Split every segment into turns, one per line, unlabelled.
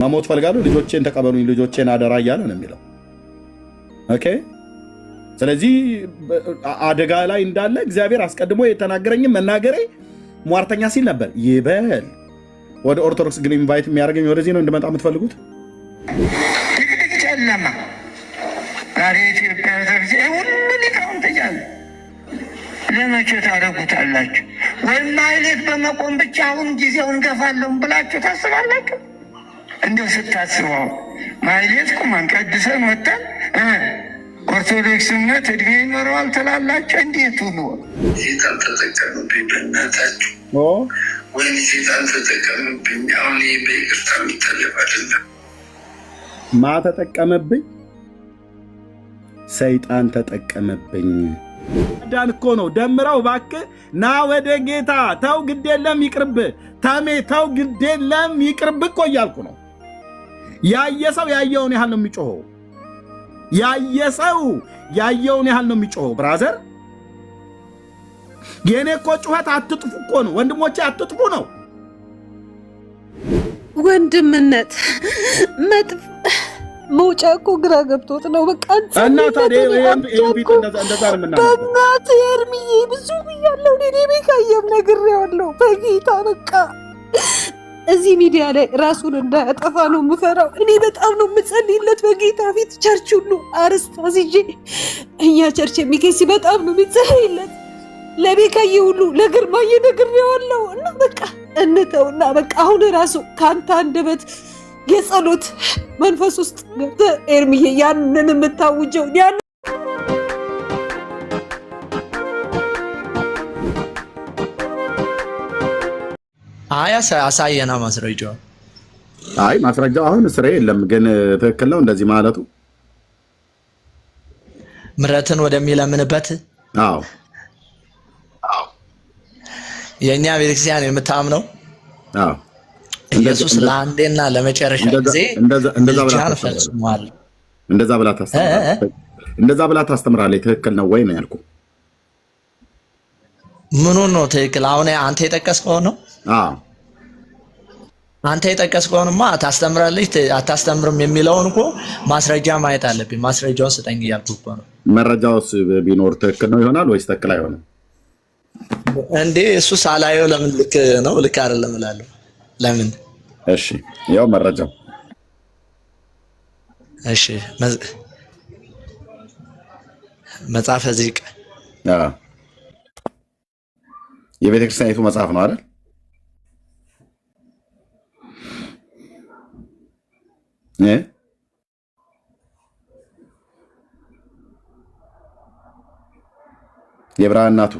መሞት ፈልጋለሁ ልጆቼን ተቀበሉኝ ልጆቼን አደራ እያለ ነው የሚለው። ኦኬ ስለዚህ አደጋ ላይ እንዳለ እግዚአብሔር አስቀድሞ የተናገረኝም መናገሬ ሟርተኛ ሲል ነበር ይበል። ወደ ኦርቶዶክስ ግን ኢንቫይት የሚያደርገኝ ወደዚህ ነው እንድመጣ የምትፈልጉት?
ድቅድቅ ጨለማ ዛሬ ኢትዮጵያ ተብዜ ሁሉ ሊቃውንት እያለ ለመቼ ታደርጉታላችሁ? ወይም ማይሌት በመቆም ብቻ አሁን ጊዜውን ገፋለሁ ብላችሁ ታስባላችሁ? እንደው ስታስበው ማይሌት ቁመን ቀድሰን ወጥተን ኦርቶዶክስ እምነት እድሜ ይኖረዋል ትላላችሁ? እንዴት ሁሉ ሴጣን ተጠቀምብኝ፣ በእናታችሁ ወይም ሴጣን ተጠቀምብኝ። አሁን ይህ በይቅርታ የሚታለፍ አይደለም።
ማ ተጠቀመብኝ? ሰይጣን ተጠቀመብኝ። ዳን እኮ ነው ደምረው እባክህ ና ወደ ጌታ ተው ግድ የለም ይቅርብ፣ ታሜ ተው ግድ የለም ይቅርብ እኮ እያልኩ ነው። ያየ ሰው ያየውን ያህል ነው የሚጮኸው። ያየ ሰው ያየውን ያህል ነው የሚጮኸው። ብራዘር የኔ እኮ ጩኸት አትጥፉ እኮ ነው ወንድሞቼ፣ አትጥፉ ነው።
ወንድምነት መጥፍ መውጫ እኮ ግራ ገብቶት ነው። በቃ
እና ታዲያ እንደዛ ነው የምናደርገው።
በእናትህ ኤርሚዬ ብዙ ብያለሁ። እኔ ቤካየም ነግሬዋለሁ። በጌታ በቃ እዚህ ሚዲያ ላይ ራሱን እንዳያጠፋ ነው የምፈራው። እኔ በጣም ነው የምጸልይለት በጌታ ፊት። ቸርች ሁሉ አርስታ ይዤ እኛ ቸርች የሚከሲ በጣም ነው የሚጸልይለት። ለቤካዬ ሁሉ ለግርማዬ ነግሬዋለሁ። እና በቃ እንተውና በቃ አሁን ራሱ ከአንተ አንደበት የጸሎት መንፈስ ውስጥ ገብተህ ኤርሚዬ ያንን የምታውጀው ያን
አሳየና ማስረጃው።
አይ ማስረጃው አሁን ስራ የለም፣ ግን ትክክል ነው እንደዚህ ማለቱ።
ምሕረትን ወደሚለምንበት የእኛ ቤተክርስቲያን የምታምነው ኢየሱስ ለአንዴና ለመጨረሻ ጊዜ ልጃን ፈጽሟል።
እንደዛ ብላ ታስተምራለች። ትክክል ነው ወይ ነው ያልኩ።
ምኑን ነው ትክክል? አሁን አንተ የጠቀስከው ነው። አንተ የጠቀስከውንማ ታስተምራለች አታስተምርም የሚለውን እኮ ማስረጃ ማየት አለብኝ። ማስረጃውን ስጠኝ እያልኩ እኮ ነው።
መረጃውስ ቢኖር ትክክል ነው ይሆናል ወይስ ትክክል አይሆንም
እንዴ? እሱ ሳላየው ለምን ልክ ነው ልክ አይደለም እላለሁ? ለምን?
እሺ ያው መረጃው
እሺ መጽሐፈ ዚቅ
የቤተክርስቲያኒቱ መጽሐፍ ነው አይደል? የብርሃን እናቱ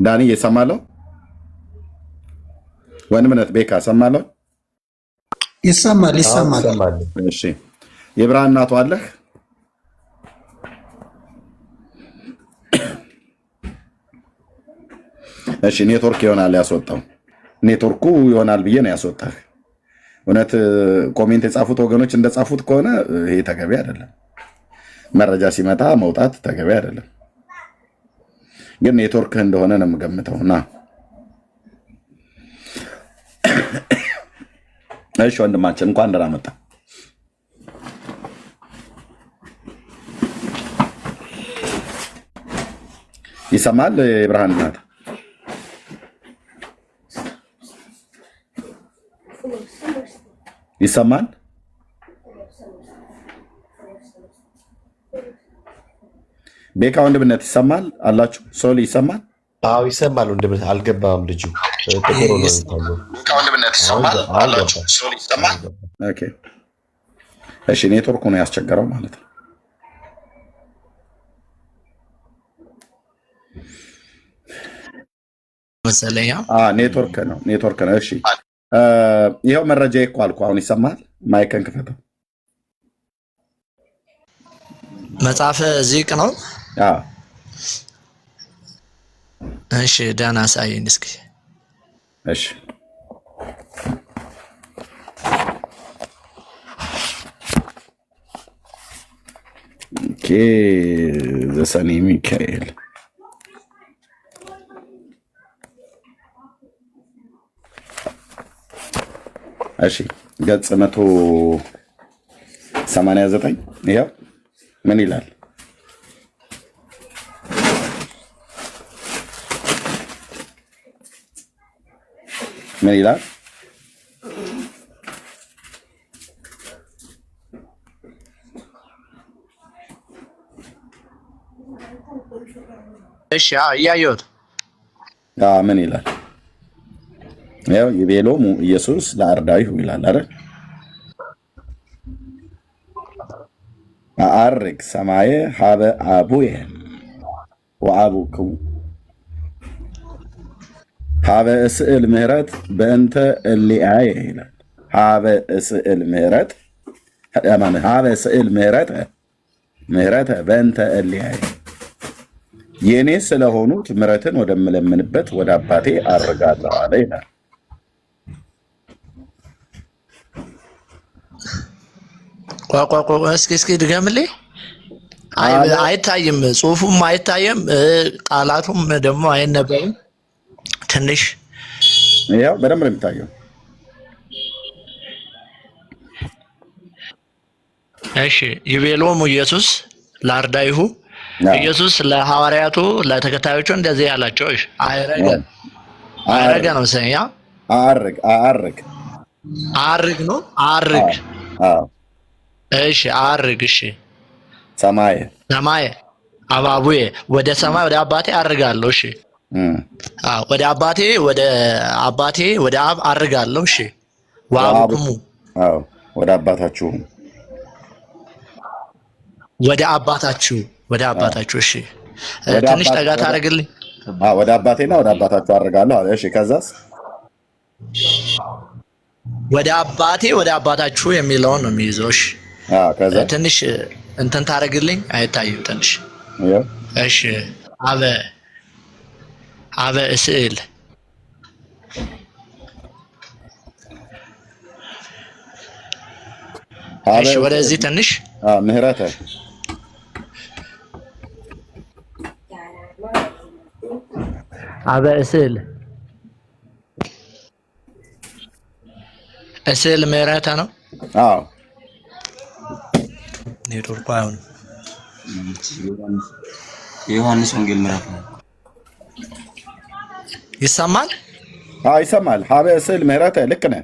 ዳኒ እየሰማለሁ። ወንድምነት ቤካ ሰማለሁ።
ይሰማል።
እሺ የብርሃን እናቱ አለህ? እሺ ኔትወርክ ይሆናል ያስወጣው። ኔትወርኩ ይሆናል ብዬ ነው ያስወጣህ። እውነት ኮሜንት የጻፉት ወገኖች እንደጻፉት ከሆነ ይሄ ተገቢ አይደለም። መረጃ ሲመጣ መውጣት ተገቢ አይደለም። ግን ኔትወርክ እንደሆነ ነው የምገምተው። ና እሺ ወንድማችን እንኳን ደህና መጣ። ይሰማል? የብርሃን እናት ይሰማል? ቤካ ወንድምነት ይሰማል አላችሁ? ሶሊ ይሰማል?
አዎ ይሰማል። ወንድምነት አልገባም። ልጁ ጥቁር ነው የሚታየው።
ቤካ ወንድምነት ይሰማል አላችሁ? ሶሊ ይሰማል? ኦኬ እሺ ኔትወርኩ ነው ያስቸገረው ማለት ነው።
መሰለኝ
ኔትወርክ ነው። እሺ ይኸው መረጃ እኮ አልኩ። አሁን ይሰማል? ማይከን ክፈተው።
መጽሐፈ ዚቅ ነው። እሺ ዳና ሳይን እስኪ።
እሺ ኦኬ ዘሰኔ ሚካኤል እሺ ገጽ 189 ይኸው ምን ይላል? ምን ይላል?
እሺ እያየሁት
ምን ይላል? ያው ይቤሎሙ ኢየሱስ ለአርዳኢሁ ይላል አይደል? አአርግ ሰማየ ሀበ አቡየ ወአቡክሙ ሀበ እስእል ምህረት በእንተ እሊአየ ይላል። ሀበ እስእል ምህረት ሀበ እስእል ምህረተ በእንተ እሊአየ የኔ ስለሆኑት ምሕረትን ወደምለምንበት ወደ አባቴ አርጋለሁ አለ ይላል።
እስኪ ድገምልኝ። አይታይም፣ ጽሁፉም አይታይም፣ ቃላቱም ደግሞ አይነበብም። ትንሽ
ያው በደንብ ነው የሚታየው።
እሺ ይቤሎሙ ኢየሱስ ለአርዳኢሁ ኢየሱስ ለሐዋርያቱ ለተከታዮቹ እንደዚህ ያላቸው። እሺ አረገ ነው ሰኛ አርግ ነው አርግ። እሺ አርግ። እሺ
ሰማየ
አባቡዬ ወደ ሰማይ ወደ አባቴ አርጋለሁ። እሺ ወደ አባቴ ወደ አብ አርጋለሁ። እሺ ወአቡክሙ
ወደ አባታችሁ ወደ አባታችሁ። እሺ ትንሽ ጠጋ ታደርግልኝ። ወደ አባቴና ወደ አባታችሁ አርጋለሁ። እሺ ከዛስ?
ወደ አባቴ ወደ አባታችሁ የሚለውን ነው የሚይዘው። እሺ ትንሽ እንትን ታደርግልኝ። አይታይም ትንሽ። እሺ ሀበ እስእል እሺ ወደዚህ ትንሽ
ምህረተ
ሀበ እስእል ምህረተ ነው።
አዎ
ኔትወርኩ አይሆንም።
የዮሐንስ ወንጌል ምዕራፍ ነው።
ይሰማል?
ይሰማል። ሀበ እስእል ምህረተ ልክ ነህ።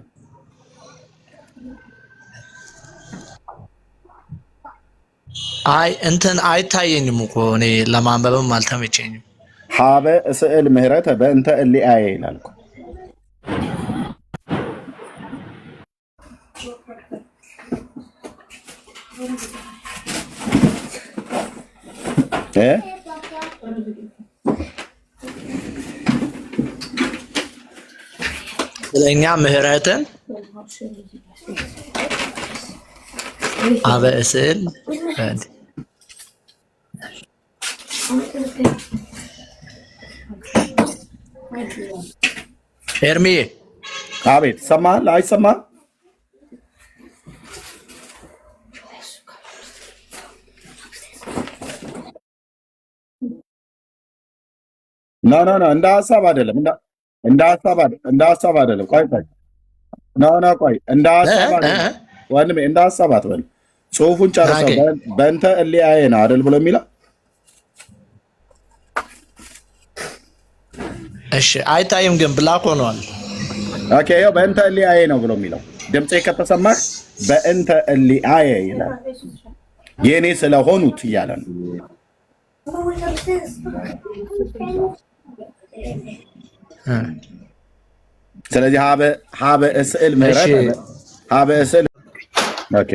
አይ እንትን አይታየኝም እኮ እኔ ለማንበብም አልተመቸኝም።
ሀበ እስእል ምህረተ በእንተ እሊአየ ይላል እኮ።
ስለኛ ምህረትን ሀበ እስእል ኤርሚዬ
አቤት። ሰማል አይሰማም? ኖ እንደ ሀሳብ አይደለም። እንደ ሀሳብ አይደለም። ቆይ ቆይ እንደ ሀሳብ አይደለም ወንድሜ፣ እንደ ሀሳብ አትበል። ጽሁፉን ጨርሰው በእንተ እሊአየ ነው አይደል ብሎ የሚለው።
እሺ አይታይም ግን ብላክ ሆኗል።
ኦኬ ይኸው በእንተ እሊአየ ነው ብሎ የሚለው ድምጼ ከተሰማህ በእንተ እሊአየ ይላል። የኔ ስለሆኑት እያለ ነው። ስለዚህ ሀበ እስእል ምህረት ሀበ እስእል ኦኬ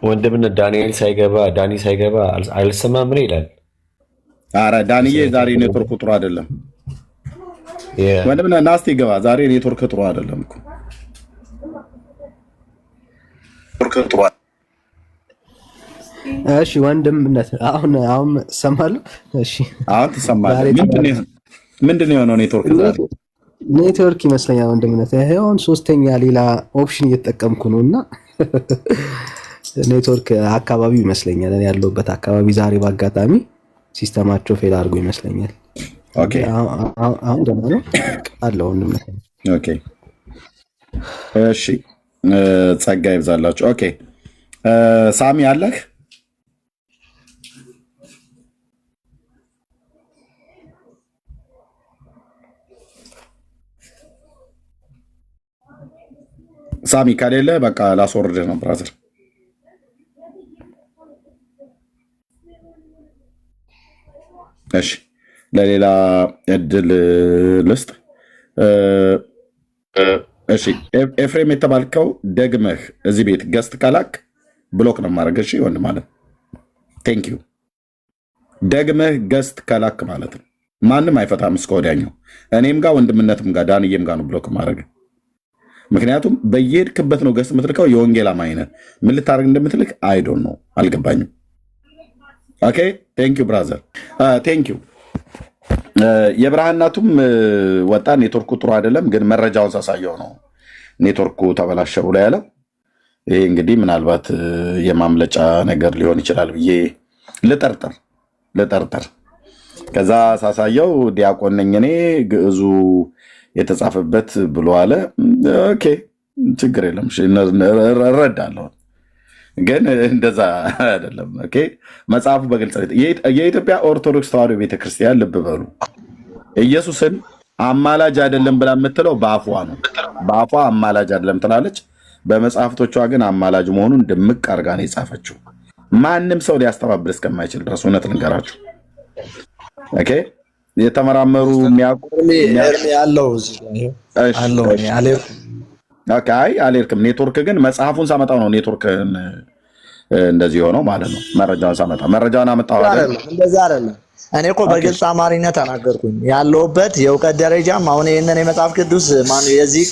ወንድምነት ዳኒ ሳይገባ አልሰማም ምን ይላል?
አረ ዳንዬ ዛሬ ኔትወርክ ጥሩ አይደለም። ወንድምነት ናስቲ ገባ። ዛሬ ኔትወርክ ጥሩ አይደለም እኮ
እሺ ወንድምነት አሁን ሰማለሁ። እሺ
አሁን ትሰማለህ? ምንድን ነው የሆነው?
ኔትወርክ ይመስለኛል ወንድምነት። ይሄውን ሶስተኛ ሌላ ኦፕሽን እየተጠቀምኩ ነው እና ኔትወርክ አካባቢው ይመስለኛል እኔ ያለሁበት አካባቢ ዛሬ በአጋጣሚ ሲስተማቸው ፌል አድርጎ ይመስለኛል።
ኦኬ
አሁን ደህና ነው አለው ወንድምነት።
ኦኬ እሺ፣ ጸጋ ይብዛላችሁ። ኦኬ ሳሚ አለህ? ሳሚ ከሌለ በቃ ላስወርድህ ነው ብራዘር። እሺ ለሌላ እድል ልስጥ። እሺ ኤፍሬም የተባልከው ደግመህ እዚህ ቤት ገስት ካላክ ብሎክ ነው ማድረግ። እሺ ወንድም ማለት ቴንክ ዩ። ደግመህ ገስት ካላክ ማለት ነው ማንም አይፈታም እስከ ወዲያኛው። እኔም ጋር ወንድምነትም ጋር ዳንዬም ጋር ነው ብሎክ ማድረግ። ምክንያቱም በየሄድክበት ነው ገስት የምትልከው። የወንጌል አማኝ ነህ። ምን ልታደርግ እንደምትልክ አይዶን ነው አልገባኝም። ኦኬ ቴንክ ዩ ብራዘር ቴንክ ዩ። የብርሃናቱም ወጣ። ኔትወርኩ ጥሩ አይደለም ግን መረጃውን ሳሳየው ነው ኔትወርኩ ተበላሸ ብሎ ያለው። ይሄ እንግዲህ ምናልባት የማምለጫ ነገር ሊሆን ይችላል ብዬ ልጠርጠር። ከዛ ሳሳየው ዲያቆን ነኝ እኔ ግዕዙ የተጻፈበት ብሎ አለ። ኦኬ ችግር የለም እረዳለሁ፣ ግን እንደዛ አይደለም። ኦኬ መጽሐፉ በግልጽ የኢትዮጵያ ኦርቶዶክስ ተዋሕዶ ቤተክርስቲያን ልብ በሉ ኢየሱስን አማላጅ አይደለም ብላ የምትለው በአፏ ነው። በአፏ አማላጅ አይደለም ትላለች፣ በመጽሐፍቶቿ ግን አማላጅ መሆኑን ድምቅ አድርጋ ነው የጻፈችው። ማንም ሰው ሊያስተባብል እስከማይችል ድረስ እውነት ልንገራችሁ። ኦኬ የተመራመሩ አልሄድክም። ኔትወርክ ግን መጽሐፉን ሳመጣው ነው ኔትወርክን እንደዚህ ሆነው ማለት ነው። መረጃውን ሳመጣ መረጃውን አመጣው።
እንደዛ አይደለም። እኔ እኮ በግልጽ አማርኛ ተናገርኩኝ ያለሁበት የእውቀት ደረጃም። አሁን ይህንን የመጽሐፍ ቅዱስ የዚህ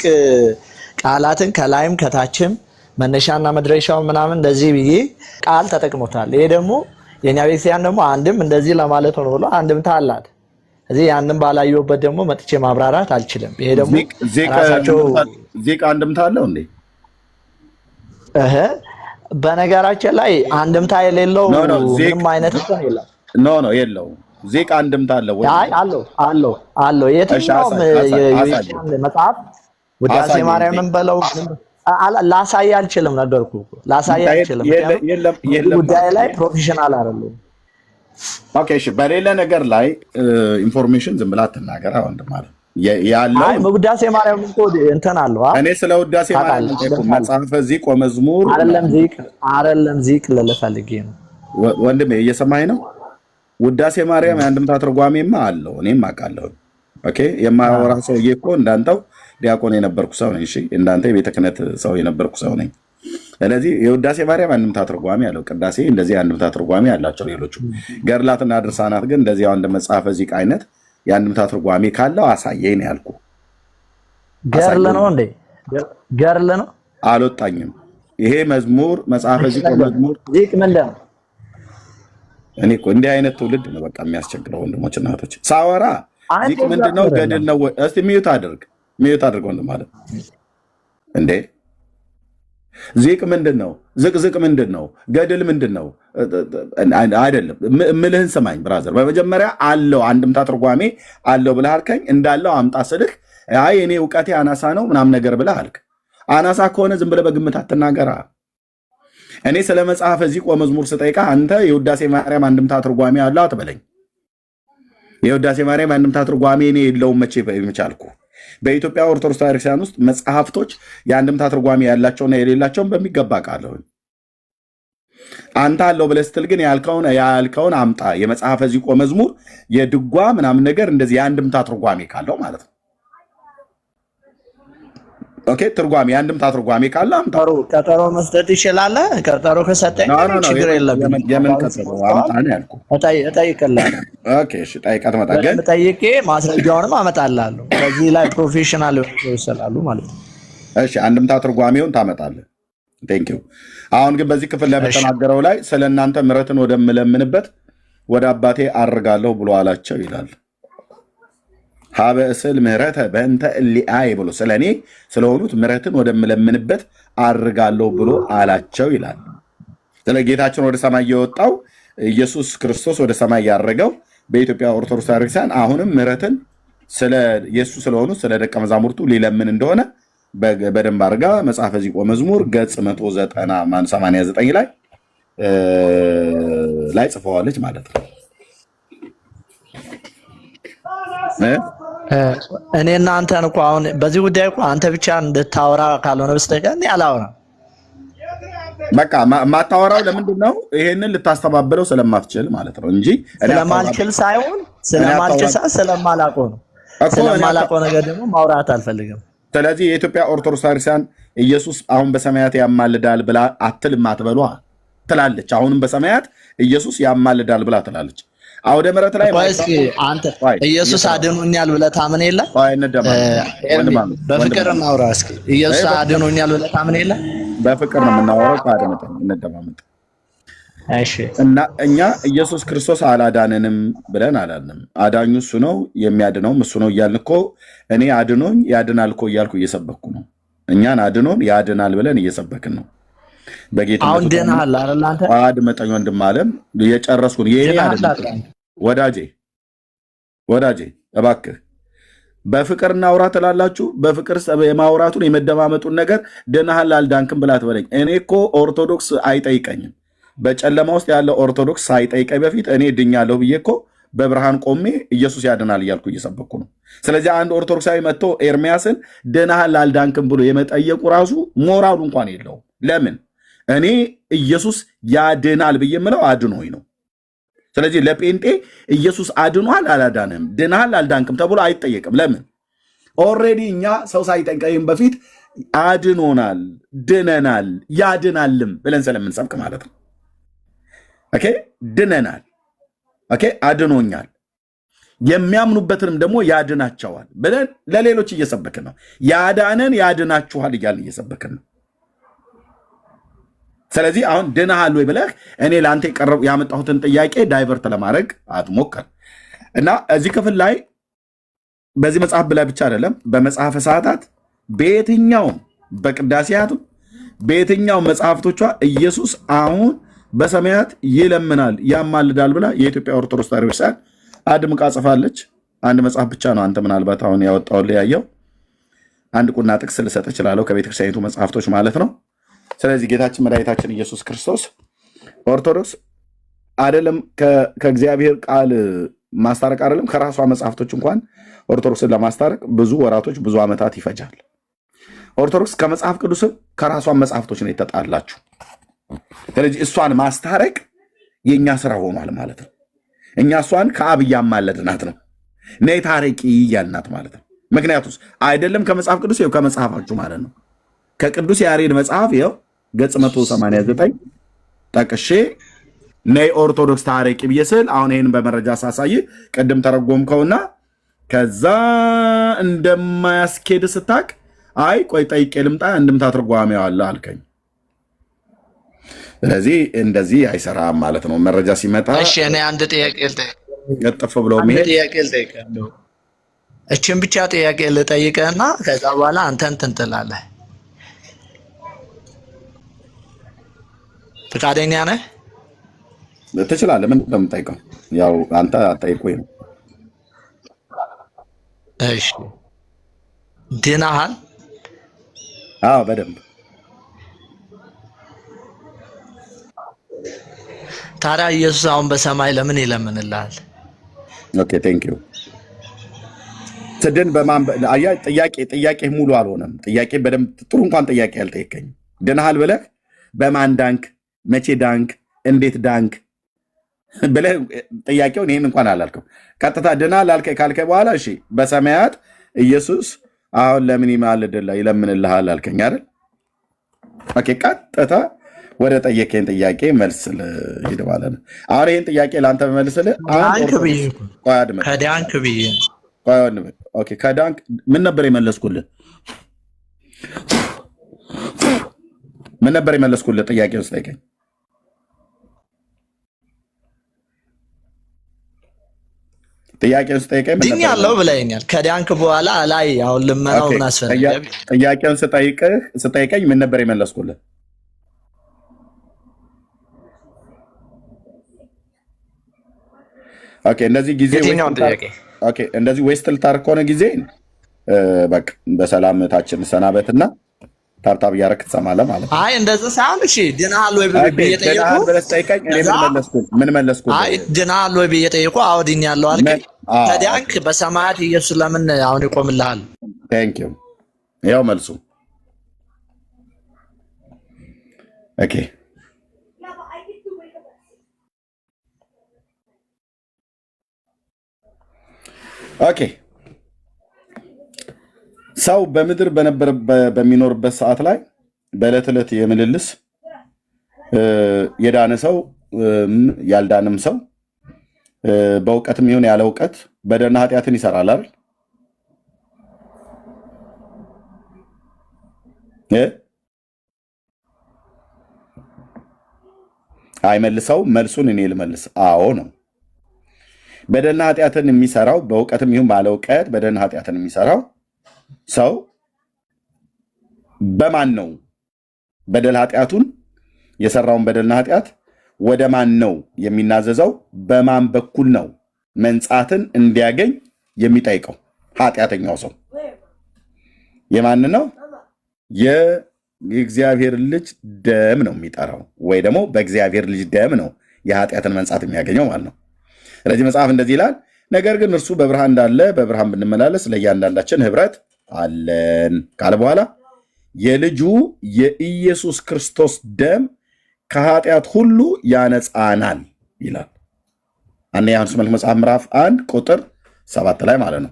ቃላትን ከላይም ከታችም መነሻና መድረሻው ምናምን እንደዚህ ብዬ ቃል ተጠቅሞታል። ይሄ ደግሞ የኛ ቤተክርስቲያን ደግሞ አንድም እንደዚህ ለማለት ሆኖ ብሎ አንድምታ አላት። እዚህ ያንን ባላየሁበት ደግሞ መጥቼ ማብራራት አልችልም። ይሄ ደግሞ ራሳቸው
ዚቅ አንድምታ አለው እንዴ?
በነገራችን ላይ አንድምታ የሌለው ምንም አይነት እንትን የለም።
ኖ የለው። ዚቅ አንድምታ አለው ወይ?
አይ አለው። የትኛውም መጽሐፍ ውዳሴ ማርያምን በለው ላሳይ አልችልም። ነገርኩ ላሳይ አልችልም። ጉዳይ ላይ ፕሮፌሽናል አይደለም።
ኦኬ እሺ፣ በሌላ ነገር ላይ ኢንፎርሜሽን ዝም ብላ አትናገር። ወንድም ማለት ያለው
ውዳሴ ማርያም እኮ እንትን አለው።
እኔ ስለ ውዳሴ ማርያም መጽሐፈ ዚቅ ወመዝሙር
አይደለም ዚቅ ልፈልጌ ነው።
ወንድሜ እየሰማኝ ነው? ውዳሴ ማርያም የአንድምታ ትርጓሜማ አለው፣ እኔም አውቃለሁ። ኦኬ የማወራ ሰውዬ እኮ እንዳንተው ዲያቆን የነበርኩ ሰው ነኝ። እሺ እንዳንተ የቤተ ክህነት ሰው የነበርኩ ሰው ነኝ። ስለዚህ የውዳሴ ማርያም አንድምታ ትርጓሜ አለው። ቅዳሴ እንደዚህ አንድምታ ትርጓሜ አላቸው። ሌሎቹ ገድላትና ድርሳናት ግን እንደዚህ እንደ መጽሐፈ ዚቅ አይነት የአንድምታ ትርጓሜ ካለው አሳየኝ ነው ያልኩ።
ገርል ነው እንዴ? ገርል ነው
አልወጣኝም። ይሄ መዝሙር መጽሐፈ ዚቅ መዝሙር
ዚቅ ምንድን ነው?
እኔ እኮ እንዲህ አይነት ትውልድ ነው በቃ የሚያስቸግረው። ወንድሞች እናቶች ሳወራ ዚቅ ምንድን ነው ገድል ነው? እስቲ ሚዩት አድርግ ወንድም ማለት እንዴ። ዚቅ ምንድን ነው? ዝቅዝቅ ምንድን ነው? ገድል ምንድን ነው? አይደለም እምልህን ስማኝ ብራዘር። በመጀመሪያ አለው አንድምታ ትርጓሜ አለው ብለህ አልከኝ። እንዳለው አምጣ ስልህ አይ እኔ እውቀቴ አናሳ ነው ምናምን ነገር ብለህ አልክ። አናሳ ከሆነ ዝም ብለህ በግምት አትናገራ። እኔ ስለ መጽሐፈ ዚቅ ወመዝሙር ስጠይቃ አንተ የውዳሴ ማርያም አንድምታ ትርጓሜ አለው አትበለኝ። የውዳሴ ማርያም አንድምታ ትርጓሜ እኔ የለውም መቼ ቻልኩ? በኢትዮጵያ ኦርቶዶክስ ተዋሕዶ ክርስቲያን ውስጥ መጽሐፍቶች የአንድምታ ትርጓሜ ያላቸውና የሌላቸውን በሚገባ ቃለሁ። አንተ አለው ብለህ ስትል ግን ያልከውን አምጣ። የመጽሐፈ ዚቅ ወመዝሙር የድጓ ምናምን ነገር እንደዚህ የአንድምታ ትርጓሜ ካለው ማለት ነው። ኦኬ ትርጓሜ የአንድምታ ትርጓሜ ካለ አምጣ።
ቀጠሮ መስጠት ይችላለህ። ቀጠሮ ከሰጠኝ ችግር የለም።
የምን ቀጠሮ አምጣ ነው ያልኩህ?
እጠይቅልሃለሁ።
ኦኬ እሺ፣ ጠይቀህ ትመጣ ግን
ጠይቄ ማስረጃውንም አመጣልሃለሁ። በዚህ ላይ ፕሮፌሽናል ይሰላሉ ማለት ነው።
እሺ አንድምታ ትርጓሜውን ታመጣለህ። ቴንክ ዩ። አሁን ግን በዚህ ክፍል ላይ በተናገረው ላይ ስለ እናንተ ምሕረትን ወደምለምንበት ወደ አባቴ አርጋለሁ ብሎ አላቸው ይላል። ሀበ እስል ምህረተ በእንተ እሊአየ ብሎ ስለ እኔ ስለሆኑት ምሕረትን ወደምለምንበት አርጋለሁ ብሎ አላቸው ይላል። ስለ ጌታችን ወደ ሰማይ የወጣው ኢየሱስ ክርስቶስ ወደ ሰማይ ያረገው በኢትዮጵያ ኦርቶዶክስ ቤተክርስቲያን አሁንም ምህረትን ስለ ኢየሱስ ስለሆኑ ስለ ደቀ መዛሙርቱ ሊለምን እንደሆነ በደንብ አድርጋ መጽሐፈ ዚቆ መዝሙር ገጽ 189 ላይ ጽፈዋለች ማለት ነው።
እኔና አንተን እኮ አሁን በዚህ ጉዳይ እኮ አንተ ብቻ እንድታወራ ካልሆነ በስተቀር እኔ አላወራም።
በቃ ማታወራው ለምንድን ነው? ይሄንን ልታስተባብለው ስለማትችል ማለት ነው እንጂ
ስለማልችል ሳይሆን ስለማላውቀው ነው። ስለማላውቀው ነገር ደግሞ ማውራት አልፈልግም።
ስለዚህ የኢትዮጵያ ኦርቶዶክስ ክርስቲያን ኢየሱስ አሁን በሰማያት ያማልዳል ብላ አትልም አትበሏ ትላለች። አሁንም በሰማያት ኢየሱስ ያማልዳል ብላ ትላለች። አውደ ምሕረት ላይ
እስኪ አንተ ኢየሱስ አድኖኛል ብለህ ታምን የለ? በፍቅር እናውራ እስኪ። ኢየሱስ አድኖኛል ብለህ ታምን የለ?
በፍቅር ነው የምናወራው። አድምጠን እንደማመጥ
እሺ።
እና እኛ ኢየሱስ ክርስቶስ አላዳነንም ብለን አላልንም። አዳኙ እሱ ነው፣ የሚያድነውም እሱ ነው እያልን እኮ እኔ አድኖኝ ያድናል እኮ እያልኩ እየሰበኩ ነው። እኛን አድኖን ያድናል ብለን እየሰበክን ነው። በጌታ
አሁን ደህናል አይደል? አንተ
አድመጠኝ ወንድም አለም የጨረስኩን የኔ አይደለም። ወዳጄ እባክህ በፍቅር እናውራ ትላላችሁ። በፍቅር የማውራቱን የመደማመጡን ነገር ድነሃል አልዳንክም ብላ ትበለኝ። እኔ እኮ ኦርቶዶክስ አይጠይቀኝም። በጨለማ ውስጥ ያለ ኦርቶዶክስ ሳይጠይቀኝ በፊት እኔ ድኛለሁ ብዬ እኮ በብርሃን ቆሜ ኢየሱስ ያድናል እያልኩ እየሰበኩ ነው። ስለዚህ አንድ ኦርቶዶክሳዊ መጥቶ ኤርሚያስን ድነሃል አልዳንክም ብሎ የመጠየቁ ራሱ ሞራሉ እንኳን የለውም። ለምን? እኔ ኢየሱስ ያድናል ብዬ የምለው አድኖኝ ነው። ስለዚህ ለጴንጤ ኢየሱስ አድኗል አላዳንም፣ ድናል አልዳንክም ተብሎ አይጠየቅም። ለምን? ኦልሬዲ እኛ ሰው ሳይጠይቀን በፊት አድኖናል፣ ድነናል፣ ያድናልም ብለን ስለምንሰብክ ማለት ነው። ኦኬ፣ ድነናል፣ ኦኬ፣ አድኖኛል፣ የሚያምኑበትንም ደግሞ ያድናቸዋል ብለን ለሌሎች እየሰበክን ነው። ያዳነን ያድናችኋል እያልን እየሰበክን ነው። ስለዚህ አሁን ድነሃል ወይ ብለህ እኔ ለአንተ ያመጣሁትን ጥያቄ ዳይቨርት ለማድረግ አትሞክር። እና እዚህ ክፍል ላይ በዚህ መጽሐፍ ብላይ ብቻ አይደለም፣ በመጽሐፈ ሰዓታት በየትኛውም በቅዳሴያትም በየትኛው መጽሐፍቶቿ ኢየሱስ አሁን በሰማያት ይለምናል ያማልዳል ብላ የኢትዮጵያ ኦርቶዶክስ ተዋሕዶ ቤተክርስቲያን አድምቃ ጽፋለች። አንድ መጽሐፍ ብቻ ነው አንተ ምናልባት አሁን ያወጣው ያየው። አንድ ቁና ጥቅስ ልሰጥ እችላለሁ ከቤተክርስቲያኒቱ መጽሐፍቶች ማለት ነው። ስለዚህ ጌታችን መድኃኒታችን ኢየሱስ ክርስቶስ ኦርቶዶክስ አይደለም ከእግዚአብሔር ቃል ማስታረቅ አይደለም ከራሷ መጽሐፍቶች እንኳን ኦርቶዶክስን ለማስታረቅ ብዙ ወራቶች ብዙ ዓመታት ይፈጃል። ኦርቶዶክስ ከመጽሐፍ ቅዱስም ከራሷን መጽሐፍቶች ነው የተጣላችሁ። ስለዚህ እሷን ማስታረቅ የእኛ ስራ ሆኗል ማለት ነው። እኛ እሷን ከአብ እያማለድናት ነው፣ ነይ ታረቂ እያልናት ማለት ነው። ምክንያቱስ አይደለም ከመጽሐፍ ቅዱስ ይኸው ከመጽሐፋችሁ ማለት ነው። ከቅዱስ ያሬድ መጽሐፍ ይኸው ገጽ 189 ጠቅሼ ነይ ኦርቶዶክስ ታረቂ ብዬ ስል አሁን ይህን በመረጃ ሳሳይ ቅድም ተረጎምከውና ከዛ እንደማያስኬድ ስታቅ አይ ቆይ ጠይቄ ልምጣ እንድምታ ትርጓሜው አለ አልከኝ። ስለዚህ እንደዚህ አይሰራም ማለት ነው። መረጃ ሲመጣ
እሺ፣ እኔ አንድ ጥያቄ
ገጥፍ ብሎ
እችን ብቻ ጥያቄ ልጠይቅህና ከዛ በኋላ አንተ እንትን ትላለህ። ፈቃደኛ ነህ?
ትችላለህ። ምን እንደምጠይቀው ያው አንተ አጠይቁኝ ነው።
እሺ፣ ድነሃል?
አዎ በደንብ።
ታዲያ ኢየሱስ አሁን በሰማይ ለምን ይለምንልሃል?
ኦኬ ቴንክ ዩ። ስድን ጥያቄ ሙሉ አልሆነም። ጥያቄ በደንብ ጥሩ እንኳን ጥያቄ አልጠየቀኝም። ድነሃል ብለህ በማን ዳንክ፣ መቼ ዳንክ፣ እንዴት ዳንክ ብለህ ጥያቄውን ይህን እንኳን አላልክም። ቀጥታ ድነሃል ካልከ በኋላ እሺ በሰማያት ኢየሱስ አሁን ለምን ይለምንልሃል አልከኝ አይደል? ኦኬ ቀጥታ ወደ ጠየቀኝ ጥያቄ መልስ ሂድ ማለት ነው። አሁን ይህን ጥያቄ ለአንተ በመልስልህ
ከዳንክ ብዬ
ከዳንክ ምን ነበር የመለስኩልህ? ምን ነበር የመለስኩልህ? ጥያቄውን ስጠይቀኝ
ድኝ ያለው ብለኸኛል። ከዳንክ በኋላ ላይ አሁን ልመናው ምን አስፈለገ?
ጥያቄውን ስጠይቀኝ ምን ነበር የመለስኩልህ? ኦኬ እንደዚህ ጊዜ
የትኛውን ጥያቄ?
ኦኬ እንደዚህ ዌስት ልታርክ ከሆነ ጊዜ በቃ በሰላም ታችን ሰናበትና ታርታብ እያደረክ ትሰማለህ ማለት ነው።
አይ እንደዚህ ሳይሆን እሺ ድናሃል ወይ ብዬ ጠየቁ።
ምን መለስኩ?
አይ ድናሃል ወይ ብዬ ጠየቁ። አዎ ድኛለሁ አልከኝ። ከዳንክ በሰማያት ኢየሱስ ለምን አሁን ይቆምልሃል?
ቴንክ ዩ። ያው መልሱ ኦኬ ኦኬ ሰው በምድር በሚኖርበት ሰዓት ላይ በዕለት ዕለት የምልልስ የዳነ ሰው ያልዳንም ሰው በእውቀትም ይሁን ያለ እውቀት በደልና ኃጢአትን ይሰራል አይደል? አይመልሰው። መልሱን እኔ ልመልስ። አዎ ነው። በደልና ኃጢአትን የሚሰራው በእውቀትም ይሁን ባለ እውቀት በደልና ኃጢአትን የሚሰራው ሰው በማን ነው? በደል ኃጢአቱን የሰራውን በደልና ኃጢአት ወደ ማን ነው የሚናዘዘው? በማን በኩል ነው መንጻትን እንዲያገኝ የሚጠይቀው? ኃጢአተኛው ሰው የማን ነው? የእግዚአብሔር ልጅ ደም ነው የሚጠራው፣ ወይ ደግሞ በእግዚአብሔር ልጅ ደም ነው የኃጢአትን መንጻት የሚያገኘው ማለት ነው። ስለዚህ መጽሐፍ እንደዚህ ይላል፣ ነገር ግን እርሱ በብርሃን እንዳለ በብርሃን ብንመላለስ ለእያንዳንዳችን ህብረት አለን ካለ በኋላ የልጁ የኢየሱስ ክርስቶስ ደም ከኃጢአት ሁሉ ያነጻናል ይላል። አንደኛ ዮሐንስ መልእክት መጽሐፍ ምዕራፍ 1 ቁጥር 7 ላይ ማለት ነው።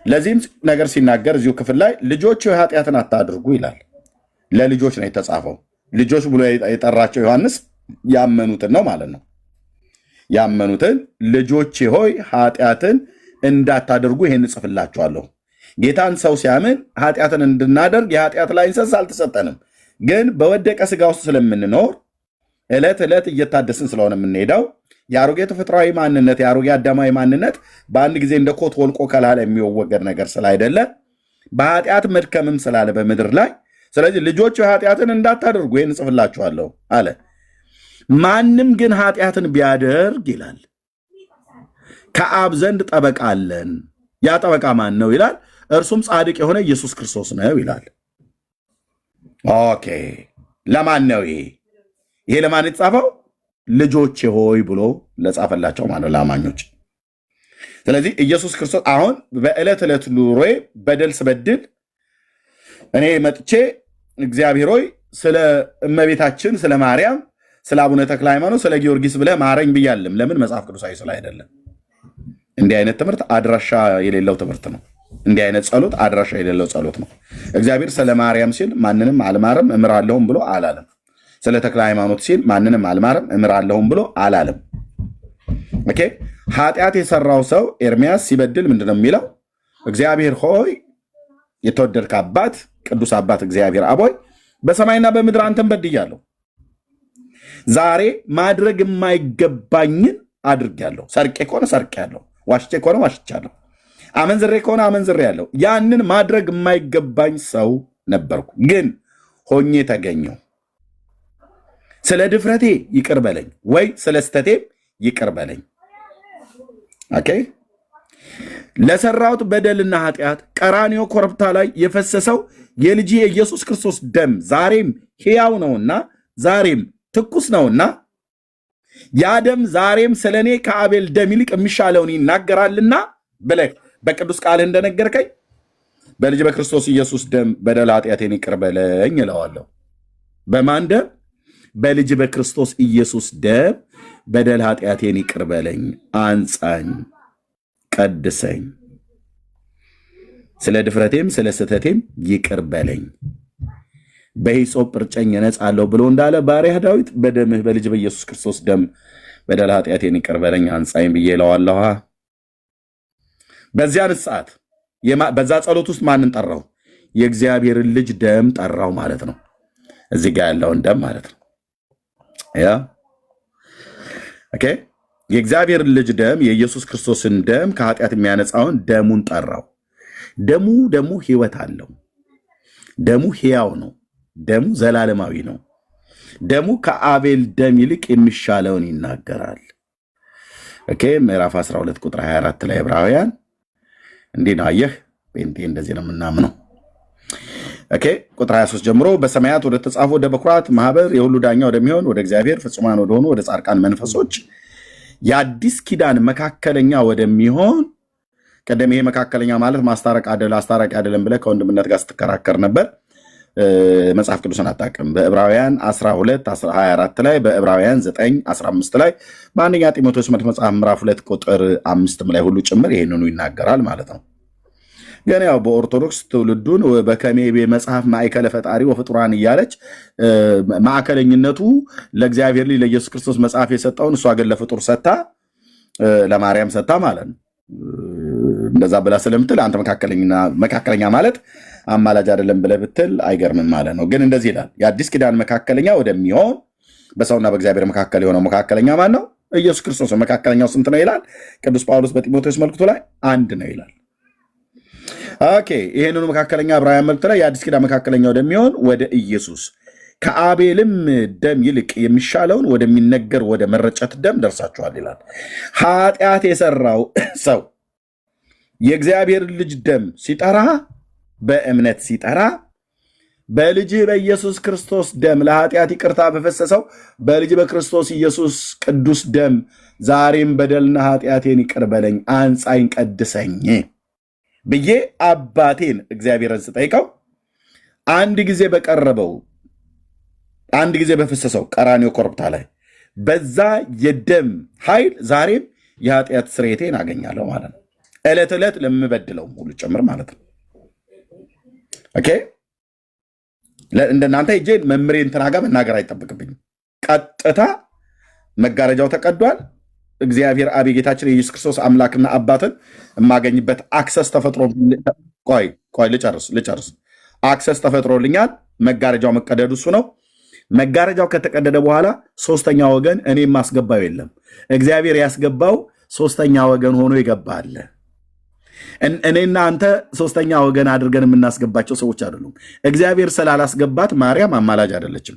ለዚህም ነገር ሲናገር እዚሁ ክፍል ላይ ልጆች ኃጢአትን አታድርጉ ይላል። ለልጆች ነው የተጻፈው። ልጆች ብሎ የጠራቸው ዮሐንስ ያመኑትን ነው ማለት ነው። ያመኑትን ልጆች ሆይ ኃጢአትን እንዳታደርጉ ይሄን እጽፍላችኋለሁ። ጌታን ሰው ሲያምን ኃጢአትን እንድናደርግ የኃጢአት ላይሰንስ አልተሰጠንም። ግን በወደቀ ስጋ ውስጥ ስለምንኖር ዕለት ዕለት እየታደስን ስለሆነ የምንሄደው የአሮጌ ተፈጥሯዊ ማንነት የአሮጌ አዳማዊ ማንነት በአንድ ጊዜ እንደ ኮት ወልቆ ከላላ የሚወገድ ነገር ስላይደለ በኃጢአት መድከምም ስላለ በምድር ላይ ስለዚህ ልጆች ኃጢአትን እንዳታደርጉ ይህን እጽፍላችኋለሁ አለ። ማንም ግን ኃጢአትን ቢያደርግ ይላል ከአብ ዘንድ ጠበቃ አለን። ያ ጠበቃ ማን ነው ይላል? እርሱም ጻድቅ የሆነ ኢየሱስ ክርስቶስ ነው ይላል። ኦኬ ለማን ነው ይሄ? ይሄ ለማን የተጻፈው? ልጆች ሆይ ብሎ ለጻፈላቸው ማለት ለአማኞች። ስለዚህ ኢየሱስ ክርስቶስ አሁን በዕለት ዕለት ኑሮዬ በደል ስበድል እኔ መጥቼ እግዚአብሔር ሆይ ስለ እመቤታችን ስለ ማርያም ስለ አቡነ ተክለ ሃይማኖት ስለ ጊዮርጊስ ብለህ ማረኝ ብያለም። ለምን? መጽሐፍ ቅዱሳዊ ስለ አይደለም። እንዲህ አይነት ትምህርት አድራሻ የሌለው ትምህርት ነው። እንዲህ አይነት ጸሎት አድራሻ የሌለው ጸሎት ነው። እግዚአብሔር ስለ ማርያም ሲል ማንንም አልማርም እምራለሁም ብሎ አላለም። ስለ ተክለ ሃይማኖት ሲል ማንንም አልማርም እምራለሁም ብሎ አላለም። ኦኬ ኃጢአት የሰራው ሰው ኤርሚያስ ሲበድል ምንድነው የሚለው? እግዚአብሔር ሆይ የተወደድክ አባት ቅዱስ አባት እግዚአብሔር አቦይ በሰማይና በምድር አንተን በድያለሁ። ዛሬ ማድረግ የማይገባኝን አድርጌያለሁ። ሰርቄ ከሆነ ሰርቄያለሁ፣ ዋሽቼ ከሆነ ዋሽቻለሁ፣ አመንዝሬ ከሆነ አመንዝሬያለሁ። ያንን ማድረግ የማይገባኝ ሰው ነበርኩ፣ ግን ሆኜ ተገኘው። ስለ ድፍረቴ ይቅር በለኝ፣ ወይ ስለ ስተቴም ይቅር በለኝ። ኦኬ ለሰራሁት በደልና ኃጢአት ቀራንዮ ኮረብታ ላይ የፈሰሰው የልጅ የኢየሱስ ክርስቶስ ደም ዛሬም ሕያው ነውና ዛሬም ትኩስ ነውና ያ ደም ዛሬም ስለኔ ከአቤል ደም ይልቅ የሚሻለውን ይናገራልና ብለህ በቅዱስ ቃልህ እንደነገርከኝ በልጅ በክርስቶስ ኢየሱስ ደም በደል ኃጢአቴን ይቅር በለኝ እለዋለሁ። በማን ደም? በልጅ በክርስቶስ ኢየሱስ ደም በደል ኃጢአቴን ይቅር በለኝ፣ አንጻኝ፣ ቀድሰኝ፣ ስለ ድፍረቴም ስለ ስህተቴም ይቅር በለኝ፣ በሂሶጵ እርጨኝ እነጻለሁ ብሎ እንዳለ ባሪያህ ዳዊት በደምህ በልጅ በኢየሱስ ክርስቶስ ደም በደል ኃጢአቴን ይቅር በለኝ አንጻኝ ብዬ እለዋለሁ። በዚያን ሰዓት በዛ ጸሎት ውስጥ ማንን ጠራው? የእግዚአብሔርን ልጅ ደም ጠራው ማለት ነው። እዚህ ጋር ያለውን ደም ማለት ነው። ያ ኦኬ የእግዚአብሔርን ልጅ ደም የኢየሱስ ክርስቶስን ደም ከኃጢአት የሚያነጻውን ደሙን ጠራው። ደሙ ህይወት አለው። ደሙ ሕያው ነው። ደሙ ዘላለማዊ ነው። ደሙ ከአቤል ደም ይልቅ የሚሻለውን ይናገራል። ኦኬ ምዕራፍ 12 ቁጥር 24 ላይ ዕብራውያን እንዲህ ነው። አየህ ጴንጤ እንደዚህ ነው የምናምነው። ኦኬ ቁጥር 23 ጀምሮ በሰማያት ወደ ተጻፉ ወደ በኩራት ማህበር የሁሉ ዳኛ ወደሚሆን ወደ እግዚአብሔር ፍጹማን ወደሆኑ ወደ ጻድቃን መንፈሶች የአዲስ ኪዳን መካከለኛ ወደሚሆን ቀደም ይሄ መካከለኛ ማለት ማስታረቅ አስታራቂ አይደለም ብለህ ከወንድምነት ጋር ስትከራከር ነበር። መጽሐፍ ቅዱስን አታውቅም። በዕብራውያን 12 24 ላይ በዕብራውያን 9 15 ላይ በአንደኛ ጢሞቴዎስ መጽሐፍ ምዕራፍ 2 ቁጥር 5 ላይ ሁሉ ጭምር ይሄንኑ ይናገራል ማለት ነው። ግን ያው በኦርቶዶክስ ትውልዱን በከሜቤ መጽሐፍ ማዕከለ ፈጣሪ ወፍጡራን እያለች ማዕከለኝነቱ ለእግዚአብሔር ልጅ ለኢየሱስ ክርስቶስ መጽሐፍ የሰጠውን እሷ ግን ለፍጡር ሰታ ለማርያም ሰታ ማለት ነው። እንደዛ ብላ ስለምትል አንተ መካከለኛ ማለት አማላጅ አይደለም ብለህ ብትል አይገርምም ማለት ነው። ግን እንደዚህ ይላል፣ የአዲስ ኪዳን መካከለኛ ወደሚሆን በሰውና በእግዚአብሔር መካከል የሆነው መካከለኛ ማን ነው? ኢየሱስ ክርስቶስ። መካከለኛው ስንት ነው ይላል ቅዱስ ጳውሎስ በጢሞቴዎስ መልእክቱ ላይ? አንድ ነው ይላል። ኦኬ ይሄንኑ መካከለኛ ዕብራውያን መልእክት ላይ የአዲስ ኪዳን መካከለኛ ወደሚሆን ወደ ኢየሱስ ከአቤልም ደም ይልቅ የሚሻለውን ወደሚነገር ወደ መረጨት ደም ደርሳችኋል ይላል። ኃጢአት የሰራው ሰው የእግዚአብሔር ልጅ ደም ሲጠራ በእምነት ሲጠራ በልጅ በኢየሱስ ክርስቶስ ደም ለኃጢአት ይቅርታ በፈሰሰው በልጅ በክርስቶስ ኢየሱስ ቅዱስ ደም ዛሬም በደልና ኃጢአቴን ይቅር በለኝ አንጻኝ ቀድሰኝ ብዬ አባቴን እግዚአብሔርን ስጠይቀው አንድ ጊዜ በቀረበው አንድ ጊዜ በፈሰሰው ቀራንዮ ኮረብታ ላይ በዛ የደም ኃይል ዛሬም የኃጢአት ስርየቴን አገኛለሁ ማለት ነው። ዕለት ዕለት ለምበድለው ሁሉ ጭምር ማለት ነው። ኦኬ እንደናንተ ሄጄ መምሬ እንትና ጋር መናገር አይጠብቅብኝም። ቀጥታ መጋረጃው ተቀዷል። እግዚአብሔር አብ ጌታችን የኢየሱስ ክርስቶስ አምላክና አባትን የማገኝበት አክሰስ ተፈጥሮ ቆይ ልጨርስ። አክሰስ ተፈጥሮልኛል። መጋረጃው መቀደዱ እሱ ነው። መጋረጃው ከተቀደደ በኋላ ሶስተኛ ወገን እኔ የማስገባው የለም። እግዚአብሔር ያስገባው ሶስተኛ ወገን ሆኖ ይገባል። እኔና አንተ ሶስተኛ ወገን አድርገን የምናስገባቸው ሰዎች አይደሉም። እግዚአብሔር ስላላስገባት ማርያም አማላጅ አይደለችም።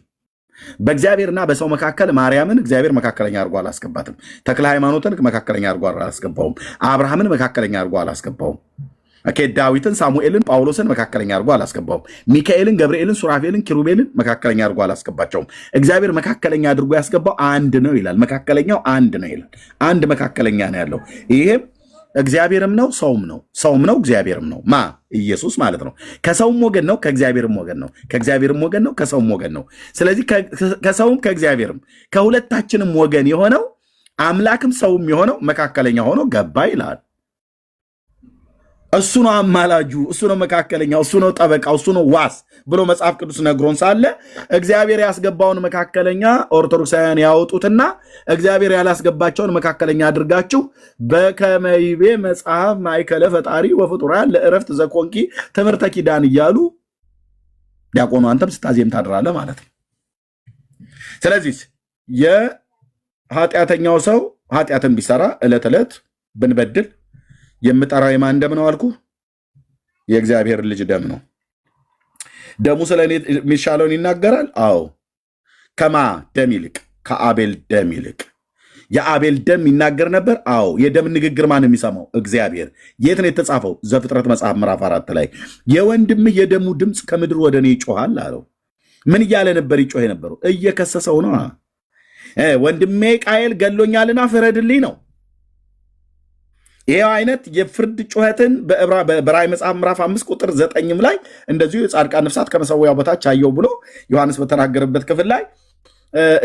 በእግዚአብሔርና በሰው መካከል ማርያምን እግዚአብሔር መካከለኛ አድርጎ አላስገባትም። ተክለ ሃይማኖትን መካከለኛ አድርጎ አላስገባውም። አብርሃምን መካከለኛ አድርጎ አላስገባውም። ዳዊትን፣ ሳሙኤልን፣ ጳውሎስን መካከለኛ አድርጎ አላስገባውም። ሚካኤልን፣ ገብርኤልን፣ ሱራፌልን፣ ኪሩቤልን መካከለኛ አድርጎ አላስገባቸውም። እግዚአብሔር መካከለኛ አድርጎ ያስገባው አንድ ነው ይላል። መካከለኛው አንድ ነው ይላል። አንድ መካከለኛ ነው ያለው። ይሄም እግዚአብሔርም ነው ሰውም ነው እግዚአብሔርም ነው። ኢየሱስ ማለት ነው። ከሰውም ወገን ነው ከእግዚአብሔርም ወገን ነው። ከእግዚአብሔርም ወገን ነው ከሰውም ወገን ነው። ስለዚህ ከሰውም ከእግዚአብሔርም ከሁለታችንም ወገን የሆነው አምላክም ሰውም የሆነው መካከለኛ ሆኖ ገባ ይላል። እሱ ነው አማላጁ፣ እሱ ነው መካከለኛው፣ እሱ ነው ጠበቃው፣ እሱ ነው ዋስ ብሎ መጽሐፍ ቅዱስ ነግሮን ሳለ እግዚአብሔር ያስገባውን መካከለኛ ኦርቶዶክሳውያን ያወጡትና እግዚአብሔር ያላስገባቸውን መካከለኛ አድርጋችሁ በከመይቤ መጽሐፍ ማዕከለ ፈጣሪ ወፍጡራን ለዕረፍት ዘኮንኪ ትምህርተ ኪዳን እያሉ ዲያቆኑ አንተም ስታዜም ታድራለህ ማለት ነው። ስለዚህ የኃጢአተኛው ሰው ኃጢአትን ቢሰራ ዕለት ዕለት ብንበድል የምጠራው የማን ደም ነው አልኩ? የእግዚአብሔር ልጅ ደም ነው። ደሙ ስለ እኔ የሚሻለውን ይናገራል። አዎ ከማ ደም ይልቅ ከአቤል ደም ይልቅ የአቤል ደም ይናገር ነበር። አዎ የደም ንግግር ማን የሚሰማው? እግዚአብሔር። የት ነው የተጻፈው? ዘፍጥረት መጽሐፍ ምዕራፍ 4 ላይ የወንድምህ የደሙ ድምፅ ከምድር ወደ እኔ ይጮሃል አለው። ምን እያለ ነበር ይጮህ የነበረው? እየከሰሰው ነው። ወንድሜ ቃየል ገሎኛልና ፍረድልኝ ነው። ይሄው አይነት የፍርድ ጩኸትን በራእይ መጽሐፍ ምዕራፍ 5 ቁጥር 9 ላይ እንደዚሁ የጻድቃን ነፍሳት ከመሰዊያው በታች አየው ብሎ ዮሐንስ በተናገረበት ክፍል ላይ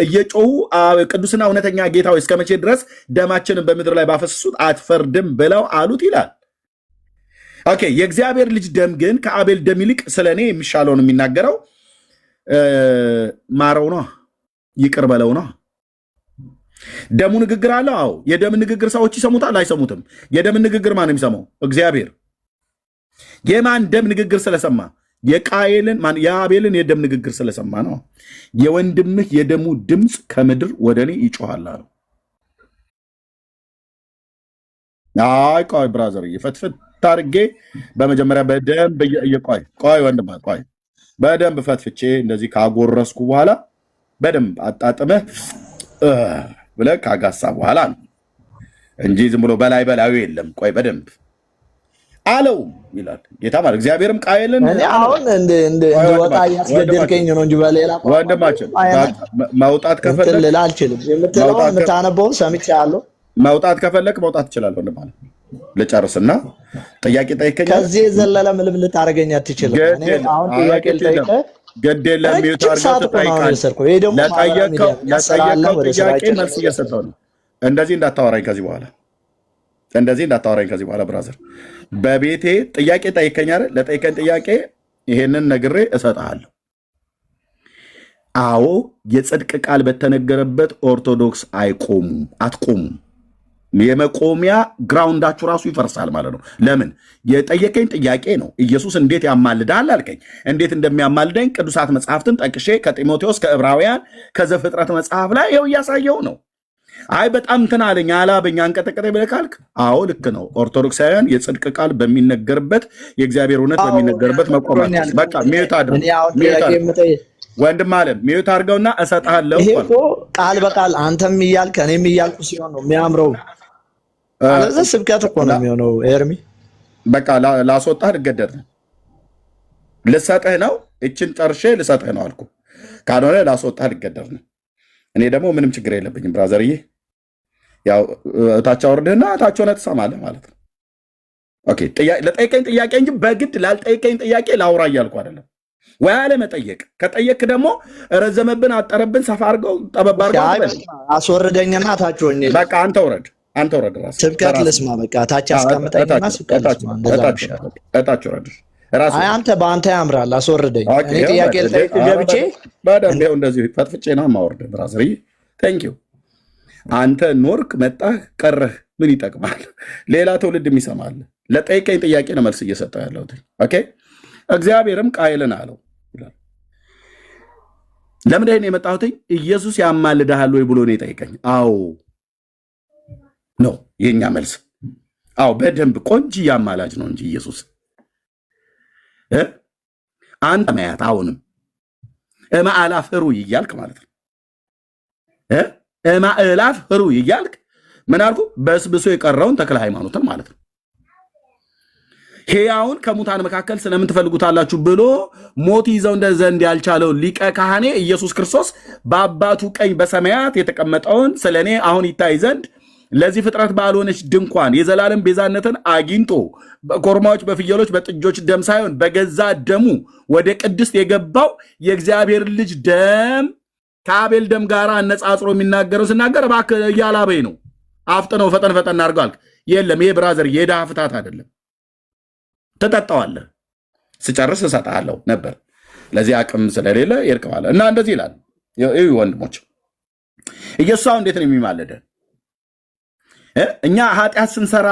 እየጮሁ ቅዱስና እውነተኛ ጌታ ሆይ እስከ መቼ ድረስ ደማችንን በምድር ላይ ባፈሰሱት አትፈርድም ብለው አሉት ይላል። ኦኬ የእግዚአብሔር ልጅ ደም ግን ከአቤል ደም ይልቅ ስለ እኔ የሚሻለውን የሚናገረው ማረው ነው፣ ይቅር በለው ነው። ደሙ ንግግር አለው። አዎ የደም ንግግር ሰዎች ይሰሙታል አይሰሙትም? የደም ንግግር ማን የሚሰማው? እግዚአብሔር። የማን ደም ንግግር ስለሰማ? የአቤልን የደም ንግግር ስለሰማ ነው። የወንድምህ የደሙ ድምፅ ከምድር ወደ እኔ ይጮሃል አለው። አይ ቆይ ብራዘር ፈትፍት አድርጌ በመጀመሪያ በደንብ ቆይ ወንድም ቆይ በደንብ ፈትፍቼ እንደዚህ ካጎረስኩ በኋላ በደንብ አጣጥመህ ብለህ ካጋሳ በኋላ ነው እንጂ ዝም ብሎ በላይ በላዩ የለም። ቆይ በደንብ አለው ይላል ጌታ ማለት እግዚአብሔርም ቃየልን
አሁን እንድወጣ እያስገደልከኝ ነው እንጂ በሌላ
ወንድማችን መውጣት ከፈለክ
ልል አልችልም። የምታነበውን ሰምቻለሁ።
መውጣት ከፈለክ መውጣት ትችላለህ። ወንድማለ ልጨርስና ጥያቄ ጠይቀኝ።
ከዚህ የዘለለ ምንም ልታደርገኝ አትችልም። አሁን ጥያቄ ልጠይቅህ ግድ የለም። ሚውት አድርገህ ትጠይቃለህ። ለጠየቀው ጥያቄ መልስ እየሰጠው ነው። እንደዚህ እንዳታወራኝ ከዚህ በኋላ ብራዘር። በቤቴ ጥያቄ ጠይቀኝ አይደል? ለጠይቀኝ ጥያቄ ይሄንን ነግሬ እሰጥሃለሁ። አዎ የጽድቅ ቃል በተነገረበት ኦርቶዶክስ አትቆሙም። የመቆሚያ ግራውንዳችሁ ራሱ ይፈርሳል ማለት ነው። ለምን? የጠየቀኝ ጥያቄ ነው። ኢየሱስ እንዴት ያማልዳል አልከኝ። እንዴት እንደሚያማልደኝ ቅዱሳት መጽሐፍትን ጠቅሼ ከጢሞቴዎስ፣ ከዕብራውያን፣ ከዘፍጥረት መጽሐፍ ላይ ይኸው እያሳየው ነው። አይ በጣም እንትን አለኝ አላበኝ አንቀጠቀጠኝ ብለህ ካልክ አዎ ልክ ነው። ኦርቶዶክሳውያን የጽድቅ ቃል በሚነገርበት የእግዚአብሔር እውነት በሚነገርበት መቆማት በቃ ሚዩት አድርገው ወንድም አለም ሚዩት አድርገውና እሰጥሃለሁ። ይሄ እኮ ቃል በቃል አንተም እያልክ እኔም እያልኩ ሲሆን ነው የሚያምረው። አለዛ ስብከት እኮ ነው የሚሆነው። ኤርሚ
በቃ ላስወጣህ ልገደድ ነው። ልሰጥህ ነው። እችን ጨርሼ ልሰጥህ ነው አልኩ። ካልሆነ ላስወጣህ ልገደድ ነው። እኔ ደግሞ ምንም ችግር የለብኝም ብራዘርዬ። ያው እታች አውርድህና እታች ሆነህ ትሰማለህ ማለት ነው። ኦኬ ለጠይቀኝ ጥያቄ እንጂ በግድ ላልጠይቀኝ ጥያቄ ላውራ እያልኩ አይደለም። ወይ አለመጠየቅ ከጠየቅ ደግሞ ረዘመብን፣ አጠረብን፣ ሰፋ አድርገው ጠበብ አድርገው
አስወርደኝና እታች ሆኜ
በቃ አንተ ውረድ ራስህ
ስብከት ልስማ። በቃ እታች አስቀምጠኝና ስብከት ልስማ።
እታች ውረድ።
አንተ በአንተ ያምራል። አስወርደኝ። እኔ ጥያቄ ልጠይቅ ገብቼ
በደንብ ይኸው እንደዚህ ፈጥፍጬ ነው የማወርድህ ብራዘርዬ። ቴንኪው። አንተ ኖርክ መጣህ ቀረህ ምን ይጠቅማል? ሌላ ትውልድ የሚሰማል። ለጠይቀኝ ጥያቄ ነው መልስ እየሰጠው ያለሁት። ኦኬ እግዚአብሔርም ቃየልን አለው ይላል። ለምን ይሄን የመጣሁት? ኢየሱስ ያማልድሃል ወይ ብሎ ነው የጠየቀኝ። አዎ ነው የኛ መልስ። አዎ በደንብ ቆንጂ ያማላጅ ነው እንጂ ኢየሱስ አንተ ማያት አሁንም እማአላፍ ህሩይ እያልክ ማለት ነው። እማአላፍ ህሩይ እያልክ ምን አልኩ? በስብሶ የቀረውን ተክለ ሃይማኖትን ማለት ነው። ሕያውን ከሙታን መካከል ስለምን ትፈልጉታላችሁ ብሎ ሞት ይዘው እንደ ዘንድ ያልቻለው ሊቀ ካህኔ ኢየሱስ ክርስቶስ በአባቱ ቀኝ በሰማያት የተቀመጠውን ስለኔ አሁን ይታይ ዘንድ ለዚህ ፍጥረት ባልሆነች ድንኳን የዘላለም ቤዛነትን አግኝቶ በኮርማዎች፣ በፍየሎች፣ በጥጆች ደም ሳይሆን በገዛ ደሙ ወደ ቅድስት የገባው የእግዚአብሔር ልጅ ደም ከአቤል ደም ጋር አነጻጽሮ የሚናገረው ሲናገር እባክህ እያላበኝ ነው። አፍጥነው ፈጠን አድርገው አልክ። የለም ይሄ ብራዘር የድሃ ፍታት አይደለም። ትጠጣዋለህ፣ ስጨርስ እሰጥሃለሁ ነበር። ለዚህ አቅም ስለሌለ ይርቀዋል እና እንደዚህ ይላል። ይህ ወንድሞች ኢየሱስ አሁን እንዴት ነው የሚማለደን? እኛ ኃጢአት ስንሰራ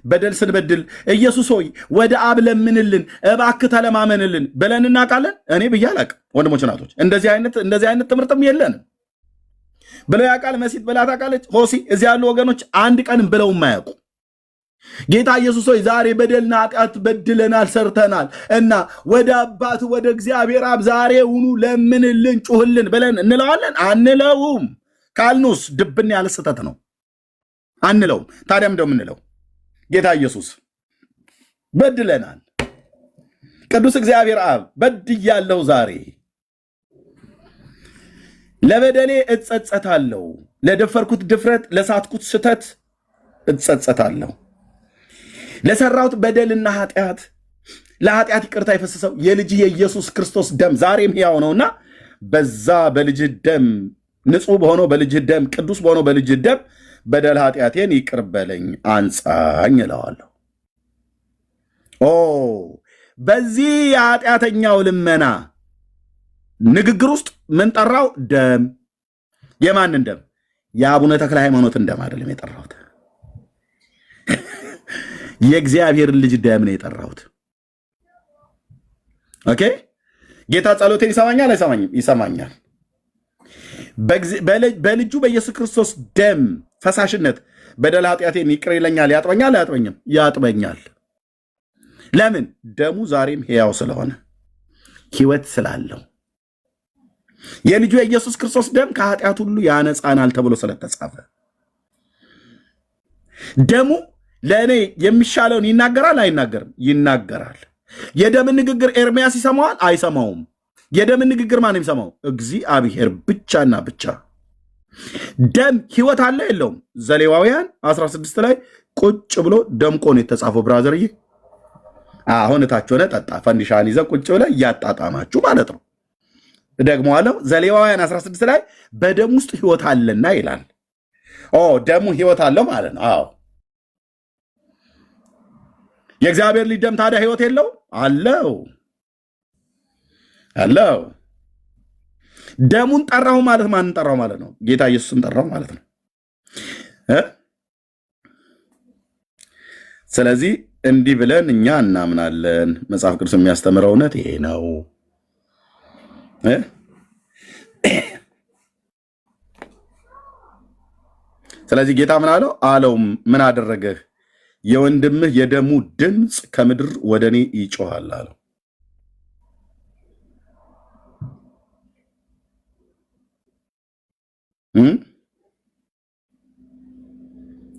በደል ስንበድል ኢየሱስ ሆይ ወደ አብ ለምንልን እባክህ ተለማመንልን ብለን እናውቃለን? እኔ ብዬ አላውቅም። ወንድሞች እናቶች፣ እንደዚህ አይነት ትምህርትም የለንም። ብለው ያውቃል? መሲት ብላ ታውቃለች? ሆሲ እዚህ ያሉ ወገኖች አንድ ቀን ብለው የማያውቁ ጌታ ኢየሱስ ሆይ ዛሬ በደልና ኃጢአት በድለናል፣ ሰርተናል እና ወደ አባት ወደ እግዚአብሔር አብ ዛሬ ሁኑ ለምንልን፣ ጩህልን ብለን እንለዋለን? አንለውም። ካልኑስ ድብን ያለ ስህተት ነው። አንለውም። ታዲያም እንደው የምንለው ጌታ ኢየሱስ በድለናል፣ ቅዱስ እግዚአብሔር አብ በድያለሁ፣ ዛሬ ለበደሌ እጸጸታለሁ፣ ለደፈርኩት ድፍረት፣ ለሳትኩት ስተት እጸጸታለሁ፣ ለሰራሁት በደልና ኃጢአት፣ ለኃጢአት ይቅርታ የፈሰሰው የልጅ የኢየሱስ ክርስቶስ ደም ዛሬም ሕያው ነውና በዛ በልጅህ ደም ንጹሕ በሆነው በልጅህ ደም ቅዱስ በሆነው በልጅህ ደም በደል ኃጢአቴን ይቅር በለኝ አንጻኝ እለዋለሁ። ኦ በዚህ የኃጢአተኛው ልመና ንግግር ውስጥ ምን ጠራው? ደም። የማንን ደም? የአቡነ ተክለ ሃይማኖትን ደም አይደለም የጠራሁት። የእግዚአብሔርን ልጅ ደም ነው የጠራሁት። ኦኬ ጌታ ጸሎቴን ይሰማኛል አይሰማኝም? ይሰማኛል። በልጁ በኢየሱስ ክርስቶስ ደም ፈሳሽነት በደል ኃጢአቴን ይቅር ይለኛል። ያጥበኛል አያጥበኝም? ያጥበኛል። ለምን? ደሙ ዛሬም ሕያው ስለሆነ ሕይወት ስላለው የልጁ የኢየሱስ ክርስቶስ ደም ከኃጢአት ሁሉ ያነጻናል ተብሎ ስለተጻፈ ደሙ ለእኔ የሚሻለውን ይናገራል አይናገርም? ይናገራል። የደምን ንግግር ኤርምያስ ይሰማዋል አይሰማውም? የደምን ንግግር ማን የሚሰማው? እግዚአብሔር ብቻና ብቻ። ደም ህይወት አለ የለውም? ዘሌዋውያን 16 ላይ ቁጭ ብሎ ደምቆ ነው የተጻፈው። ብራዘርዬ አሁን እታች ሆነ ጠጣ ፈንዲሻን ይዘ ቁጭ ብለ እያጣጣማችሁ ማለት ነው። ደግሞ አለው ዘሌዋውያን 16 ላይ በደም ውስጥ ህይወት አለና ይላል። ደሙ ህይወት አለው ማለት ነው። አዎ የእግዚአብሔር ልጅ ደም ታዲያ ህይወት የለው? አለው አለው። ደሙን ጠራሁ ማለት ማንን ጠራሁ ማለት ነው? ጌታ ኢየሱስን ጠራሁ ማለት ነው። ስለዚህ እንዲህ ብለን እኛ እናምናለን። መጽሐፍ ቅዱስ የሚያስተምረው እውነት ይሄ ነው። ስለዚህ ጌታ ምን አለው? አለውም ምን አደረገህ? የወንድምህ የደሙ ድምፅ ከምድር ወደ እኔ ይጮሃል አለው።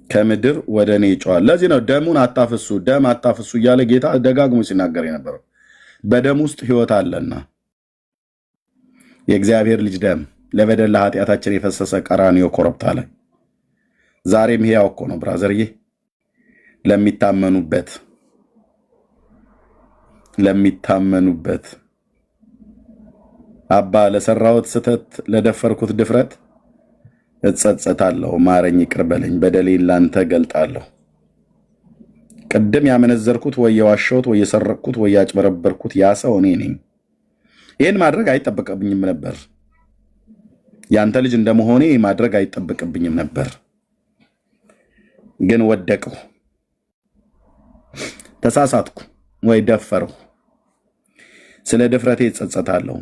ከምድር ወደ እኔ ይጮሃል። ለዚህ ነው ደሙን አታፍሱ፣ ደም አታፍሱ እያለ ጌታ ደጋግሞ ሲናገር የነበረው። በደም ውስጥ ህይወት አለና የእግዚአብሔር ልጅ ደም ለበደል ለኃጢአታችን የፈሰሰ ቀራንዮ ኮረብታ ላይ ዛሬም ሕያው እኮ ነው ብራዘርዬ። ለሚታመኑበት አባ ለሰራሁት ስተት ለደፈርኩት ድፍረት እጸጸታለሁ፣ ማረኝ፣ ይቅር በለኝ፣ በደሌን ላንተ ገልጣለሁ። ቅድም ያመነዘርኩት ወይ የዋሸሁት ወይ የሰረቅኩት ወይ ያጭበረበርኩት ያ ሰው እኔ ነኝ። ይህን ማድረግ አይጠበቅብኝም ነበር። ያንተ ልጅ እንደመሆኔ ማድረግ አይጠበቅብኝም ነበር። ግን ወደቅሁ፣ ተሳሳትኩ ወይ ደፈርሁ። ስለ ድፍረቴ እጸጸታለሁ።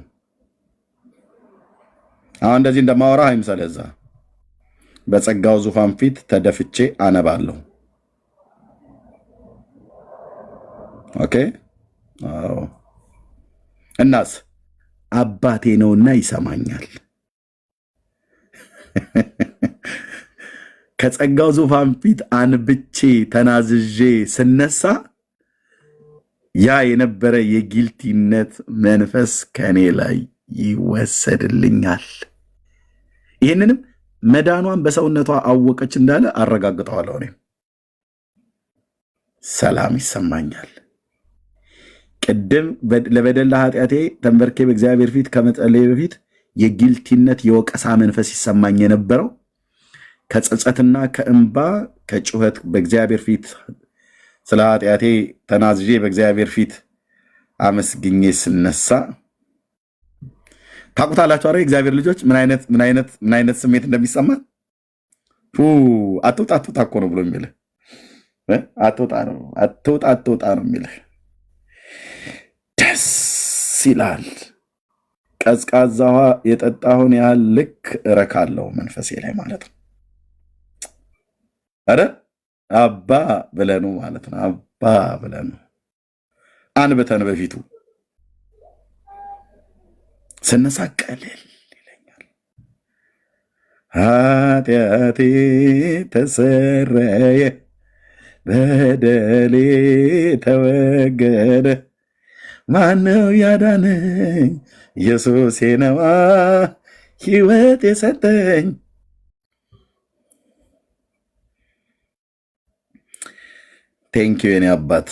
አሁን እንደዚህ እንደማወራ አይምሰልህ። እዛ በጸጋው ዙፋን ፊት ተደፍቼ አነባለሁ። ኦኬ። አዎ። እናስ አባቴ ነውና ይሰማኛል። ከጸጋው ዙፋን ፊት አንብቼ ተናዝዤ ስነሳ ያ የነበረ የጊልቲነት መንፈስ ከኔ ላይ ይወሰድልኛል። ይህንንም መዳኗን በሰውነቷ አወቀች እንዳለ አረጋግጠዋለሁ። እኔም ሰላም ይሰማኛል። ቅድም ለበደል ለኃጢአቴ ተንበርኬ በእግዚአብሔር ፊት ከመጸለይ በፊት የጊልቲነት የወቀሳ መንፈስ ይሰማኝ የነበረው ከጸጸትና ከእንባ ከጩኸት በእግዚአብሔር ፊት ስለ ኃጢአቴ ተናዝዤ በእግዚአብሔር ፊት አመስግኜ ስነሳ ታውቁታላችሁ። አረ እግዚአብሔር ልጆች ምን አይነት ስሜት እንደሚሰማ አትውጣ እኮ ነው ብሎ የሚልህ አትውጣ ነው የሚልህ። ደስ ይላል። ቀዝቃዛ ውሃ የጠጣሁን ያህል ልክ እረካለሁ መንፈሴ ላይ ማለት ነው። አረ አባ ብለኑ ማለት ነው። አባ ብለኑ አንብተን በፊቱ ስነሳ ቀለል ይለኛል። ኃጢአቴ ተሰረየ፣ በደሌ ተወገደ፣ ማነው ያዳነኝ? ኢየሱስ ነዋ ሕይወት የሰጠኝ። ቴንኪዩ የኔ አባት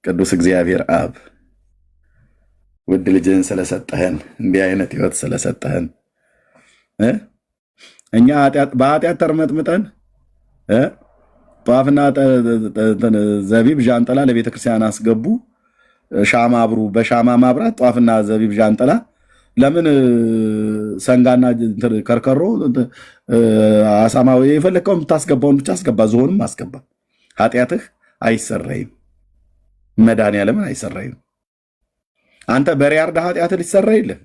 ቅዱስ እግዚአብሔር አብ ውድ ልጅህን ስለሰጠህን፣ እንዲህ አይነት ህይወት ስለሰጠህን። እኛ በኃጢአት ተርመጥምጠን ጧፍና ዘቢብ ዣንጥላ ለቤተ ክርስቲያን አስገቡ። ሻማ አብሩ፣ በሻማ ማብራት ጧፍና ዘቢብ ዣንጥላ። ለምን ሰንጋና ከርከሮ አሳማ የፈለግከውን ብታስገባውን ብቻ አስገባ፣ ዝሆንም አስገባ። ኃጢአትህ አይሰረይም፣ መድኃኒዓለምን አይሰረይም። አንተ በሬ አርዳ ኃጢአትህ ሊሰረይልህ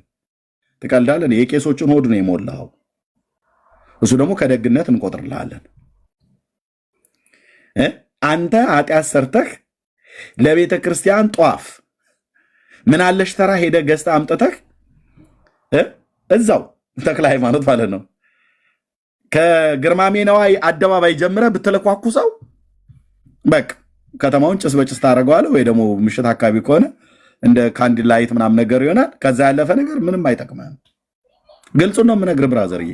ትቀልዳለን። የቄሶቹን ሆድ ነው የሞላኸው። እሱ ደግሞ ከደግነት እንቆጥርልሃለን። አንተ ኃጢአት ሰርተህ ለቤተ ክርስቲያን ጧፍ ምን አለሽ ተራ ሄደ ገዝታ አምጥተህ እዛው ተክለ ሃይማኖት ማለት ነው ከግርማሜ ነዋይ አደባባይ ጀምረ ብትለኳኩሰው በቃ ከተማውን ጭስ በጭስ ታደርገዋለህ። ወይ ደግሞ ምሽት አካባቢ ከሆነ እንደ ካንዲል ላይት ምናምን ነገር ይሆናል። ከዛ ያለፈ ነገር ምንም አይጠቅምህም። ግልጹን ነው የምነግርህ ብራዘርዬ።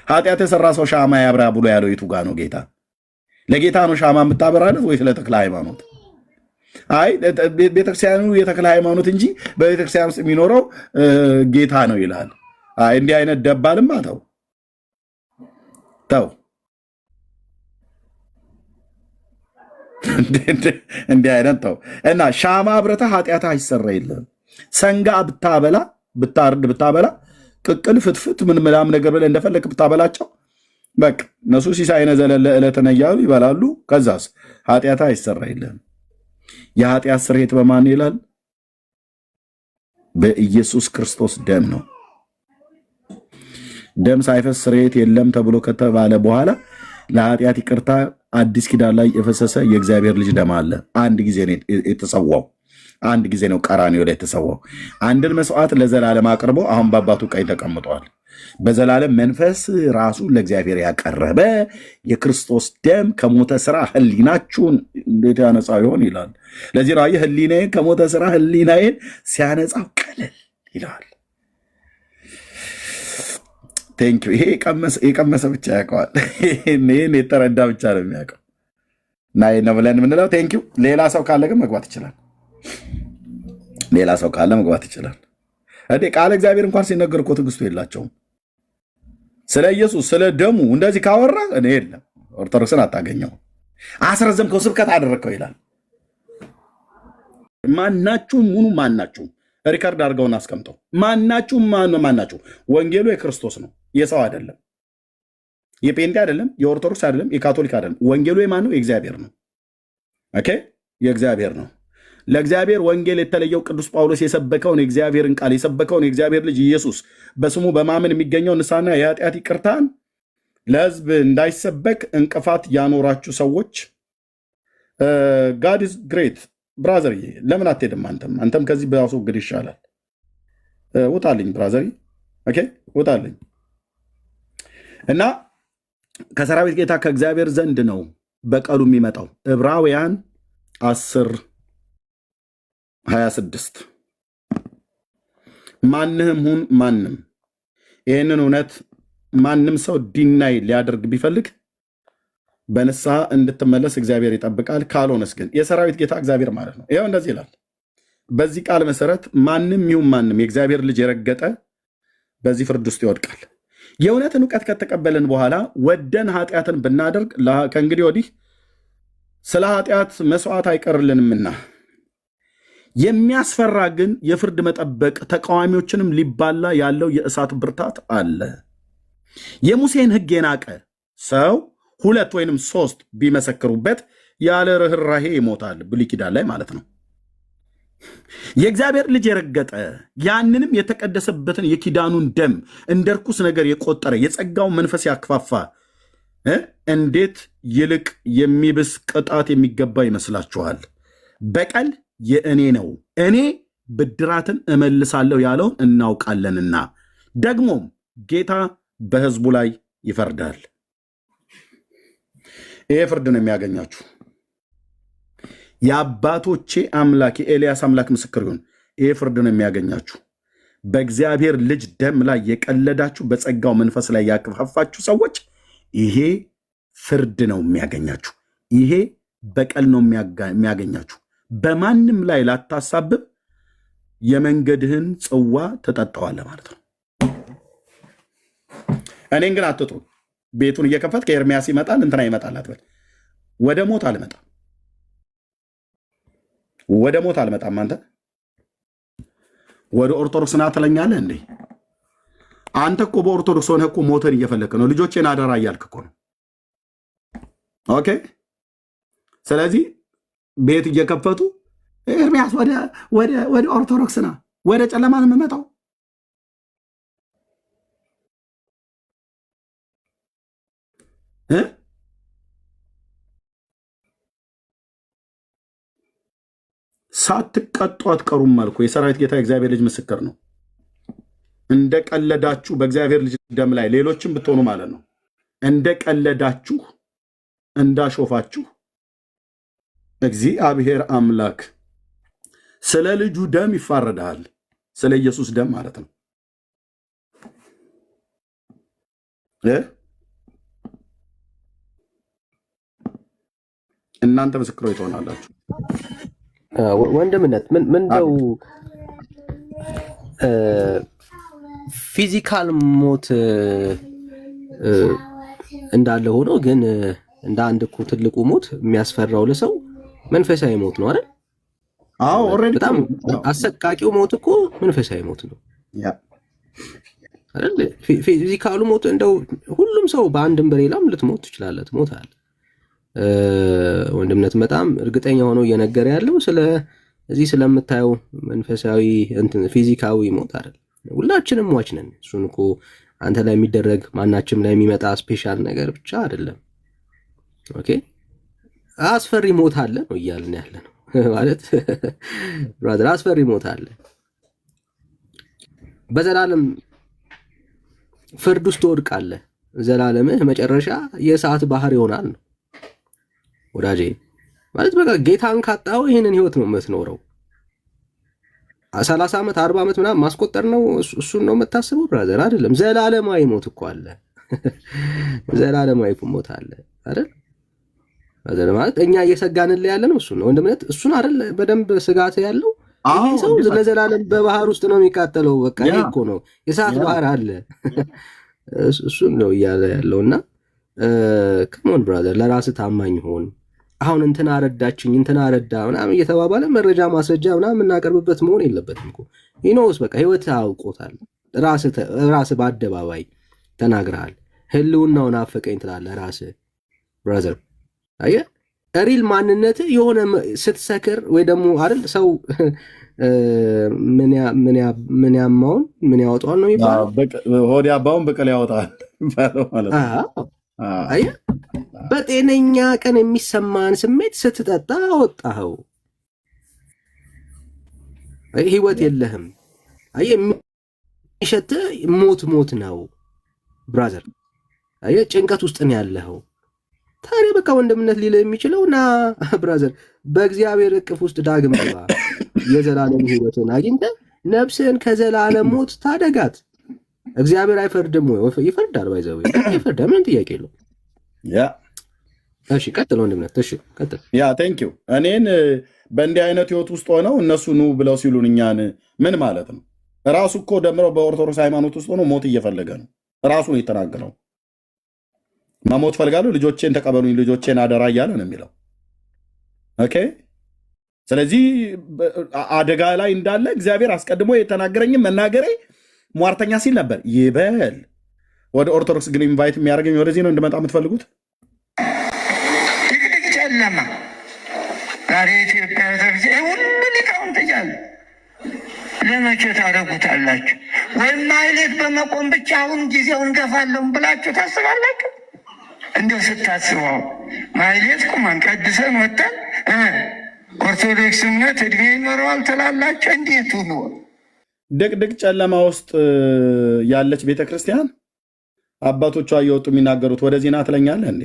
ኃጢአት የሰራ ሰው ሻማ ያብራ ብሎ ያለው የቱ ጋ ነው? ጌታ ለጌታ ነው ሻማ የምታበራለት ወይስ ለተክለ ሃይማኖት? አይ ቤተክርስቲያኑ የተክለ ሃይማኖት እንጂ በቤተክርስቲያን ውስጥ የሚኖረው ጌታ ነው ይላል። አይ እንዲህ አይነት ደባልማ ተው ተው። እንዲህ አይነት ተው እና ሻማ አብረታ ኃጢአት አይሰራ የለም። ሰንጋ ብታበላ ብታርድ ብታበላ ቅቅል ፍትፍት ምን ምናም ነገር ብለህ እንደፈለክ ብታበላቸው በቃ እነሱ ሲሳይነ ዘለለ ዕለተነ እያሉ ይበላሉ። ከዛስ ኃጢአት አይሰራ የለም። የኃጢአት ስርየት በማን ይላል? በኢየሱስ ክርስቶስ ደም ነው። ደም ሳይፈስ ስርየት የለም ተብሎ ከተባለ በኋላ ለኃጢአት ይቅርታ አዲስ ኪዳን ላይ የፈሰሰ የእግዚአብሔር ልጅ ደም አለ። አንድ ጊዜ ነው የተሰዋው። አንድ ጊዜ ነው ቀራንዮ ላይ የተሰዋው። አንድን መስዋዕት ለዘላለም አቅርቦ አሁን በአባቱ ቀኝ ተቀምጧል። በዘላለም መንፈስ ራሱ ለእግዚአብሔር ያቀረበ የክርስቶስ ደም ከሞተ ስራ ህሊናችሁን እንዴት ያነጻው ይሆን ይላል። ለዚህ ነው ህሊናዬን ከሞተ ስራ ህሊናዬን ሲያነጻው ቀለል ይላል። ቴንኪው። ይሄ የቀመሰ ብቻ ያውቀዋል። ይህን የተረዳ ብቻ ነው የሚያውቀው። እና ነው ብለን የምንለው ቴንኪው። ሌላ ሰው ካለ ግን መግባት ይችላል። ሌላ ሰው ካለ መግባት ይችላል። ቃለ እግዚአብሔር እንኳን ሲነገር እኮ ትዕግስቱ የላቸውም። ስለ ኢየሱስ ስለ ደሙ እንደዚህ ካወራ እኔ የለም ኦርቶዶክስን አታገኘው። አስረዘምከው፣ ስብከት አደረግከው ይላል። ማናችሁም ሙኑ ማናችሁም ሪከርድ አድርገውን አስቀምጠው። ማናችሁም ማናችሁ ወንጌሉ የክርስቶስ ነው፣ የሰው አይደለም። የጴንጤ አይደለም፣ የኦርቶዶክስ አይደለም፣ የካቶሊክ አይደለም። ወንጌሉ የማን ነው? የእግዚአብሔር ነው። ኦኬ፣ የእግዚአብሔር ነው። ለእግዚአብሔር ወንጌል የተለየው ቅዱስ ጳውሎስ የሰበከውን የእግዚአብሔርን ቃል የሰበከውን የእግዚአብሔር ልጅ ኢየሱስ በስሙ በማመን የሚገኘው ንስሐና የኃጢአት ይቅርታን ለሕዝብ እንዳይሰበክ እንቅፋት ያኖራችሁ ሰዎች ጋድ ኢዝ ግሬት ብራዘርዬ፣ ለምን አትሄድም? አንተም ከዚህ ባስወግድ ይሻላል። ውጣልኝ ብራዘርዬ፣ ኦኬ ውጣልኝ። እና ከሰራዊት ጌታ ከእግዚአብሔር ዘንድ ነው በቀሉ የሚመጣው። ዕብራውያን 10:26 ማንህም ሁን ማንም ይህንን እውነት ማንም ሰው ዲናይ ሊያደርግ ቢፈልግ በንስሐ እንድትመለስ እግዚአብሔር ይጠብቃል። ካልሆነስ ግን የሰራዊት ጌታ እግዚአብሔር ማለት ነው። ይኸው እንደዚህ ይላል። በዚህ ቃል መሰረት ማንም ይሁን ማንም የእግዚአብሔር ልጅ የረገጠ በዚህ ፍርድ ውስጥ ይወድቃል። የእውነትን እውቀት ከተቀበልን በኋላ ወደን ኃጢአትን ብናደርግ ከእንግዲህ ወዲህ ስለ ኃጢአት መስዋዕት አይቀርልንምና የሚያስፈራ ግን የፍርድ መጠበቅ ተቃዋሚዎችንም ሊባላ ያለው የእሳት ብርታት አለ። የሙሴን ሕግ የናቀ ሰው 2 ወይንም 3 ቢመሰክሩበት ያለ ርኅራሄ ይሞታል። ብሉይ ኪዳን ላይ ማለት ነው። የእግዚአብሔር ልጅ የረገጠ ያንንም የተቀደሰበትን የኪዳኑን ደም እንደ ርኩስ ነገር የቆጠረ የጸጋው መንፈስ ያክፋፋ እንዴት ይልቅ የሚብስ ቅጣት የሚገባ ይመስላችኋል? በቀል የእኔ ነው፣ እኔ ብድራትን እመልሳለሁ ያለውን እናውቃለንና፣ ደግሞም ጌታ በሕዝቡ ላይ ይፈርዳል። ይሄ ፍርድ ነው የሚያገኛችሁ። የአባቶቼ አምላክ የኤልያስ አምላክ ምስክር ይሁን። ይሄ ፍርድ ነው የሚያገኛችሁ። በእግዚአብሔር ልጅ ደም ላይ የቀለዳችሁ፣ በጸጋው መንፈስ ላይ ያክፋፋችሁ ሰዎች ይሄ ፍርድ ነው የሚያገኛችሁ። ይሄ በቀል ነው የሚያገኛችሁ። በማንም ላይ ላታሳብብ የመንገድህን ጽዋ ትጠጣዋለህ ማለት ነው። እኔን ግን አትጥሩ። ቤቱን እየከፈትክ ኤርሚያስ ይመጣል እንትና ይመጣል አትበል። ወደ ሞት አልመጣም፣ ወደ ሞት አልመጣም። አንተ ወደ ኦርቶዶክስ ና ትለኛለህ እንዴ? አንተ እኮ በኦርቶዶክስ ሆነህ እኮ ሞትን እየፈለክ ነው። ልጆቼን አደራ እያልክ እኮ ነው። ኦኬ። ስለዚህ ቤት እየከፈቱ ኤርሚያስ ወደ ኦርቶዶክስ ና፣ ወደ ጨለማ ነው የምመጣው። ሳትቀጡ አትቀሩም አልኩ። የሰራዊት ጌታ የእግዚአብሔር ልጅ ምስክር ነው። እንደቀለዳችሁ በእግዚአብሔር ልጅ ደም ላይ ሌሎችም ብትሆኑ ማለት ነው እንደቀለዳችሁ እንዳሾፋችሁ እግዚአብሔር አምላክ ስለ ልጁ ደም ይፋረዳል። ስለ ኢየሱስ ደም ማለት ነው። እናንተ ምስክሮች ትሆናላችሁ።
ወንድምነት ምንደው ፊዚካል ሞት እንዳለ ሆኖ ግን እንደ አንድ እኮ ትልቁ ሞት የሚያስፈራው ለሰው መንፈሳዊ ሞት ነው አይደል?
አዎ ኦሬዲ
በጣም አሰቃቂው ሞት እኮ መንፈሳዊ ሞት ነው አይደል? ፊዚካሉ ሞት እንደው ሁሉም ሰው በአንድም በሌላም ልትሞት ትችላለህ፣ ትሞታለህ። ወንድምነት በጣም እርግጠኛ ሆኖ እየነገረ ያለው እዚህ ስለምታየው መንፈሳዊ እንትን ፊዚካዊ ሞት አይደል። ሁላችንም ሟች ነን። እሱን እኮ አንተ ላይ የሚደረግ ማናችም ላይ የሚመጣ ስፔሻል ነገር ብቻ አይደለም። ኦኬ አስፈሪ ሞት አለ ነው እያልን ያለ ነው ማለት ብራዘር፣ አስፈሪ ሞት አለ። በዘላለም ፍርድ ውስጥ ትወድቃለህ። ዘላለምህ መጨረሻ የእሳት ባህር ይሆናል ነው ወዳጄ። ማለት በቃ ጌታን ካጣው ይሄንን ህይወት ነው የምትኖረው። 30 ዓመት 40 ዓመት ምናምን ማስቆጠር ነው እሱን ነው የምታስበው ብራዘር? አይደለም። ዘላለማዊ ሞት እኮ አለ። ዘላለማዊ ሞት አለ አይደል? ብራዘር ማለት እኛ እየሰጋንልህ ያለ ነው እሱን ነው ወንድምነት፣ እሱን አይደል በደንብ ስጋት ያለው ይሄ ሰው ለዘላለም በባህር ውስጥ ነው የሚቃጠለው። በቃ ይሄ እኮ ነው የእሳት ባህር አለ። እሱን ነው እያለ ያለውና ከሞን ብራዘር ለራስህ ታማኝ ሆን። አሁን እንትና ረዳችኝ እንትና ረዳ ምናምን እየተባባለ መረጃ ማስረጃ ምናምን የምናቀርብበት መሆን የለበትም እኮ። ይኖስ በቃ ህይወት አውቆታል። ራስህ በአደባባይ ተናግረሃል። ህልውናውን አፈቀኝ ትላለህ ራስህ ብራዘር። አየህ ሪል ማንነት የሆነ ስትሰክር ወይ ደግሞ አይደል ሰው ምን ያማውን ምን ያወጣዋል ነው የሚባለው።
ሆድ ያባውን በቀል ያወጣል ማለት ነው።
አየህ በጤነኛ ቀን የሚሰማን ስሜት ስትጠጣ አወጣኸው። ህይወት የለህም። አየህ የሚሸትህ ሞት ነው ብራዘር። አየህ ጭንቀት ውስጥ ነው ያለኸው። ታዲያ በቃ ወንድምነት ሊል የሚችለው ና ብራዘር በእግዚአብሔር እቅፍ ውስጥ ዳግም ግባ። የዘላለም ህይወትን አግኝተህ ነፍስህን ከዘላለም ሞት ታደጋት። እግዚአብሔር አይፈርድም ወይ? ይፈርዳል። ባይዘው ይፈርዳል። ምን ጥያቄ የለው። እሺ ቀጥል ወንድምነት። እሺ ቀጥል።
ቴንክ ዩ። እኔን በእንዲህ አይነት ህይወት ውስጥ ሆነው እነሱ ኑ ብለው ሲሉን እኛን ምን ማለት ነው? ራሱ እኮ ደምረው በኦርቶዶክስ ሃይማኖት ውስጥ ሆኖ ሞት እየፈለገ ነው። ራሱ ነው የተናገረው። መሞት ፈልጋለሁ፣ ልጆቼን ተቀበሉኝ፣ ልጆቼን አደራ እያለ ነው የሚለው። ኦኬ። ስለዚህ አደጋ ላይ እንዳለ እግዚአብሔር አስቀድሞ የተናገረኝም መናገሬ ሟርተኛ ሲል ነበር ይበል። ወደ ኦርቶዶክስ ግን ኢንቫይት የሚያደርገኝ ወደዚህ ነው እንድመጣ የምትፈልጉት?
ድቅድቅ ጨለማ ዛሬ ኢትዮጵያ ቤተክርስቲያን ሁሉ ሊቃውንት እያሉ ለመቼ ታደርጉታላችሁ? ወይም ማይሌት በመቆም ብቻ አሁን ጊዜውን ገፋለሁም ብላችሁ ታስባላችሁ? እንዲሁ ስታስበው ማይሌት ቁመን ቀድሰን ወጥተን ኦርቶዶክስነት እድሜ ይኖረዋል ትላላችሁ? እንዴት ሆኖ
ድቅድቅ ጨለማ ውስጥ ያለች ቤተክርስቲያን አባቶቿ እየወጡ የሚናገሩት ወደዚህ ና ትለኛለህ እንዴ?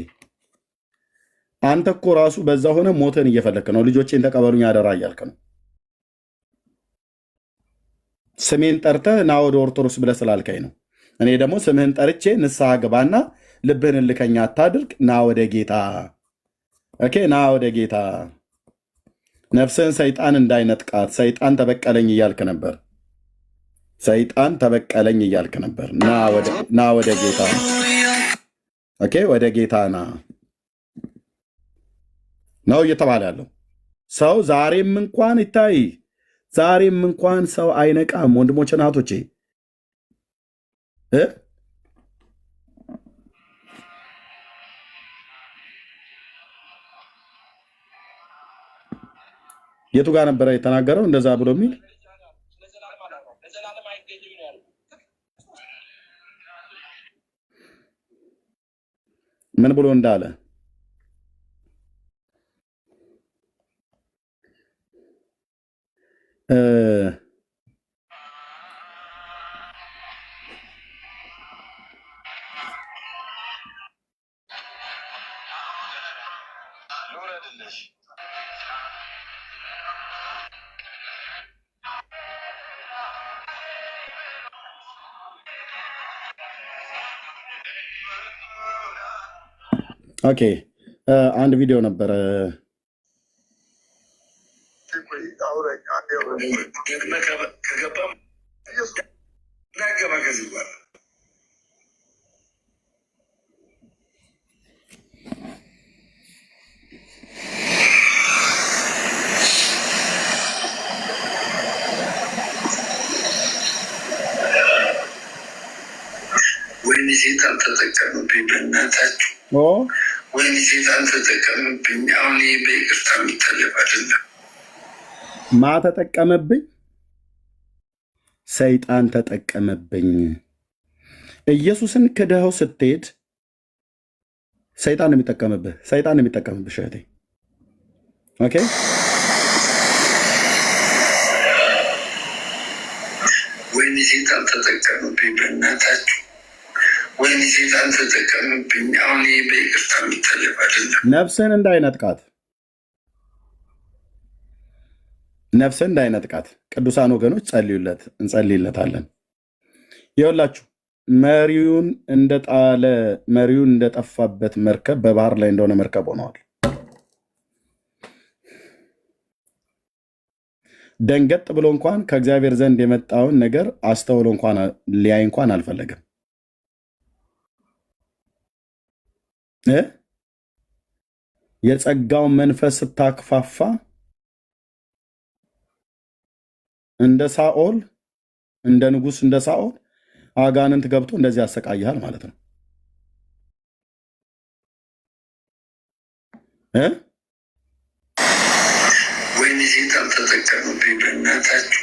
አንተ እኮ ራሱ በዛ ሆነ ሞትን እየፈለክ ነው። ልጆቼን ተቀበሉኝ አደራ እያልክ ነው። ስሜን ጠርተህ ና ወደ ኦርቶዶክስ ብለህ ስላልከኝ ነው። እኔ ደግሞ ስምህን ጠርቼ ንስሐ ግባና ልብህን እልከኛ አታድርግ፣ ና ወደ ጌታ። ኦኬ፣ ና ወደ ጌታ። ነፍስህን ሰይጣን እንዳይነጥቃት ሰይጣን ተበቀለኝ እያልክ ነበር። ሰይጣን ተበቀለኝ እያልክ ነበር። ና ወደ ጌታ። ኦኬ፣ ወደ ጌታ ና ነው እየተባለ ያለው። ሰው ዛሬም እንኳን ይታይ፣ ዛሬም እንኳን ሰው አይነቃም። ወንድሞች ናቶቼ የቱ ጋር ነበረ የተናገረው እንደዛ ብሎ የሚል ምን ብሎ እንዳለ ኦኬ አንድ ቪዲዮ ነበረ
ወይኔ ሴጣን ተጠቀምብኝ፣ በእናታችሁ ወይኔ ሴጣን ተጠቀምብኝ። አሁን ይህ በይቅርታ የሚታለፍ አይደለም።
ማ ተጠቀመብኝ? ሰይጣን ተጠቀመብኝ። ኢየሱስን ክደኸው ስትሄድ ሰይጣን ነው የሚጠቀምብህ። ሰይጣን ነው የሚጠቀምብህ እህቴ። ኦኬ
ወይኔ ሴጣን ተጠቀምብኝ፣ በእናታችሁ ወይኔ ሴጣን ተጠቀምብኝ። አሁን ይህ በይቅርታ የሚታለፍ አይደለም።
ነፍስህን እንዳይነጥቃት ነፍስህን እንዳይነጥቃት ቅዱሳን ወገኖች ጸልዩለት፣ እንጸልይለታለን። ይኸውላችሁ መሪውን እንደጠፋበት መርከብ በባህር ላይ እንደሆነ መርከብ ሆነዋል። ደንገጥ ብሎ እንኳን ከእግዚአብሔር ዘንድ የመጣውን ነገር አስተውሎ እንኳን ሊያይ እንኳን አልፈለገም። የጸጋውን መንፈስ ስታክፋፋ እንደ ሳኦል እንደ ንጉሥ እንደ ሳኦል አጋንንት ገብቶ እንደዚህ ያሰቃይሃል ማለት ነው።
ወይኔ ሴጣን ተጠቀምብኝ፣ በእናታችሁ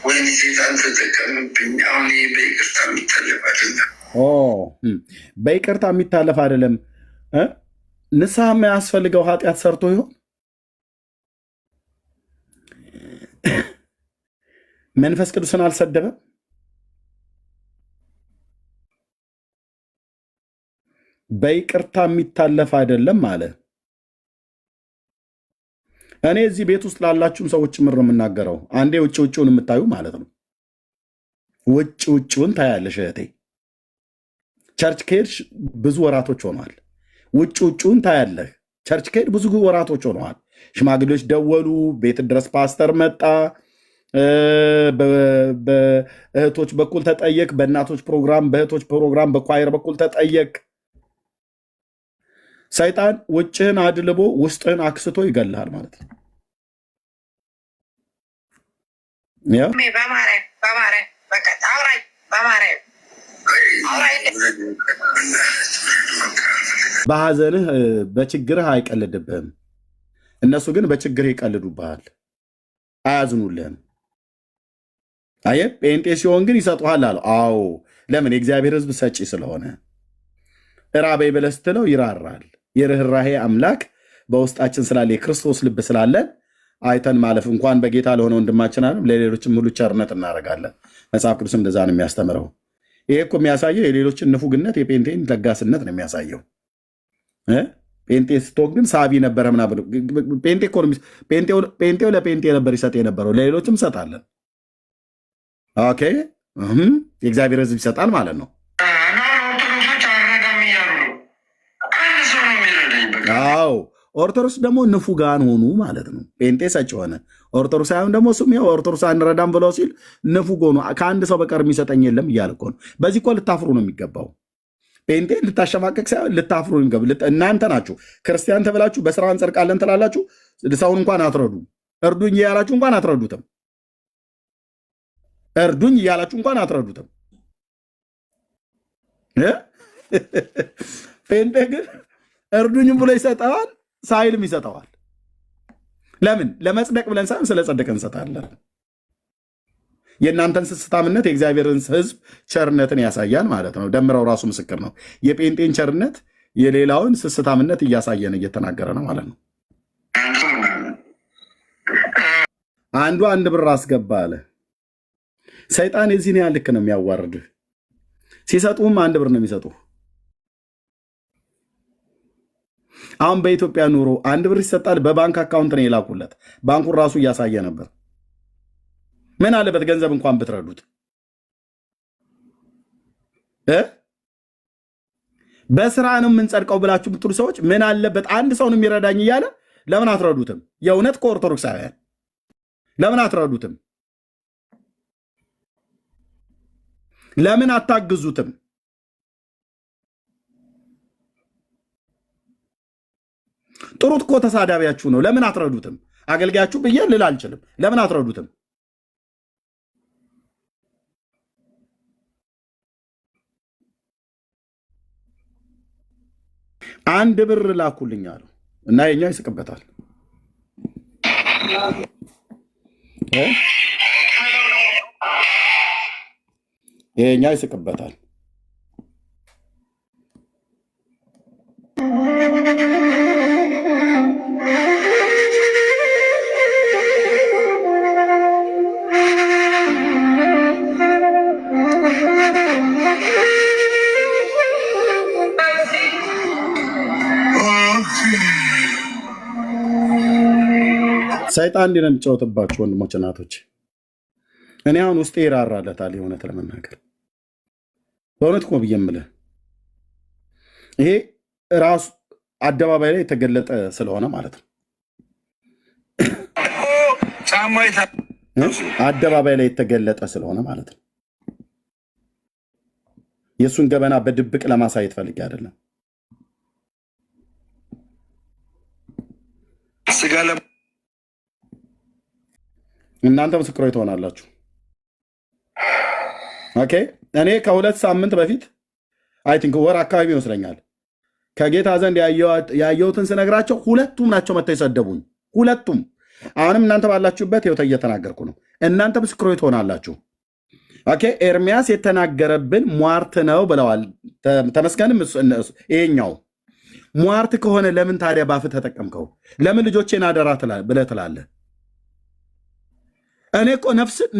ወይኔ ሴጣን ተጠቀምብኝ። አሁን ይህ በይቅርታ የሚታለፍ አይደለም።
በይቅርታ የሚታለፍ አይደለም። ንስሐ የማያስፈልገው ኃጢአት ሰርቶ ይሆን? መንፈስ ቅዱስን አልሰደበም? በይቅርታ የሚታለፍ አይደለም አለ። እኔ እዚህ ቤት ውስጥ ላላችሁም ሰዎች ጭምር ነው የምናገረው። አንዴ ውጭ ውጭውን የምታዩ ማለት ነው። ውጭ ውጭውን ታያለሽ እህቴ። ቸርች ከሄድሽ ብዙ ወራቶች ሆነዋል። ውጭ ውጭውን ታያለህ። ቸርች ከሄድ ብዙ ወራቶች ሆነዋል። ሽማግሌዎች ደወሉ፣ ቤት ድረስ ፓስተር መጣ፣ በእህቶች በኩል ተጠየቅ፣ በእናቶች ፕሮግራም፣ በእህቶች ፕሮግራም፣ በኳየር በኩል ተጠየቅ። ሰይጣን ውጭህን አድልቦ ውስጥህን አክስቶ ይገልሃል ማለት ነው። በሐዘንህ በችግርህ አይቀልድብህም። እነሱ ግን በችግርህ ይቀልዱብሃል፣ አያዝኑልህም። አየህ፣ ጴንጤ ሲሆን ግን ይሰጡሃል አለው። አዎ፣ ለምን? የእግዚአብሔር ሕዝብ ሰጪ ስለሆነ። እራበይ ብለህ ስትለው ይራራል። የርኅራሄ አምላክ በውስጣችን ስላለ የክርስቶስ ልብ ስላለን አይተን ማለፍ እንኳን በጌታ ለሆነ ወንድማችን አለም ለሌሎችም ሁሉ ቸርነት እናደርጋለን። መጽሐፍ ቅዱስም እንደዛ ነው የሚያስተምረው። ይሄ እኮ የሚያሳየው የሌሎችን ንፉግነት የጴንጤን ለጋስነት ነው የሚያሳየው። ጴንጤ ስትሆን ግን ሳቢ ነበረ ምናምን። ጴንጤው ለጴንጤ ነበር ይሰጥ የነበረው፣ ለሌሎችም ይሰጣለን። ኦኬ፣ የእግዚአብሔር ሕዝብ ይሰጣል ማለት ነው። አዎ፣ ኦርቶዶክስ ደግሞ ንፉጋን ሆኑ ማለት ነው። ጴንጤ ሰጭ ሆነ። ኦርቶዶክሳውያን ደግሞ እሱም ያው ኦርቶዶክስ አንረዳም ብለው ሲል ንፉግ ሆኑ። ከአንድ ሰው በቀር የሚሰጠኝ የለም እያለ እኮ ነው። በዚህ እኮ ልታፍሩ ነው የሚገባው። ጴንጤ ልታሸማቀቅ ሳይሆን ልታፍሩ ነው የሚገባው። እናንተ ናችሁ ክርስቲያን ተብላችሁ በስራ እንጸድቃለን ትላላችሁ። ሰውን እንኳን አትረዱ። እርዱኝ እያላችሁ እንኳን አትረዱትም። እርዱኝ እያላችሁ እንኳን አትረዱትም። ጴንጤ ግን እርዱኝም ብሎ ይሰጠዋል፣ ሳይልም ይሰጠዋል። ለምን? ለመጽደቅ ብለን ሳይሆን ስለ ጸደቀ እንሰጣለን። የእናንተን ስስታምነት የእግዚአብሔርን ሕዝብ ቸርነትን ያሳያል ማለት ነው። ደምረው ራሱ ምስክር ነው። የጴንጤን ቸርነት የሌላውን ስስታምነት እያሳየን እየተናገረ ነው ማለት ነው። አንዱ 1 ብር አስገባ አለ። ሰይጣን የዚህን ያህል ልክ ነው የሚያዋርድህ። ሲሰጡህም 1 ብር ነው የሚሰጡህ። አሁን በኢትዮጵያ ኑሮ 1 ብር ይሰጣል። በባንክ አካውንት ነው የላኩለት። ባንኩን ራሱ እያሳየ ነበር። ምን አለበት ገንዘብ እንኳን ብትረዱት። በስራ ነው የምንጸድቀው ብላችሁ ብትሉ ሰዎች ምን አለበት አንድ ሰውን የሚረዳኝ እያለ ለምን አትረዱትም? የእውነት ከኦርቶዶክሳውያን ለምን አትረዱትም? ለምን አታግዙትም? ጥሩት እኮ ተሳዳቢያችሁ ነው። ለምን አትረዱትም? አገልጋያችሁ ብዬ ልል አልችልም። ለምን አትረዱትም? አንድ ብር ላኩልኝ አሉ እና የኛው ይስቅበታል። የኛው ይስቅበታል። ሰይጣን እንዲህ ነው የሚጫወትባችሁ ወንድሞች እናቶች። እኔ አሁን ውስጤ ይራራለታል የእውነት ለመናገር በእውነት እኮ ብዬ የምልህ ይሄ ራሱ አደባባይ ላይ የተገለጠ ስለሆነ ማለት ነው። አደባባይ ላይ የተገለጠ ስለሆነ ማለት ነው። የእሱን ገበና በድብቅ ለማሳየት ፈልጌ አይደለም። እናንተ ምስክሮች ትሆናላችሁ። ኦኬ እኔ ከ2 ሳምንት በፊት አይ ቲንክ ወር አካባቢ ይመስለኛል ከጌታ ዘንድ ያየሁትን ስነግራቸው ሁለቱም ናቸው መጥተው የሰደቡኝ። ሁለቱም አሁንም እናንተ ባላችሁበት ይኸው እየተናገርኩ ነው። እናንተ ምስክሮች ትሆናላችሁ። ኦኬ ኤርሚያስ የተናገረብን ሟርት ነው ብለዋል። ተመስገንም ይሄኛው ሟርት ከሆነ ለምን ታዲያ ባፍህ ተጠቀምከው? ለምን ልጆቼን አደራ ብለህ ትላለህ? እኔ እኮ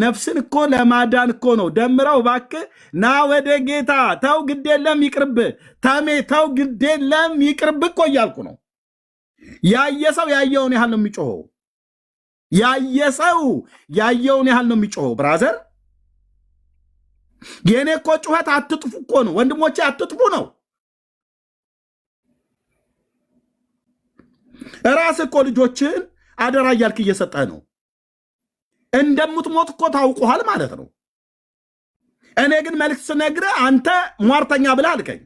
ነፍስን እኮ ለማዳን እኮ ነው። ደምረው እባክህ ና ወደ ጌታ ተው፣ ግድ የለም ይቅርብ፣ ተሜ ተው፣ ግድ የለም ይቅርብ እኮ እያልኩ ነው። ያየ ሰው ያየውን ያህል ነው የሚጮኸው። ያየ ሰው ያየውን ያህል ነው የሚጮኸው። ብራዘር የእኔ እኮ ጩኸት አትጥፉ እኮ ነው ወንድሞቼ፣ አትጥፉ ነው። ራስህ እኮ ልጆችን አደራ እያልክ እየሰጠህ ነው። እንደምትሞት እኮ ታውቁሃል ማለት ነው። እኔ ግን መልዕክት ስነግርህ አንተ ሟርተኛ ብለህ አልከኝ።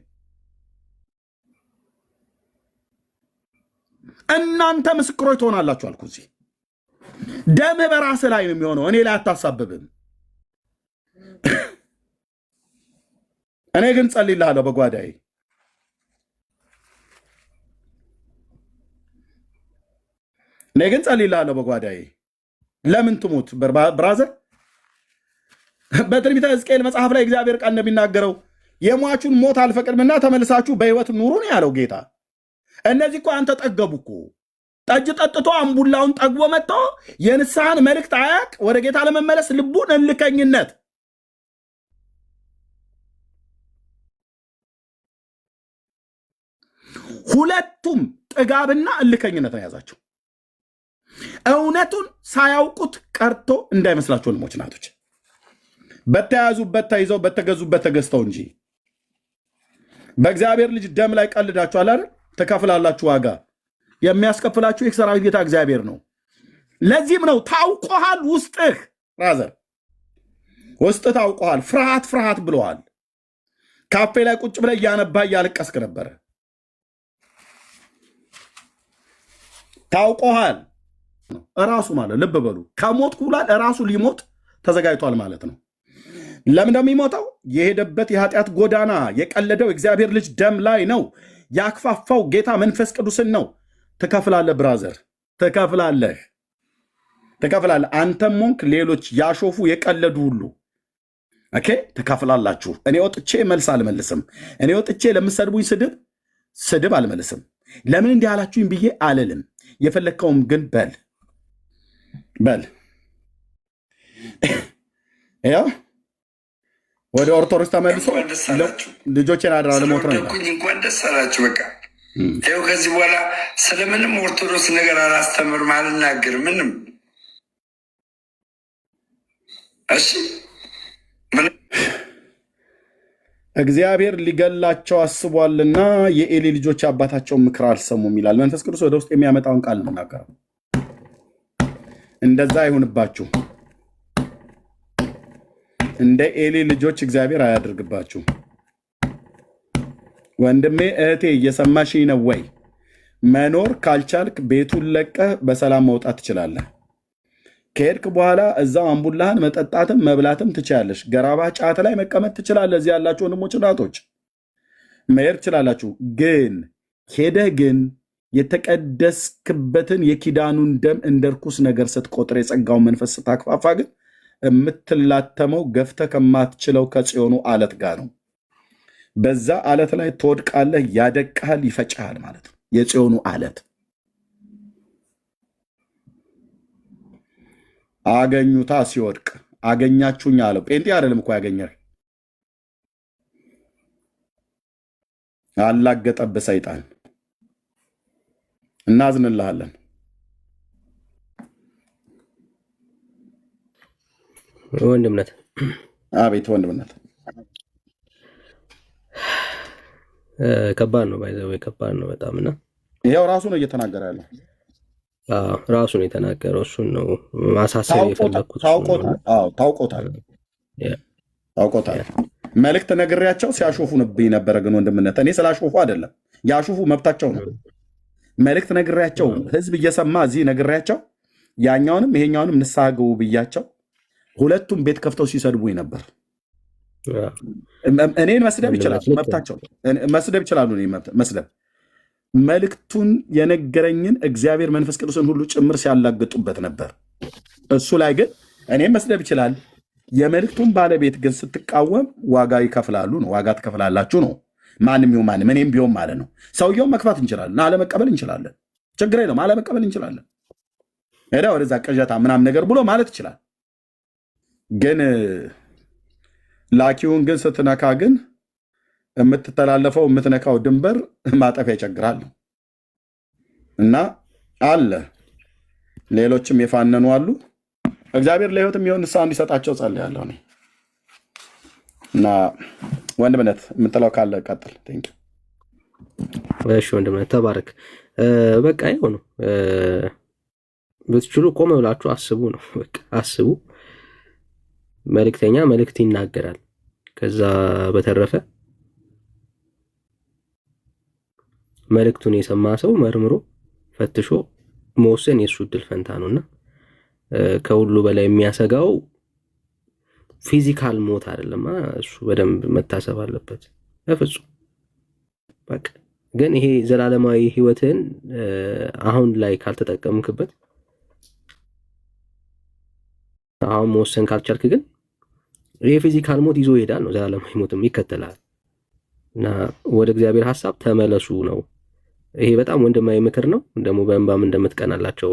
እናንተ ምስክሮች ትሆናላችሁ አልኩ። እዚህ ደምህ በራስህ ላይ ነው የሚሆነው፣ እኔ ላይ አታሳብብም። እኔ ግን ጸልይልሃለሁ በጓዳዬ። እኔ ግን ጸልይልሃለሁ በጓዳዬ። ለምን ትሞት ብራዘር? በትንቢተ ሕዝቅኤል መጽሐፍ ላይ እግዚአብሔር ቃል እንደሚናገረው የሟቹን ሞት አልፈቅድምና ተመልሳችሁ በሕይወት ኑሩ ነው ያለው ጌታ። እነዚህ እኮ አንተ ጠገቡ እኮ ጠጅ ጠጥቶ አምቡላውን ጠግቦ መጥቶ የንስሐን መልእክት አያቅ ወደ ጌታ ለመመለስ ልቡን እልከኝነት ሁለቱም ጥጋብና እልከኝነት ነው የያዛቸው። እውነቱን ሳያውቁት ቀርቶ እንዳይመስላችሁ ወንድሞች ናቶች፣ በተያዙበት ተይዘው በተገዙበት ተገዝተው እንጂ በእግዚአብሔር ልጅ ደም ላይ ቀልዳችኋል አይደል? ትከፍላላችሁ ዋጋ። የሚያስከፍላችሁ የሰራዊት ጌታ እግዚአብሔር ነው። ለዚህም ነው ታውቆሃል። ውስጥህ ራዘር ውስጥ ታውቆሃል። ፍርሃት ፍርሃት ብለዋል። ካፌ ላይ ቁጭ ብለህ እያነባ እያለቀስክ ነበረ። ታውቆሃል እራሱ ማለት ልብ በሉ። ከሞት ኩላል እራሱ ሊሞት ተዘጋጅቷል ማለት ነው። ለምን እንደሚሞተው የሄደበት የኃጢአት ጎዳና የቀለደው እግዚአብሔር ልጅ ደም ላይ ነው። ያክፋፋው ጌታ መንፈስ ቅዱስን ነው። ትከፍላለህ ብራዘር፣ ትከፍላለህ። አንተም ሞንክ ሌሎች ያሾፉ የቀለዱ ሁሉ ኦኬ፣ ትከፍላላችሁ። እኔ ወጥቼ መልስ አልመልስም። እኔ ወጥቼ ለምሰድቡኝ ስድብ አልመልስም። ለምን እንዲህ አላችሁኝ ብዬ አልልም። የፈለግከውም ግን በል ያው ወደ ኦርቶዶክስ ተመልሶ ልጆችን አድራ ለሞት ነው።
እንኳን ደስ አላችሁ። በቃ ይኸው ከዚህ በኋላ ስለምንም ኦርቶዶክስ ነገር አላስተምርም፣ አልናገርም፣ ምንም። እሺ
እግዚአብሔር ሊገላቸው አስቧልና የኤሊ ልጆች አባታቸውን ምክር አልሰሙም ይላል። መንፈስ ቅዱስ ወደ ውስጥ የሚያመጣውን ቃል ነው የምናገረው። እንደዛ አይሁንባችሁ። እንደ ኤሊ ልጆች እግዚአብሔር አያደርግባችሁ። ወንድሜ እህቴ እየሰማሽኝ ነው ወይ? መኖር ካልቻልክ ቤቱን ለቀህ በሰላም መውጣት ትችላለህ። ከሄድክ በኋላ እዛው አምቡላህን መጠጣትም መብላትም ትችላለሽ። ገራባ ጫት ላይ መቀመጥ ትችላለህ። እዚህ ያላችሁ ወንድሞች እናቶች መሄድ ትችላላችሁ። ግን ሄደህ ግን የተቀደስክበትን የኪዳኑን ደም እንደ ርኩስ ነገር ስትቆጥር የጸጋውን መንፈስ ስታክፋፋ ግን የምትላተመው ገፍተህ ከማትችለው ከጽዮኑ አለት ጋር ነው። በዛ አለት ላይ ትወድቃለህ። ያደቅሃል፣ ይፈጭሃል ማለት ነው። የጽዮኑ አለት አገኙታ ሲወድቅ አገኛችሁኝ አለው። ጴንጤ አይደለም እኮ ያገኘህ፣ አላገጠብህ ሰይጣን። እናዝንልሃለን።
ወንድምነት
አቤት ወንድምነት
ከባድ ነው። ባይዘው ከባድ ነው በጣም እና
ይሄው ራሱ ነው እየተናገረ ያለው።
ራሱን የተናገረው እሱን ነው ማሳሰብ የፈለኩት።
ታውቆታል። መልእክት ነግሬያቸው ሲያሾፉንብኝ ነበረ። ግን ወንድምነት እኔ ስላሾፉ አይደለም፣ ያሾፉ መብታቸው ነው። መልእክት ነግሬያቸው ህዝብ እየሰማ እዚህ ነግሬያቸው ያኛውንም ይሄኛውንም ንስሐ ግቡ ብያቸው ሁለቱም ቤት ከፍተው ሲሰድቡኝ ነበር። እኔን መስደብ ይችላሉ፣ መብታቸው መስደብ ይችላሉ። መስደብ መልእክቱን የነገረኝን እግዚአብሔር መንፈስ ቅዱስን ሁሉ ጭምር ሲያላግጡበት ነበር። እሱ ላይ ግን እኔም መስደብ ይችላል። የመልእክቱን ባለቤት ግን ስትቃወም ዋጋ ይከፍላሉ ነው። ዋጋ ትከፍላላችሁ ነው። ማንም ይሁን ማንም፣ እኔም ቢሆን ማለት ነው። ሰውየውን መክፋት እንችላለን፣ አለመቀበል እንችላለን። ችግር የለውም፣ አለመቀበል እንችላለን። ሄዳ ወደዛ ቅዠታ ምናምን ነገር ብሎ ማለት ይችላል። ግን ላኪውን ግን ስትነካ ግን የምትተላለፈው የምትነካው ድንበር ማጠፊያ ይቸግራል እና አለ። ሌሎችም የፋነኑ አሉ። እግዚአብሔር ለሕይወት የሚሆን ንስሐ እንዲሰጣቸው ጸልያለሁ እኔ እና ወንድምነት የምትለው ካለ ቀጥል።
እሺ ወንድምነት ተባረክ። በቃ ይኸው ነው። ብትችሉ ቆም ብላችሁ አስቡ ነው። በቃ አስቡ። መልእክተኛ መልእክት ይናገራል። ከዛ በተረፈ መልእክቱን የሰማ ሰው መርምሮ ፈትሾ መወሰን የእሱ እድል ፈንታ ነውና ከሁሉ በላይ የሚያሰጋው ፊዚካል ሞት አይደለም። እሱ በደንብ መታሰብ አለበት በፍጹም። በቃ ግን ይሄ ዘላለማዊ ህይወትን አሁን ላይ ካልተጠቀምክበት፣ አሁን መወሰን ካልቻልክ ግን ይሄ ፊዚካል ሞት ይዞ ይሄዳል ነው። ዘላለማዊ ሞትም ይከተላል እና ወደ እግዚአብሔር ሐሳብ ተመለሱ ነው። ይሄ በጣም ወንድማዊ ምክር ነው። ደግሞ በእንባም እንደምትቀናላቸው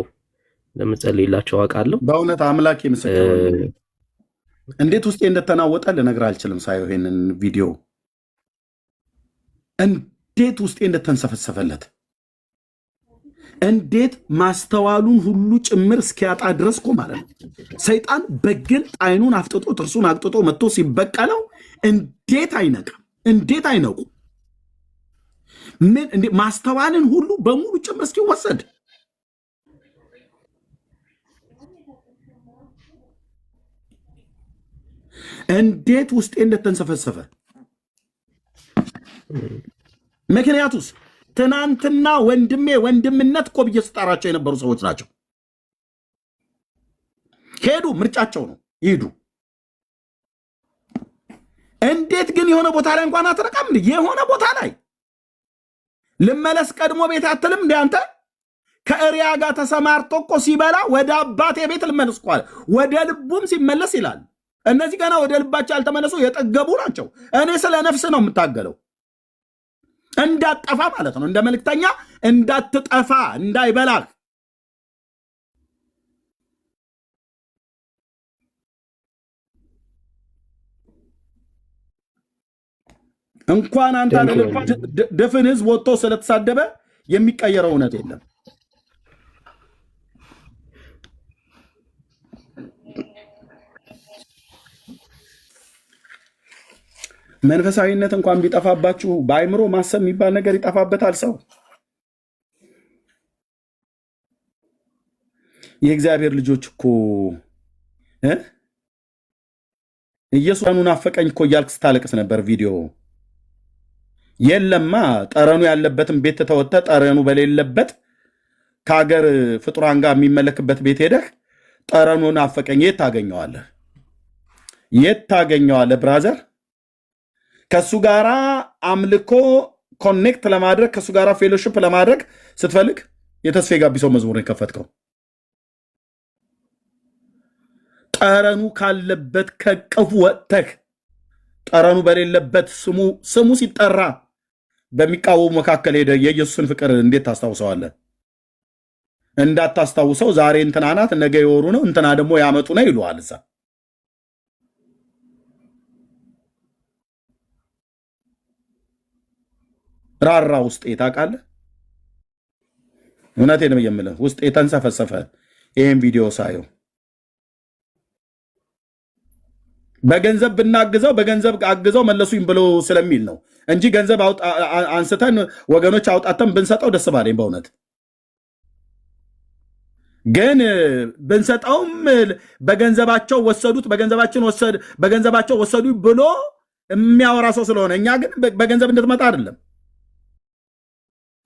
እንደምትጸልይላቸው አውቃለሁ።
በእውነት አምላክ ምስክር እንዴት ውስጤ እንደተናወጠ ልነግርህ አልችልም። ሳየው ይሄንን ቪዲዮ እንዴት ውስጤ እንደተንሰፈሰፈለት፣ እንዴት ማስተዋሉን ሁሉ ጭምር እስኪያጣ ድረስ እኮ ማለት ነው። ሰይጣን በግልጥ አይኑን አፍጥጦ ጥርሱን አቅጥጦ መጥቶ ሲበቀለው እንዴት አይነቃም? እንዴት አይነቁ? ምን እንዴ ማስተዋልን ሁሉ በሙሉ ጭምር እስኪወሰድ እንዴት ውስጤ እንደተንሰፈሰፈ። ምክንያቱስ ትናንትና ወንድሜ ወንድምነት እኮ ብዬ ስጠራቸው የነበሩ ሰዎች ናቸው። ሄዱ፣ ምርጫቸው ነው፣ ይሄዱ። እንዴት ግን የሆነ ቦታ ላይ እንኳን አትረቃም? የሆነ ቦታ ላይ ልመለስ ቀድሞ ቤት አትልም እንደ አንተ ከእሪያ ጋር ተሰማርቶ እኮ ሲበላ ወደ አባቴ ቤት ልመለስ እኮ አለ። ወደ ልቡም ሲመለስ ይላል። እነዚህ ገና ወደ ልባቸው ያልተመለሱ የጠገቡ ናቸው። እኔ ስለ ነፍስ ነው የምታገለው፣ እንዳትጠፋ ማለት ነው። እንደ መልእክተኛ እንዳትጠፋ፣ እንዳይበላህ። እንኳን አንተ ድፍን ህዝብ ወጥቶ ስለተሳደበ የሚቀየረው እውነት የለም። መንፈሳዊነት እንኳን ቢጠፋባችሁ በአይምሮ ማሰብ የሚባል ነገር ይጠፋበታል ሰው። የእግዚአብሔር ልጆች እኮ ኢየሱስ ቀኑን አፈቀኝ እኮ እያልክ ስታለቅስ ነበር ቪዲዮ። የለማ ጠረኑ ያለበትን ቤት ተወጥተ ጠረኑ በሌለበት ከሀገር ፍጡራን ጋር የሚመለክበት ቤት ሄደህ ጠረኑን አፈቀኝ የት ታገኘዋለህ? የት ታገኘዋለህ ብራዘር? ከሱ ጋራ አምልኮ ኮኔክት ለማድረግ ከሱ ጋራ ፌሎሺፕ ለማድረግ ስትፈልግ የተስፋዬ ጋቢሶ መዝሙር የከፈትከው ጠረኑ ካለበት ከቅፉ ወጥተህ ጠረኑ በሌለበት ስሙ ሲጠራ በሚቃወሙ መካከል ሄደ የኢየሱስን ፍቅር እንዴት ታስታውሰዋለህ? እንዳታስታውሰው ዛሬ እንትና ናት ነገ የወሩ ነው እንትና ደግሞ ያመጡ ነው ይሉሃል። እዛ ራራ ውስጥ ታውቃለህ። እውነቴን ነው የምልህ ውስጥ የተንሰፈሰፈ ይሄን ቪዲዮ ሳየው በገንዘብ ብናግዘው በገንዘብ አግዘው መለሱኝ ብሎ ስለሚል ነው እንጂ ገንዘብ አንስተን ወገኖች አውጣተን ብንሰጠው ደስ ባለኝ በእውነት። ግን ብንሰጠውም በገንዘባቸው ወሰዱት በገንዘባቸው ወሰዱ ብሎ የሚያወራ ሰው ስለሆነ እኛ ግን በገንዘብ እንድትመጣ አይደለም።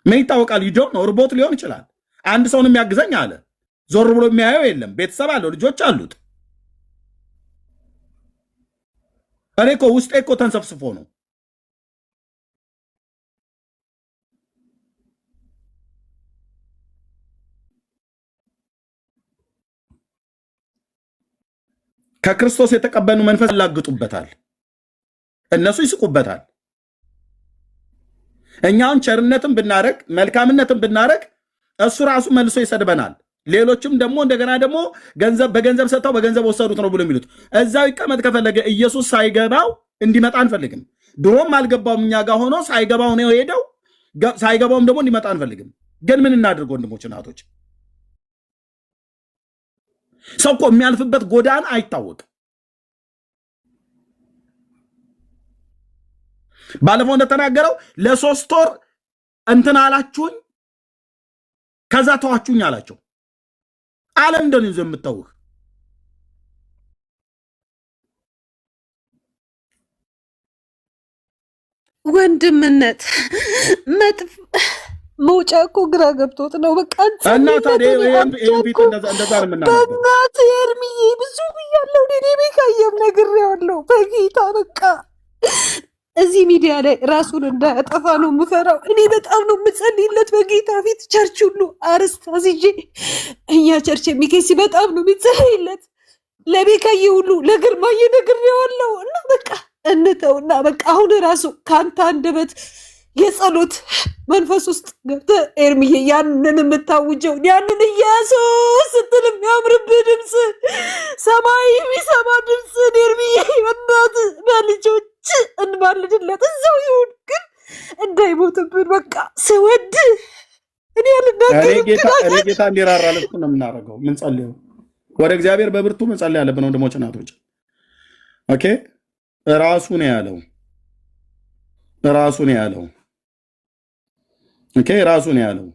ምን ይታወቃል? ይዶም ነው ርቦት ሊሆን ይችላል። አንድ ሰውን የሚያግዘኝ አለ ዞር ብሎ የሚያየው የለም። ቤተሰብ አለው፣ ልጆች አሉት። እኔ እኮ ውስጤ እኮ ተንሰፍስፎ ነው። ከክርስቶስ የተቀበሉ መንፈስ ያላግጡበታል፣ እነሱ ይስቁበታል። እኛውን ቸርነትን ብናረግ መልካምነትን ብናረግ እሱ ራሱ መልሶ ይሰድበናል። ሌሎችም ደግሞ እንደገና ደግሞ በገንዘብ ሰጥተው በገንዘብ ወሰዱት ነው ብሎ የሚሉት እዛው ይቀመጥ ከፈለገ ኢየሱስ ሳይገባው እንዲመጣ አንፈልግም። ድሮም አልገባውም እኛ ጋር ሆኖ ሳይገባው ነው ሄደው ሳይገባውም ደግሞ እንዲመጣ አንፈልግም። ግን ምን እናድርግ ወንድሞች እናቶች? ሰው እኮ የሚያልፍበት ጎዳና አይታወቅም። ባለፈው እንደተናገረው ለ3 ወር እንትን አላችሁኝ ከዛ ተዋችሁኝ አላቸው። ዓለም እንደሆነ ይዞ የምታውህ
ወንድምነት መውጫ እኮ ግራ ገብቶት ነው። በቃ
እና ታዲያ ይሄን ቢት እንደዛ ነው የምናደርገው።
በእናትህ ኤርሚዬ ብዙ ብያለሁ። እኔ ቤካየም ነግሬዋለሁ። በጌታ በቃ እዚህ ሚዲያ ላይ ራሱን እንዳያጠፋ ነው የምፈራው። እኔ በጣም ነው የምጸልይለት በጌታ ፊት። ቸርች ሁሉ አርስት አስይዤ እኛ ቸርች የሚኬሲ በጣም ነው የሚጸልይለት። ለቤካዬ ሁሉ ለግርማዬ ነግሬዋለሁ። እና በቃ እንተውና በቃ አሁን ራሱ ከአንተ አንደበት የጸሎት መንፈስ ውስጥ ገብተህ ኤርሚዬ ያንን የምታውጀውን ያንን ኢየሱስ ስትል የሚያምርብህ ድምፅ ሰማይ የሚሰማ ድምፅን ኤርሚዬ በእናትህ በልጆች እንባልድለት እዛው ይሁን ግን እንዳይሞትብን በቃ ስወድ እኔ
ጌታ እንዲራራለት ነው የምናደርገው። ምንጸልየው ወደ እግዚአብሔር በብርቱ መጸለይ ያለብን ወንድሞች እናቶች። ኦኬ ራሱ ነው ያለው ኦኬ ራሱ ነው ያለው።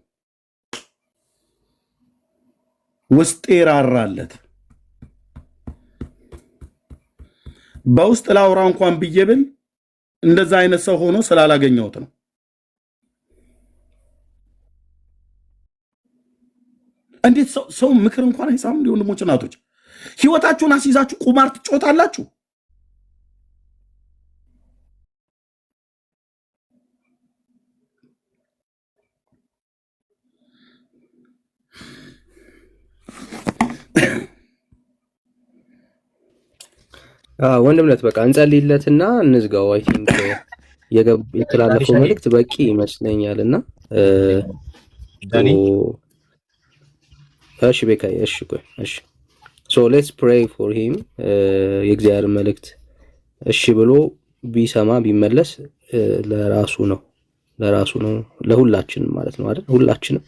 ውስጤ ራራለት በውስጥ ላውራ እንኳን ብዬ ብል እንደዛ አይነት ሰው ሆኖ ስላላገኘሁት ነው። እንዴት ሰው ምክር እንኳን አይሰማም? እንደ ወንድሞች እናቶች ህይወታችሁን አስይዛችሁ ቁማር ትጮታላችሁ።
ወንድምነት በቃ እንጸልይለትና እንዝጋው። አይ ቲንክ የተላለፈው መልእክት በቂ ይመስለኛልና እሺ ቤካዬ እሺ ቆይ እሺ ሶ ሌትስ ፕሬይ ፎር ሂም የእግዚአብሔር መልእክት እሺ ብሎ ቢሰማ ቢመለስ ለራሱ ነው ለሁላችንም ማለት ነው አይደል? ሁላችንም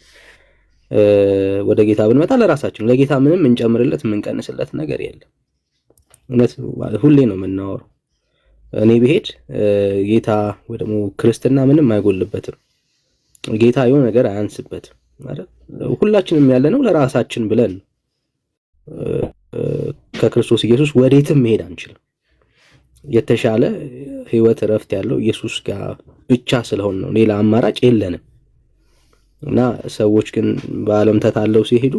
ወደ ጌታ ብንመጣ ለራሳችን ለጌታ ምንም እንጨምርለት የምንቀንስለት ነገር የለም። እውነት ሁሌ ነው የምናወራው። እኔ ብሄድ ጌታ ወይ ደግሞ ክርስትና ምንም አይጎልበትም። ጌታ የሆነ ነገር አያንስበትም ማለት ሁላችንም ያለነው ለራሳችን ብለን ከክርስቶስ ኢየሱስ ወዴትም መሄድ አንችልም። የተሻለ ህይወት እረፍት ያለው ኢየሱስ ጋር ብቻ ስለሆነ ነው። ሌላ አማራጭ የለንም። እና ሰዎች ግን በዓለም ተታለው ሲሄዱ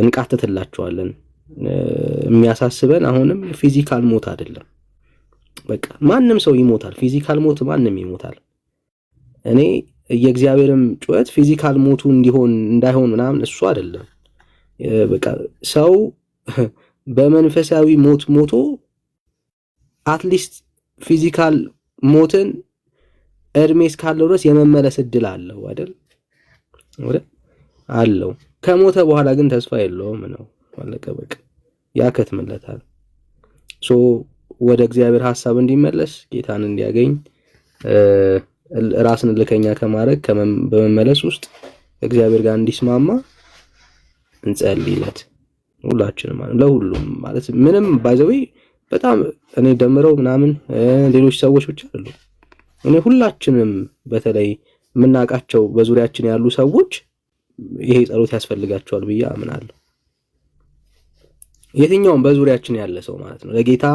እንቃተትላቸዋለን። የሚያሳስበን አሁንም ፊዚካል ሞት አይደለም። በቃ ማንም ሰው ይሞታል። ፊዚካል ሞት ማንም ይሞታል። እኔ የእግዚአብሔርም ጩኸት ፊዚካል ሞቱ እንዲሆን እንዳይሆን ምናምን እሱ አይደለም። በቃ ሰው በመንፈሳዊ ሞት ሞቶ አትሊስት ፊዚካል ሞትን እድሜ እስካለው ድረስ የመመለስ እድል አለው አይደል? አለው። ከሞተ በኋላ ግን ተስፋ የለውም ነው። አለቀ በቃ ያከትምለታል። ወደ እግዚአብሔር ሐሳብ እንዲመለስ ጌታን እንዲያገኝ ራስን ልከኛ ከማድረግ በመመለስ ውስጥ እግዚአብሔር ጋር እንዲስማማ እንጸልይለት ሁላችንም ማለት ለሁሉም ማለት ምንም ባይዘው በጣም እኔ ደምረው ምናምን ሌሎች ሰዎች ብቻ አይደሉም። እኔ ሁላችንም በተለይ የምናውቃቸው በዙሪያችን ያሉ ሰዎች ይሄ ጸሎት ያስፈልጋቸዋል ብዬ አምናለሁ። የትኛውም በዙሪያችን ያለ ሰው ማለት ነው ለጌታ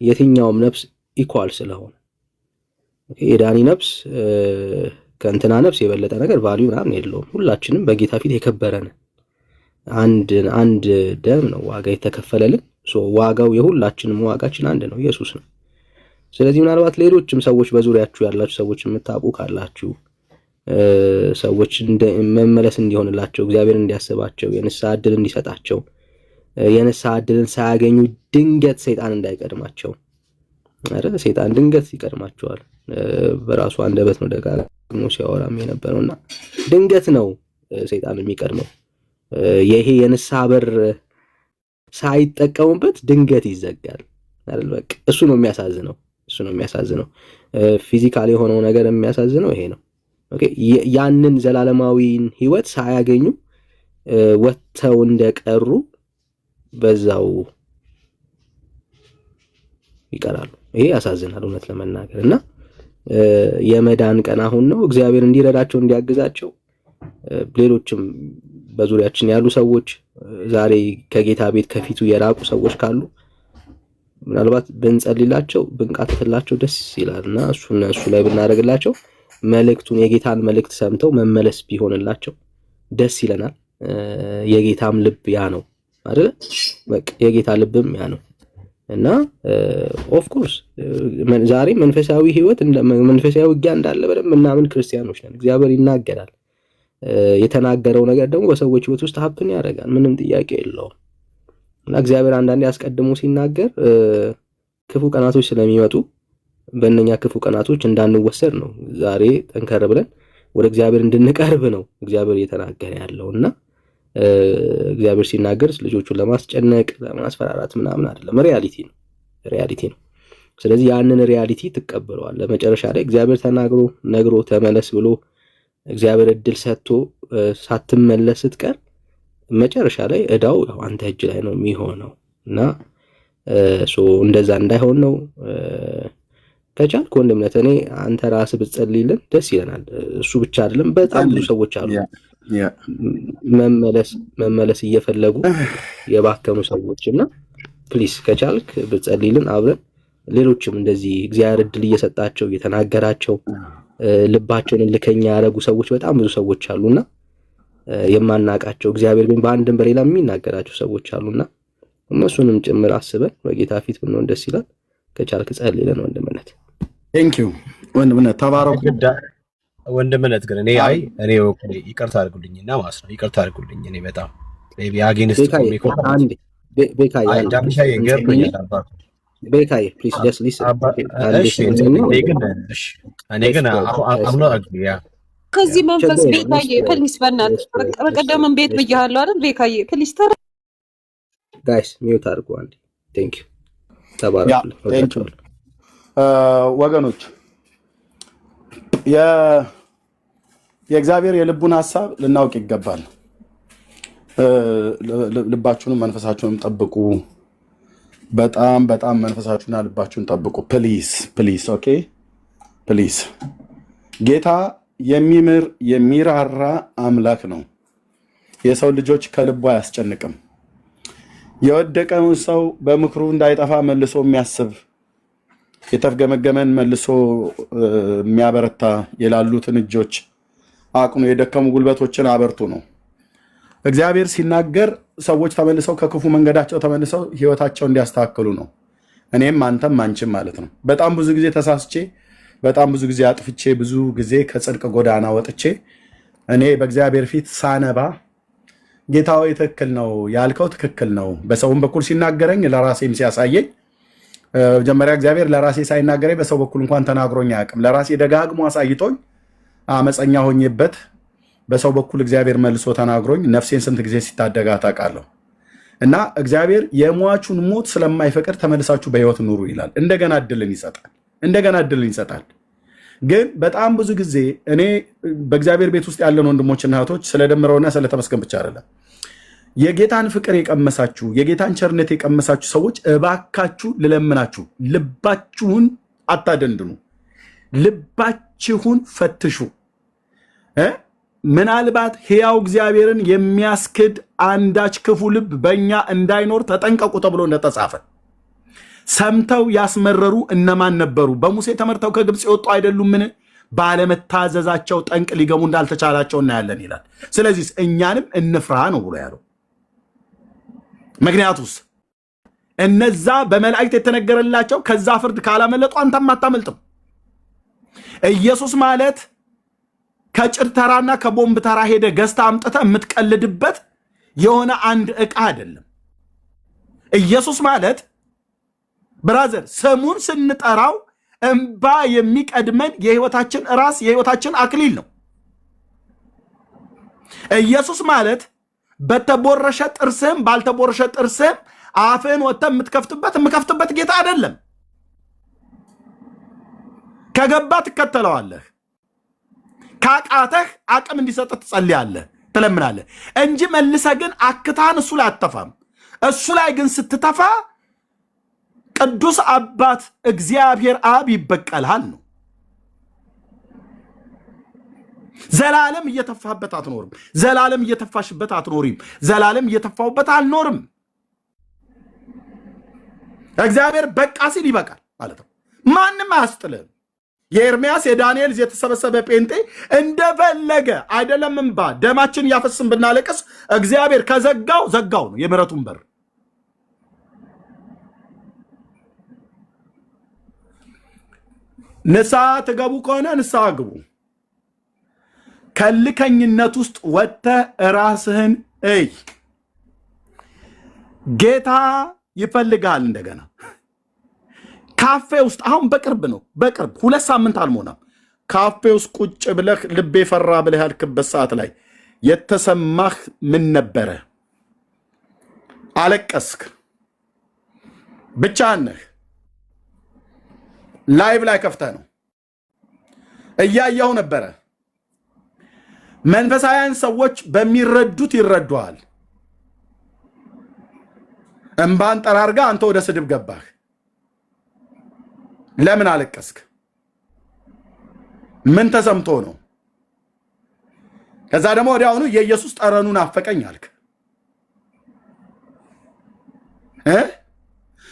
የትኛውም ነፍስ ኢኳል ስለሆነ የዳኒ ነፍስ ከእንትና ነፍስ የበለጠ ነገር ቫልዩ ምናምን የለውም። ሁላችንም በጌታ ፊት የከበረን አንድ ደም ነው ዋጋ የተከፈለልን። ዋጋው የሁላችንም ዋጋችን አንድ ነው፣ ኢየሱስ ነው። ስለዚህ ምናልባት ሌሎችም ሰዎች በዙሪያችሁ ያላችሁ ሰዎች የምታውቁ ካላችሁ ሰዎች መመለስ እንዲሆንላቸው እግዚአብሔር እንዲያስባቸው የንስሐ ዕድል እንዲሰጣቸው የንስሐ ዕድልን ሳያገኙ ድንገት ሰይጣን እንዳይቀድማቸው አይደል? ሰይጣን ድንገት ይቀድማቸዋል። በራሱ አንደበት ነው ደጋግሞ ሲያወራም የነበረውና ድንገት ነው ሰይጣን የሚቀድመው። ይሄ የንስሐ በር ሳይጠቀሙበት ድንገት ይዘጋል አይደል? በቃ እሱ ነው የሚያሳዝነው። ፊዚካል የሆነው ነገር የሚያሳዝነው ይሄ ነው። ኦኬ ያንን ዘላለማዊን ህይወት ሳያገኙ ወጥተው እንደቀሩ በዛው ይቀራሉ። ይሄ ያሳዝናል እውነት ለመናገር እና የመዳን ቀን አሁን ነው። እግዚአብሔር እንዲረዳቸው እንዲያግዛቸው ሌሎችም በዙሪያችን ያሉ ሰዎች ዛሬ ከጌታ ቤት ከፊቱ የራቁ ሰዎች ካሉ ምናልባት ብንጸልይላቸው ብንቃትትላቸው ደስ ይላልና እሱ ላይ ብናደርግላቸው መልእክቱን የጌታን መልእክት ሰምተው መመለስ ቢሆንላቸው ደስ ይለናል። የጌታም ልብ ያ ነው አይደል? በቃ የጌታ ልብም ያ ነው እና ኦፍ ኮርስ ዛሬ መንፈሳዊ ህይወት መንፈሳዊ ውጊያ እንዳለ በደንብ እናምን ክርስቲያኖች ነን። እግዚአብሔር ይናገራል። የተናገረው ነገር ደግሞ በሰዎች ህይወት ውስጥ ሀፕን ያደርጋል። ምንም ጥያቄ የለውም። እና እግዚአብሔር አንዳንዴ አስቀድሞ ሲናገር ክፉ ቀናቶች ስለሚመጡ በእነኛ ክፉ ቀናቶች እንዳንወሰድ ነው። ዛሬ ጠንከር ብለን ወደ እግዚአብሔር እንድንቀርብ ነው እግዚአብሔር እየተናገረ ያለውና እግዚአብሔር ሲናገር ልጆቹን ለማስጨነቅ ለማስፈራራት ምናምን አይደለም፣ ሪያሊቲ ነው። ስለዚህ ያንን ሪያሊቲ ትቀበለዋል። ለመጨረሻ ላይ እግዚአብሔር ተናግሮ ነግሮ ተመለስ ብሎ እግዚአብሔር እድል ሰጥቶ ሳትመለስ ስትቀር መጨረሻ ላይ እዳው አንተ እጅ ላይ ነው የሚሆነው እና እንደዛ እንዳይሆን ነው። ከቻልክ ወንድምነት እኔ አንተ ራስህ ብትጸልይልን ደስ ይለናል። እሱ ብቻ አይደለም፣ በጣም ብዙ ሰዎች አሉ መመለስ እየፈለጉ የባከኑ ሰዎች እና ፕሊስ ከቻልክ ብትጸልይልን አብረን ሌሎችም እንደዚህ እግዚአብሔር እድል እየሰጣቸው እየተናገራቸው ልባቸውን ልከኛ ያደረጉ ሰዎች በጣም ብዙ ሰዎች አሉና የማናቃቸው እግዚአብሔር ግን በአንድም በሌላ የሚናገራቸው ሰዎች አሉና እነሱንም ጭምር አስበን በጌታ ፊት ብንሆን ደስ ይላል። ከቻልክ ጸልይልን ወንድምነት።
ቴንክ ዩ ወንድምነት፣ ተባረኩ።
ወንድምነት ግን እኔ ይቅርታ አድርጉልኝና ማለት ነው ይቅርታ አድርጉልኝ። እኔ በጣም ሜቢ አጌንስት
ቤካዬ ፕሊዝ ጀስት ሊስን።
እኔ ግን አምኖ አግሪያ
ከዚህ መንፈስ ቤካዬ ፕሊዝ በእናትህ በቀደምም ቤት ብያለሁ አይደል? ቤካዬ ፕሊዝ ተራ
ጋይስ ሚውት አድርጉ አንዴ። ቴንክ ዩ ተባረኩ
ወገኖች። የእግዚአብሔር የልቡን ሐሳብ ልናውቅ ይገባል። ልባችሁንም መንፈሳችሁንም ጠብቁ በጣም በጣም መንፈሳችሁን ልባችሁን ጠብቁ ፕሊዝ ፕሊዝ። ኦኬ ፕሊዝ። ጌታ የሚምር የሚራራ አምላክ ነው። የሰው ልጆች ከልቡ አያስጨንቅም። የወደቀውን ሰው በምክሩ እንዳይጠፋ መልሶ የሚያስብ የተፍገመገመን መልሶ የሚያበረታ የላሉትን እጆች አቅኑ የደከሙ ጉልበቶችን አበርቱ ነው። እግዚአብሔር ሲናገር ሰዎች ተመልሰው ከክፉ መንገዳቸው ተመልሰው ህይወታቸው እንዲያስተካክሉ ነው። እኔም አንተም አንቺም ማለት ነው። በጣም ብዙ ጊዜ ተሳስቼ በጣም ብዙ ጊዜ አጥፍቼ ብዙ ጊዜ ከጽድቅ ጎዳና ወጥቼ እኔ በእግዚአብሔር ፊት ሳነባ ጌታዊ ትክክል ነው ያልከው ትክክል ነው። በሰውም በኩል ሲናገረኝ ለራሴም ሲያሳየኝ መጀመሪያ እግዚአብሔር ለራሴ ሳይናገረኝ በሰው በኩል እንኳን ተናግሮኝ አያውቅም። ለራሴ ደጋግሞ አሳይቶኝ አመፀኛ ሆኜበት በሰው በኩል እግዚአብሔር መልሶ ተናግሮኝ ነፍሴን ስንት ጊዜ ሲታደጋ ታውቃለሁ። እና እግዚአብሔር የሟቹን ሞት ስለማይፈቅድ ተመልሳችሁ በህይወት ኑሩ ይላል። እንደገና እድልን ይሰጣል። ግን በጣም ብዙ ጊዜ እኔ በእግዚአብሔር ቤት ውስጥ ያለን ወንድሞችና እህቶች ስለደምረውና ስለተመስገን ብቻ አይደለም የጌታን ፍቅር የቀመሳችሁ የጌታን ቸርነት የቀመሳችሁ ሰዎች እባካችሁ ልለምናችሁ፣ ልባችሁን አታደንድኑ፣ ልባችሁን ፈትሹ። ምናልባት ሕያው እግዚአብሔርን የሚያስክድ አንዳች ክፉ ልብ በእኛ እንዳይኖር ተጠንቀቁ ተብሎ እንደተጻፈ ሰምተው ያስመረሩ እነማን ነበሩ? በሙሴ ተመርተው ከግብፅ የወጡ አይደሉምን? ባለመታዘዛቸው ጠንቅ ሊገቡ እንዳልተቻላቸው እናያለን ይላል። ስለዚህ እኛንም እንፍራ ነው ብሎ ያለው። ምክንያቱስ እነዛ በመላእክት የተነገረላቸው ከዛ ፍርድ ካላመለጡ አንተም አታመልጥም። ኢየሱስ ማለት ከጭድ ተራና ከቦምብ ተራ ሄደ ገዝታ አምጥተ የምትቀልድበት የሆነ አንድ ዕቃ አይደለም። ኢየሱስ ማለት ብራዘር ስሙን ስንጠራው እንባ የሚቀድመን የህይወታችን ራስ የህይወታችን አክሊል ነው። ኢየሱስ ማለት በተቦረሸ ጥርስም ባልተቦረሸ ጥርስም አፍን ወጥተህ የምከፍትበት ጌታ አይደለም። ከገባ ትከተለዋለህ፣ ካቃተህ አቅም እንዲሰጥ ትጸልያለህ፣ ትለምናለህ እንጂ መልሰህ ግን አክታን እሱ ላይ አትተፋም። እሱ ላይ ግን ስትተፋ ቅዱስ አባት እግዚአብሔር አብ ይበቀልሃል ነው። ዘላለም እየተፋበት አትኖርም። ዘላለም እየተፋሽበት አትኖሪም። ዘላለም እየተፋውበት አልኖርም። እግዚአብሔር በቃ ሲል ይበቃል ማለት ነው። ማንም አያስጥልህም። የኤርሚያስ የዳንኤል የተሰበሰበ ጴንጤ እንደፈለገ አይደለም እንባ ደማችን እያፈስን ብናለቅስ እግዚአብሔር ከዘጋው ዘጋው ነው የምሕረቱን በር። ንስሐ ትገቡ ከሆነ ንስሐ ግቡ። ከልከኝነት ውስጥ ወጥተህ ራስህን እይ። ጌታ ይፈልጋል። እንደገና ካፌ ውስጥ አሁን በቅርብ 2 ሳምንት አልሞላም። ካፌ ውስጥ ቁጭ ብለህ ልቤ ፈራ ብለህ ያልክበት ሰዓት ላይ የተሰማህ ምን ነበረ? አለቀስክ? ብቻህን ነህ? ላይቭ ላይ ከፍተህ ነው? እያየው ነበረ። መንፈሳውያን ሰዎች በሚረዱት ይረዱሃል። እንባን ጠራርጋ አንተ ወደ ስድብ ገባህ። ለምን አለቀስክ? ምን ተሰምቶ ነው? ከዛ ደግሞ ወዲያውኑ የኢየሱስ ጠረኑን አፈቀኝ አልክ።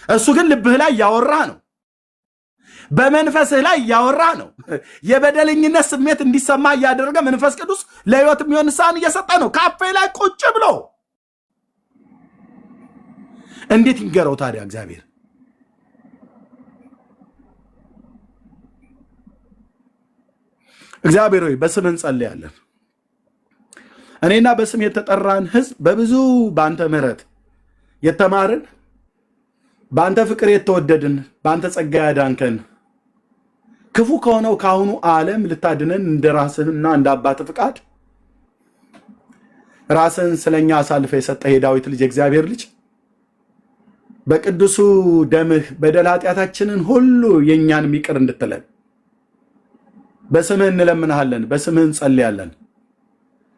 እሱ ግን ልብህ ላይ እያወራ ነው። በመንፈስህ ላይ እያወራ ነው። የበደለኝነት ስሜት እንዲሰማ እያደረገ መንፈስ ቅዱስ ለህይወት የሚሆን ንስሐን እየሰጠ ነው። ካፌ ላይ ቁጭ ብሎ እንዴት ይንገረው ታዲያ እግዚአብሔር? እግዚአብሔር ሆይ በስምህ እንጸልያለን። እኔና በስም የተጠራን ህዝብ በብዙ በአንተ ምሕረት የተማርን በአንተ ፍቅር የተወደድን በአንተ ጸጋ ያዳንከን ክፉ ከሆነው ካሁኑ ዓለም ልታድነን እንደ ራስህና እንደ አባት ፍቃድ ራስህን ስለኛ አሳልፈ የሰጠህ የዳዊት ልጅ የእግዚአብሔር ልጅ በቅዱሱ ደምህ በደል ኃጢአታችንን ሁሉ የእኛን ይቅር እንድትለን በስምህ እንለምንሃለን፣ በስምህ እንጸልያለን።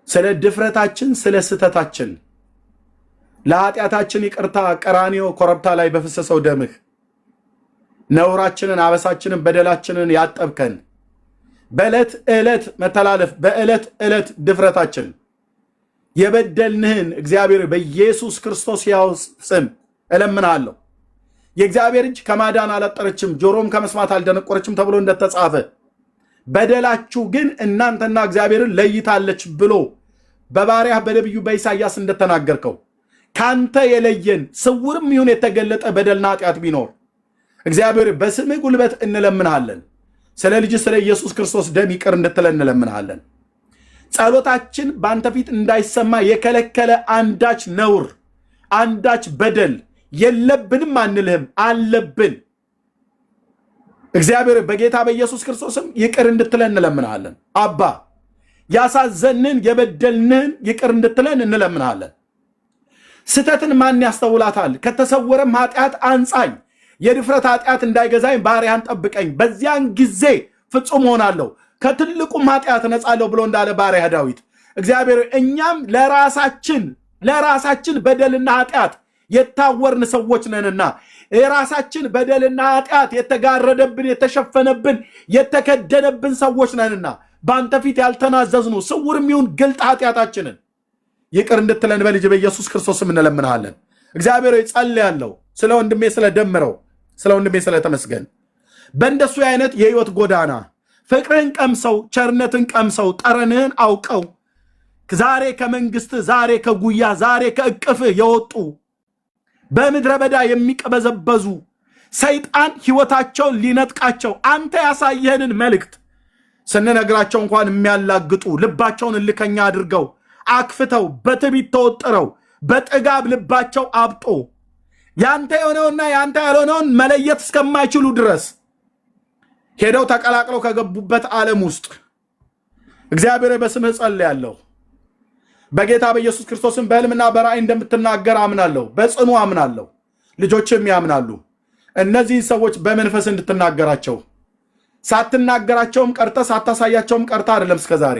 ስለ ድፍረታችን ስለ ስተታችን ለኃጢአታችን ይቅርታ ቀራንዮ ኮረብታ ላይ በፈሰሰው ደምህ ነውራችንን፣ አበሳችንን፣ በደላችንን ያጠብከን በዕለት ዕለት መተላለፍ በዕለት ዕለት ድፍረታችን የበደልንህን እግዚአብሔር በኢየሱስ ክርስቶስ ያው ስም እለምናለሁ። የእግዚአብሔር እጅ ከማዳን አላጠረችም፣ ጆሮም ከመስማት አልደነቆረችም ተብሎ እንደተጻፈ በደላችሁ ግን እናንተና እግዚአብሔርን ለይታለች ብሎ በባሪያህ በነቢዩ በኢሳይያስ እንደተናገርከው ካንተ የለየን ስውርም ይሁን የተገለጠ በደልና ኃጢአት ቢኖር እግዚአብሔር በስምህ ጉልበት እንለምንሃለን። ስለ ልጅ ስለ ኢየሱስ ክርስቶስ ደም ይቅር እንድትለን እንለምንሃለን። ጸሎታችን በአንተ ፊት እንዳይሰማ የከለከለ አንዳች ነውር አንዳች በደል የለብንም አንልህም፣ አለብን። እግዚአብሔር በጌታ በኢየሱስ ክርስቶስም ይቅር እንድትለን እንለምንሃለን። አባ ያሳዘንን የበደልንን ይቅር እንድትለን እንለምንሃለን። ስተትን ማን ያስተውላታል? ከተሰወረም ኃጢአት አንጻኝ፣ የድፍረት ኃጢአት እንዳይገዛኝ ባሪያን ጠብቀኝ፣ በዚያን ጊዜ ፍጹም ሆናለሁ፣ ከትልቁም ኃጢአት ነጻለሁ ብሎ እንዳለ ባሪያ ዳዊት እግዚአብሔር እኛም ለራሳችን በደልና ኃጢአት የታወርን ሰዎች ነንና የራሳችን በደልና ኃጢአት የተጋረደብን የተሸፈነብን የተከደነብን ሰዎች ነንና በአንተ ፊት ያልተናዘዝኑ ስውርም ይሁን ግልጥ ኃጢአታችንን ይቅር እንድትለን በልጅ በኢየሱስ ክርስቶስም እንለምንሃለን። እግዚአብሔር ጸልያለሁ ስለ ወንድሜ ስለደምረው ስለ ወንድሜ ስለተመስገን በእንደሱ አይነት የህይወት ጎዳና ፍቅርህን ቀምሰው ቸርነትን ቀምሰው ጠረንህን አውቀው ዛሬ ከመንግስት ዛሬ ከጉያ ዛሬ ከእቅፍህ የወጡ በምድረ በዳ የሚቀበዘበዙ ሰይጣን ህይወታቸውን ሊነጥቃቸው አንተ ያሳየህንን መልእክት ስንነግራቸው እንኳን የሚያላግጡ ልባቸውን እልከኛ አድርገው አክፍተው በትዕቢት ተወጥረው በጥጋብ ልባቸው አብጦ ያንተ የሆነውና ያንተ ያልሆነውን መለየት እስከማይችሉ ድረስ ሄደው ተቀላቅለው ከገቡበት ዓለም ውስጥ እግዚአብሔር በስምህ ጸልያለሁ። በጌታ በኢየሱስ ክርስቶስም በህልምና በራእይ እንደምትናገር አምናለሁ፣ በጽኑ አምናለሁ። ልጆችም ያምናሉ። እነዚህን ሰዎች በመንፈስ እንድትናገራቸው ሳትናገራቸውም ቀርተ ሳታሳያቸውም ቀርተ አይደለም እስከዛሬ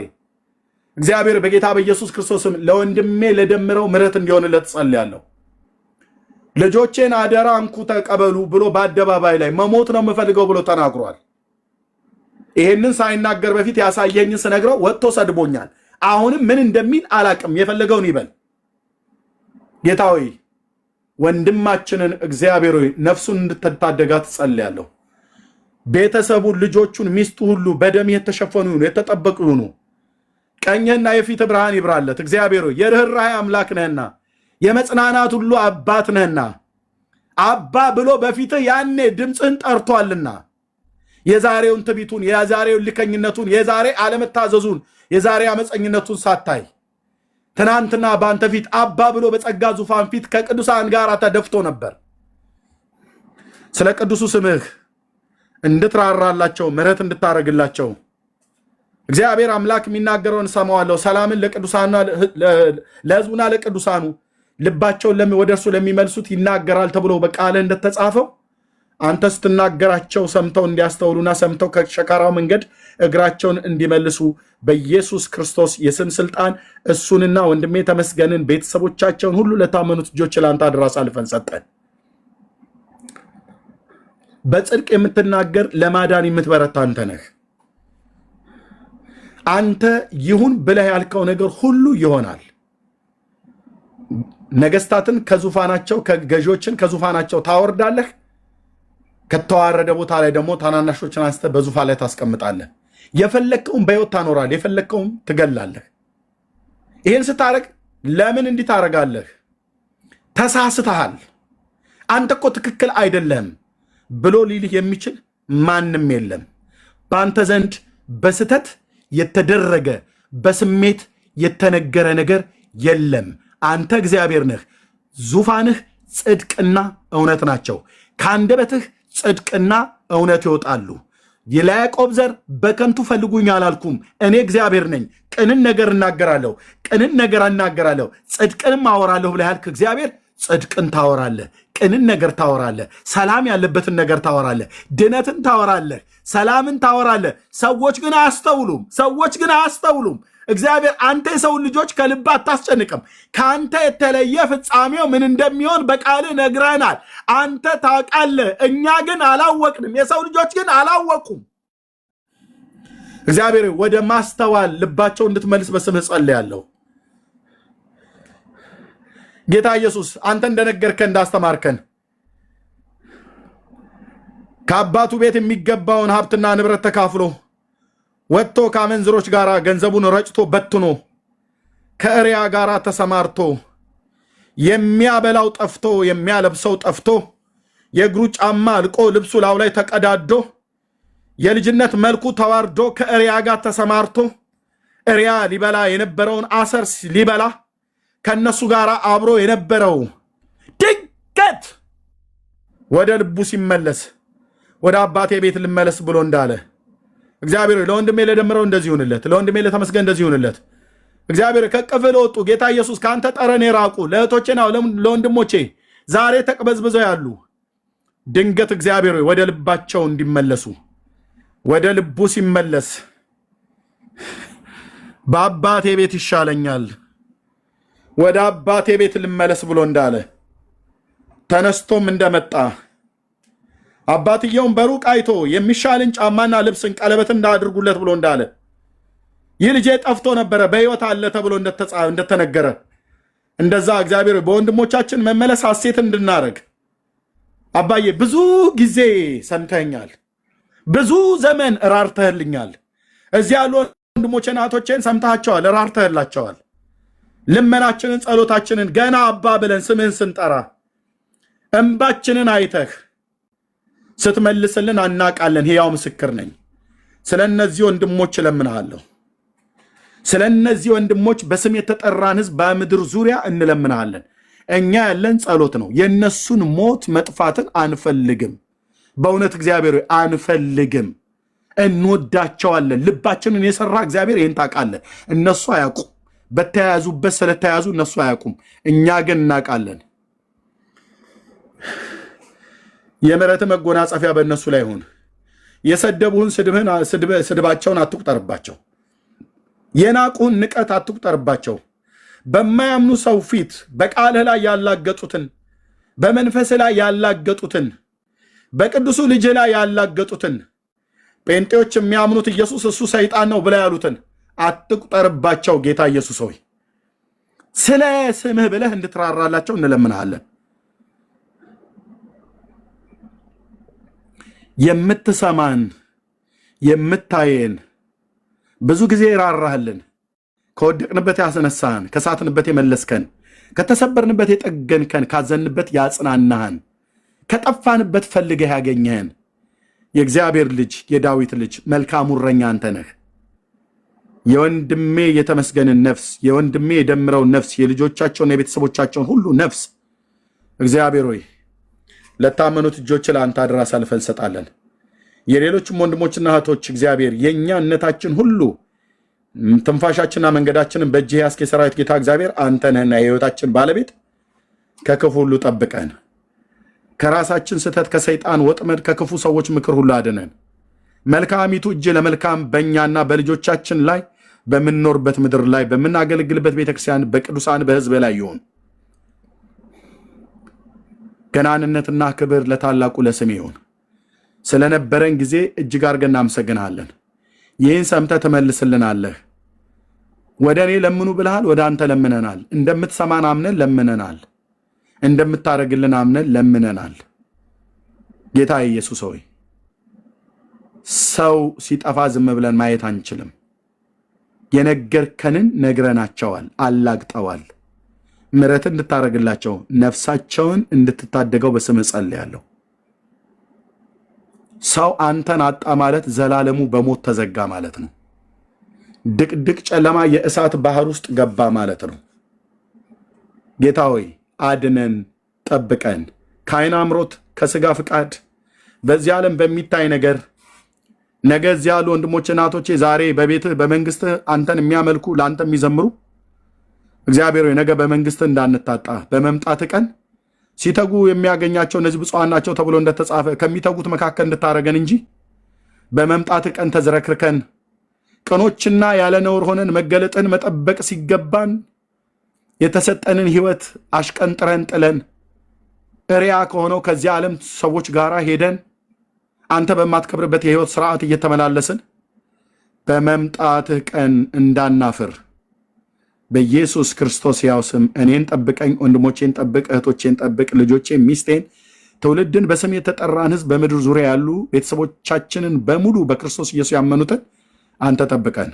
እግዚአብሔር በጌታ በኢየሱስ ክርስቶስም ለወንድሜ ለደምረው ምሕረት እንዲሆንለት ጸልያለሁ። ልጆቼን አደራ እንኩ ተቀበሉ ብሎ በአደባባይ ላይ መሞት ነው የምፈልገው ብሎ ተናግሯል። ይሄንን ሳይናገር በፊት ያሳየኝን ስነግረው ወጥቶ ሰድቦኛል። አሁንም ምን እንደሚል አላቅም፣ የፈለገውን ይበል። ጌታ ሆይ ወንድማችንን እግዚአብሔር ሆይ ነፍሱን እንድትታደጋት ጸልያለሁ። ቤተሰቡን፣ ልጆቹን፣ ሚስቱ ሁሉ በደም የተሸፈኑ ይሁኑ፣ የተጠበቁ ይሁኑ። ቀኝህና የፊት ብርሃን ይብራለት። እግዚአብሔር ሆይ የርኅራኄ አምላክ ነህና የመጽናናት ሁሉ አባት ነህና አባ ብሎ በፊትህ ያኔ ድምፅህን ጠርቷልና የዛሬውን ትቢቱን፣ የዛሬውን ልከኝነቱን፣ የዛሬ አለመታዘዙን፣ የዛሬ አመፀኝነቱን ሳታይ ትናንትና በአንተ ፊት አባ ብሎ በጸጋ ዙፋን ፊት ከቅዱሳን ጋር ተደፍቶ ነበር። ስለ ቅዱሱ ስምህ እንድትራራላቸው ምሕረት እንድታረግላቸው እግዚአብሔር አምላክ የሚናገረውን ሰማዋለሁ። ሰላምን ለቅዱሳኑና ለሕዝቡና ለቅዱሳኑ ልባቸውን ወደ እርሱ ለሚመልሱት ይናገራል ተብሎ በቃልህ እንደተጻፈው አንተ ስትናገራቸው ሰምተው እንዲያስተውሉና ሰምተው ከሸካራው መንገድ እግራቸውን እንዲመልሱ በኢየሱስ ክርስቶስ የስም ስልጣን እሱንና ወንድሜ ተመስገንን ቤተሰቦቻቸውን ሁሉ ለታመኑት እጆች ለአንተ አደራ አሳልፈን ሰጠን። በጽድቅ የምትናገር ለማዳን የምትበረታ አንተ ነህ። አንተ ይሁን ብለህ ያልከው ነገር ሁሉ ይሆናል። ነገስታትን ከዙፋናቸው ገዢዎችን ከዙፋናቸው ታወርዳለህ። ከተዋረደ ቦታ ላይ ደግሞ ታናናሾችን አንስተ በዙፋን ላይ ታስቀምጣለህ። የፈለከውን በሕይወት ታኖራለህ፣ የፈለከውን ትገላለህ። ይህን ስታረግ ለምን እንዲህ ታረጋለህ? ተሳስተሃል፣ አንተ እኮ ትክክል አይደለም ብሎ ሊልህ የሚችል ማንም የለም። በአንተ ዘንድ በስተት የተደረገ በስሜት የተነገረ ነገር የለም። አንተ እግዚአብሔር ነህ። ዙፋንህ ጽድቅና እውነት ናቸው። ከአንደበትህ ጽድቅና እውነት ይወጣሉ። የያዕቆብ ዘር በከንቱ ፈልጉኝ አላልኩም፣ እኔ እግዚአብሔር ነኝ። ቅንን ነገር እናገራለሁ፣ ቅንን ነገር እናገራለሁ፣ ጽድቅንም አወራለሁ ብለህ ያልክ እግዚአብሔር ጽድቅን ታወራለህ፣ ቅንን ነገር ታወራለህ፣ ሰላም ያለበትን ነገር ታወራለህ፣ ድነትን ታወራለህ፣ ሰላምን ታወራለህ። ሰዎች ግን አያስተውሉም። እግዚአብሔር አንተ የሰው ልጆች ከልብ አታስጨንቅም። ከአንተ የተለየ ፍጻሜው ምን እንደሚሆን በቃልህ ነግረናል። አንተ ታውቃለህ፣ እኛ ግን አላወቅንም። የሰው ልጆች ግን አላወቁም። እግዚአብሔር ወደ ማስተዋል ልባቸው እንድትመልስ በስምህ ጸልያለሁ። ጌታ ኢየሱስ አንተ እንደነገርከን እንዳስተማርከን ከአባቱ ቤት የሚገባውን ሀብትና ንብረት ተካፍሎ ወጥቶ ከአመንዝሮች ጋር ገንዘቡን ረጭቶ በትኖ ከእሪያ ጋር ተሰማርቶ የሚያበላው ጠፍቶ የሚያለብሰው ጠፍቶ የእግሩ ጫማ አልቆ ልብሱ ላዩ ላይ ተቀዳዶ የልጅነት መልኩ ተዋርዶ ከእሪያ ጋር ተሰማርቶ እሪያ ሊበላ የነበረውን አሰር ሊበላ ከነሱ ጋር አብሮ የነበረው ድንገት ወደ ልቡ ሲመለስ ወደ አባቴ ቤት ልመለስ ብሎ እንዳለ እግዚአብሔር ለወንድሜ ለደምረው እንደዚህ ይሁንለት፣ ለወንድሜ ለተመስገን እንደዚህ ይሁንለት። እግዚአብሔር ከቅፍ ለወጡ ጌታ ኢየሱስ ከአንተ ጠረን የራቁ ለእህቶቼና ለወንድሞቼ ዛሬ ተቅበዝብዘው ያሉ ድንገት እግዚአብሔር ወደ ልባቸው እንዲመለሱ ወደ ልቡ ሲመለስ በአባቴ ቤት ይሻለኛል ወደ አባቴ ቤት ልመለስ ብሎ እንዳለ ተነስቶም እንደመጣ አባትየውን በሩቅ አይቶ የሚሻልን ጫማና ልብስን ቀለበትን እንዳድርጉለት ብሎ እንዳለ ይህ ልጄ ጠፍቶ ነበረ በሕይወት አለ ተብሎ እንደተነገረ እንደዛ እግዚአብሔር በወንድሞቻችን መመለስ ሐሴት እንድናረግ አባዬ ብዙ ጊዜ ሰምተኛል፣ ብዙ ዘመን እራርተህልኛል። እዚህ ያሉ ወንድሞቼና እህቶቼን ሰምተሃቸዋል፣ እራርተህላቸዋል። ልመናችንን ጸሎታችንን ገና አባ ብለን ስምህን ስንጠራ እንባችንን አይተህ ስትመልስልን አናቃለን። ሕያው ምስክር ነኝ። ስለ እነዚህ ወንድሞች እለምንሃለሁ። ስለ እነዚህ ወንድሞች በስም የተጠራን ሕዝብ በምድር ዙሪያ እንለምንሃለን። እኛ ያለን ጸሎት ነው። የእነሱን ሞት መጥፋትን አንፈልግም። በእውነት እግዚአብሔር አንፈልግም። እንወዳቸዋለን። ልባችንን የሰራ እግዚአብሔር ይህን ታውቃለህ። እነሱ አያውቁም። በተያያዙበት ስለተያዙ እነሱ አያውቁም። እኛ ግን እናውቃለን። የምሕረት መጎናጸፊያ በእነሱ ላይ ይሁን። የሰደቡህን ስድባቸውን አትቁጠርባቸው። የናቁህን ንቀት አትቁጠርባቸው። በማያምኑ ሰው ፊት በቃልህ ላይ ያላገጡትን፣ በመንፈስህ ላይ ያላገጡትን፣ በቅዱሱ ልጅህ ላይ ያላገጡትን ጴንጤዎች የሚያምኑት ኢየሱስ እሱ ሰይጣን ነው ብለው ያሉትን አትቁጠርባቸው። ጌታ ኢየሱስ ሆይ ስለ ስምህ ብለህ እንድትራራላቸው እንለምንሃለን። የምትሰማን የምታየን ብዙ ጊዜ ራራህልን፣ ከወደቅንበት ያስነሳህን፣ ከሳትንበት የመለስከን፣ ከተሰበርንበት የጠገንከን፣ ካዘንበት ያጽናናህን፣ ከጠፋንበት ፈልገህ ያገኘህን የእግዚአብሔር ልጅ የዳዊት ልጅ መልካሙ እረኛ አንተ ነህ። የወንድሜ የተመስገንን ነፍስ፣ የወንድሜ የደምረውን ነፍስ፣ የልጆቻቸውን የቤተሰቦቻቸውን ሁሉ ነፍስ እግዚአብሔር ሆይ ለታመኑት እጆች ለአንተ አደራ አሳልፈን እንሰጣለን። የሌሎችም ወንድሞችና እህቶች እግዚአብሔር የእኛነታችን ሁሉ ትንፋሻችንና መንገዳችንን በእጅህ ያስክ የሰራዊት ጌታ እግዚአብሔር አንተ ነህና የሕይወታችን ባለቤት ከክፉ ሁሉ ጠብቀን፣ ከራሳችን ስህተት፣ ከሰይጣን ወጥመድ፣ ከክፉ ሰዎች ምክር ሁሉ አድነን። መልካሚቱ እጅ ለመልካም በእኛና በልጆቻችን ላይ በምንኖርበት ምድር ላይ በምናገለግልበት ቤተክርስቲያን በቅዱሳን በሕዝብ ላይ ይሁን። ገናንነትና ክብር ለታላቁ ለስም ይሁን። ስለነበረን ጊዜ እጅግ አድርገን እናመሰግናለን። ይህን ሰምተህ ትመልስልናለህ። ወደ እኔ ለምኑ ብለሃል፣ ወደ አንተ ለምነናል። እንደምትሰማን አምነን ለምነናል። እንደምታደርግልን አምነን ለምነናል። ጌታ ኢየሱስ ሆይ ሰው ሲጠፋ ዝም ብለን ማየት አንችልም። የነገርከንን ነግረናቸዋል፣ አላግጠዋል። ምሕረት እንድታደርግላቸው ነፍሳቸውን እንድትታደገው በስምህ ጸልያለሁ። ሰው አንተን አጣ ማለት ዘላለሙ በሞት ተዘጋ ማለት ነው። ድቅድቅ ጨለማ የእሳት ባህር ውስጥ ገባ ማለት ነው። ጌታ ሆይ አድነን፣ ጠብቀን ከዓይን አምሮት፣ ከስጋ ፍቃድ፣ በዚህ ዓለም በሚታይ ነገር ነገ እዚህ ያሉ ወንድሞች እናቶቼ ዛሬ በቤትህ በመንግስትህ አንተን የሚያመልኩ ለአንተ የሚዘምሩ እግዚአብሔር ሆይ ነገ በመንግስትህ እንዳንታጣ በመምጣት ቀን ሲተጉ የሚያገኛቸው እነዚህ ብፁዓን ናቸው ተብሎ እንደተጻፈ ከሚተጉት መካከል እንድታረገን እንጂ በመምጣት ቀን ተዝረክርከን ቅኖችና ያለ ነውር ሆነን መገለጥን መጠበቅ ሲገባን የተሰጠንን ህይወት አሽቀንጥረን ጥለን እሪያ ከሆነው ከዚህ ዓለም ሰዎች ጋር ሄደን አንተ በማትከብርበት የህይወት ስርዓት እየተመላለስን በመምጣትህ ቀን እንዳናፍር በኢየሱስ ክርስቶስ ያው ስም እኔን ጠብቀኝ፣ ወንድሞቼን ጠብቅ፣ እህቶቼን ጠብቅ፣ ልጆቼን፣ ሚስቴን፣ ትውልድን በስም የተጠራን ህዝብ በምድር ዙሪያ ያሉ ቤተሰቦቻችንን በሙሉ በክርስቶስ ኢየሱስ ያመኑትን አንተ ጠብቀን።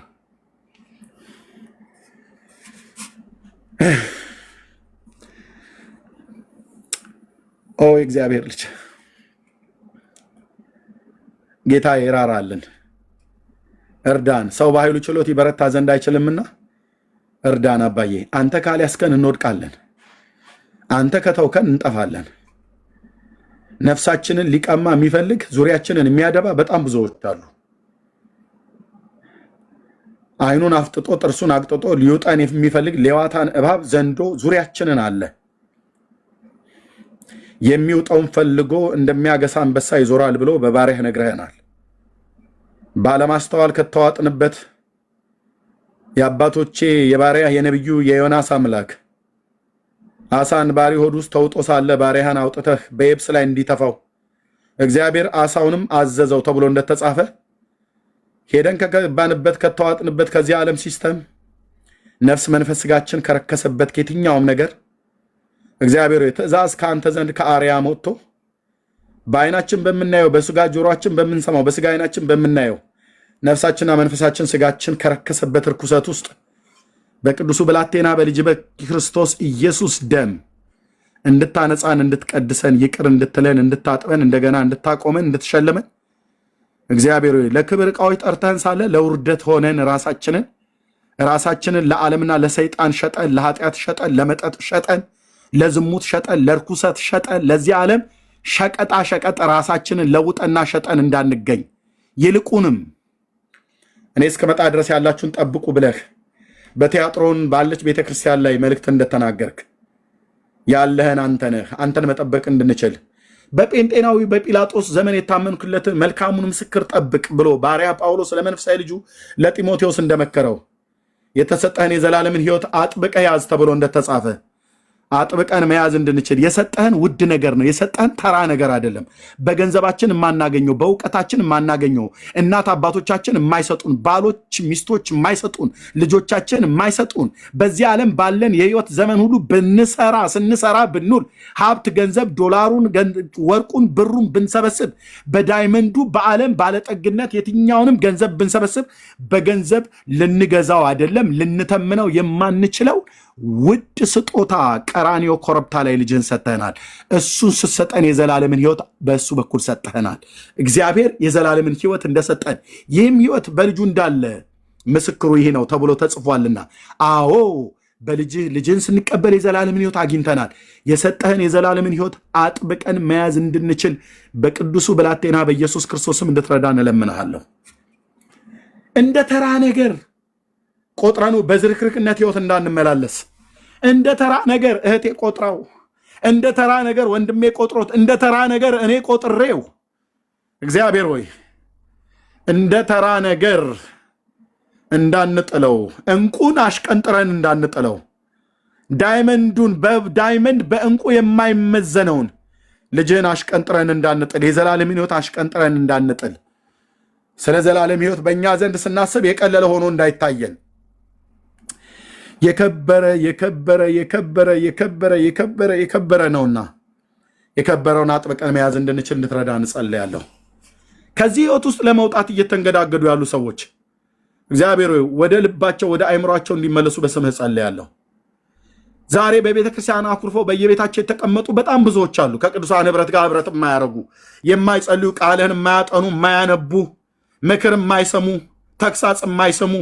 ኦ እግዚአብሔር ልጅ ጌታ ይራራልን፣ እርዳን። ሰው በኃይሉ ችሎት ይበረታ ዘንድ አይችልምና እርዳን አባዬ። አንተ ካልያዝከን እንወድቃለን፣ አንተ ከተውከን እንጠፋለን። ነፍሳችንን ሊቀማ የሚፈልግ ዙሪያችንን የሚያደባ በጣም ብዙዎች አሉ። አይኑን አፍጥጦ ጥርሱን አቅጥጦ ሊውጠን የሚፈልግ ሌዋታን እባብ ዘንዶ ዙሪያችንን አለ። የሚውጠውን ፈልጎ እንደሚያገሳ አንበሳ ይዞራል ብሎ በባሪያህ ነግረህናል። ባለማስተዋል ከተዋጥንበት የአባቶቼ የባሪያህ የነቢዩ የዮናስ አምላክ አሳን ባሪ ሆድ ውስጥ ተውጦ ሳለ ባሪያህን አውጥተህ በየብስ ላይ እንዲተፋው እግዚአብሔር አሳውንም አዘዘው ተብሎ እንደተጻፈ ሄደን ከገባንበት ከተዋጥንበት ከዚህ ዓለም ሲስተም ነፍስ መንፈስ ስጋችን ከረከሰበት ከየትኛውም ነገር እግዚአብሔር ትእዛዝ ከአንተ ዘንድ ከአርያም ወጥቶ በአይናችን በምናየው በስጋ ጆሮአችን በምንሰማው በስጋ አይናችን በምናየው ነፍሳችንና መንፈሳችን ስጋችን ከረከሰበት ርኩሰት ውስጥ በቅዱሱ ብላቴና በልጅ በክርስቶስ ኢየሱስ ደም እንድታነጻን፣ እንድትቀድሰን፣ ይቅር እንድትለን፣ እንድታጥበን፣ እንደገና እንድታቆመን፣ እንድትሸልመን እግዚአብሔር ለክብር ዕቃዎች ጠርተን ሳለ ለውርደት ሆነን ራሳችንን ለዓለምና ለሰይጣን ሸጠን፣ ለኃጢአት ሸጠን፣ ለመጠጥ ሸጠን፣ ለዝሙት ሸጠን፣ ለርኩሰት ሸጠን፣ ለዚህ ዓለም ሸቀጣ ሸቀጥ ራሳችንን ለውጠና ሸጠን እንዳንገኝ ይልቁንም እኔ እስከመጣ ድረስ ያላችሁን ጠብቁ ብለህ በቲያጥሮን ባለች ቤተክርስቲያን ላይ መልእክት እንደተናገርክ ያለህን አንተ ነህ። አንተን መጠበቅ እንድንችል በጴንጤናዊ በጲላጦስ ዘመን የታመንክለትን መልካሙን ምስክር ጠብቅ ብሎ ባሪያ ጳውሎስ ለመንፈሳዊ ልጁ ለጢሞቴዎስ እንደመከረው የተሰጠህን የዘላለምን ሕይወት አጥብቀህ ያዝ ተብሎ እንደተጻፈ አጥብቀን መያዝ እንድንችል የሰጠህን ውድ ነገር ነው። የሰጠህን ተራ ነገር አይደለም። በገንዘባችን የማናገኘው፣ በእውቀታችን የማናገኘው፣ እናት አባቶቻችን የማይሰጡን፣ ባሎች ሚስቶች የማይሰጡን፣ ልጆቻችን የማይሰጡን፣ በዚህ ዓለም ባለን የህይወት ዘመን ሁሉ ስንሰራ ብንውል ሀብት፣ ገንዘብ፣ ዶላሩን፣ ወርቁን፣ ብሩን ብንሰበስብ በዳይመንዱ በዓለም ባለጠግነት የትኛውንም ገንዘብ ብንሰበስብ በገንዘብ ልንገዛው አይደለም ልንተምነው የማንችለው ውድ ስጦታ ቀራኒዮ ኮረብታ ላይ ልጅህን ሰጥተናል። እሱን ስትሰጠን የዘላለምን ህይወት በእሱ በኩል ሰጥተናል። እግዚአብሔር የዘላለምን ህይወት እንደሰጠን ይህም ህይወት በልጁ እንዳለ ምስክሩ ይህ ነው ተብሎ ተጽፏልና፣ አዎ ልጅህን ስንቀበል የዘላለምን ህይወት አግኝተናል። የሰጠህን የዘላለምን ህይወት አጥብቀን መያዝ እንድንችል በቅዱሱ ብላቴና በኢየሱስ ክርስቶስም እንድትረዳን እለምንሃለሁ። እንደ ተራ ነገር ቆጥረኑ በዝርክርክነት ህይወት እንዳንመላለስ፣ እንደ ተራ ነገር እህቴ ቆጥራው፣ እንደ ተራ ነገር ወንድሜ ቆጥሮት፣ እንደ ተራ ነገር እኔ ቆጥሬው፣ እግዚአብሔር ሆይ እንደ ተራ ነገር እንዳንጥለው፣ እንቁን አሽቀንጥረን እንዳንጥለው፣ ዳይመንድ በእንቁ የማይመዘነውን ልጅህን አሽቀንጥረን እንዳንጥል፣ የዘላለም ህይወት አሽቀንጥረን እንዳንጥል፣ ስለ ዘላለም ህይወት በእኛ ዘንድ ስናስብ የቀለለ ሆኖ እንዳይታየን የከበረ ነውና የከበረውን አጥብቀን መያዝ እንድንችል እንድትረዳ እንጸልያለሁ። ከዚህ ህይወት ውስጥ ለመውጣት እየተንገዳገዱ ያሉ ሰዎች እግዚአብሔር ወደ ልባቸው ወደ አይምሯቸው እንዲመለሱ በስምህ ጸልያለሁ። ዛሬ በቤተ ክርስቲያን አኩርፎ በየቤታቸው የተቀመጡ በጣም ብዙዎች አሉ። ከቅዱሳን ህብረት ጋር ህብረት የማያደርጉ፣ የማይጸልዩ፣ ቃልህን የማያጠኑ፣ የማያነቡ፣ ምክር የማይሰሙ፣ ተግሳጽ የማይሰሙ፣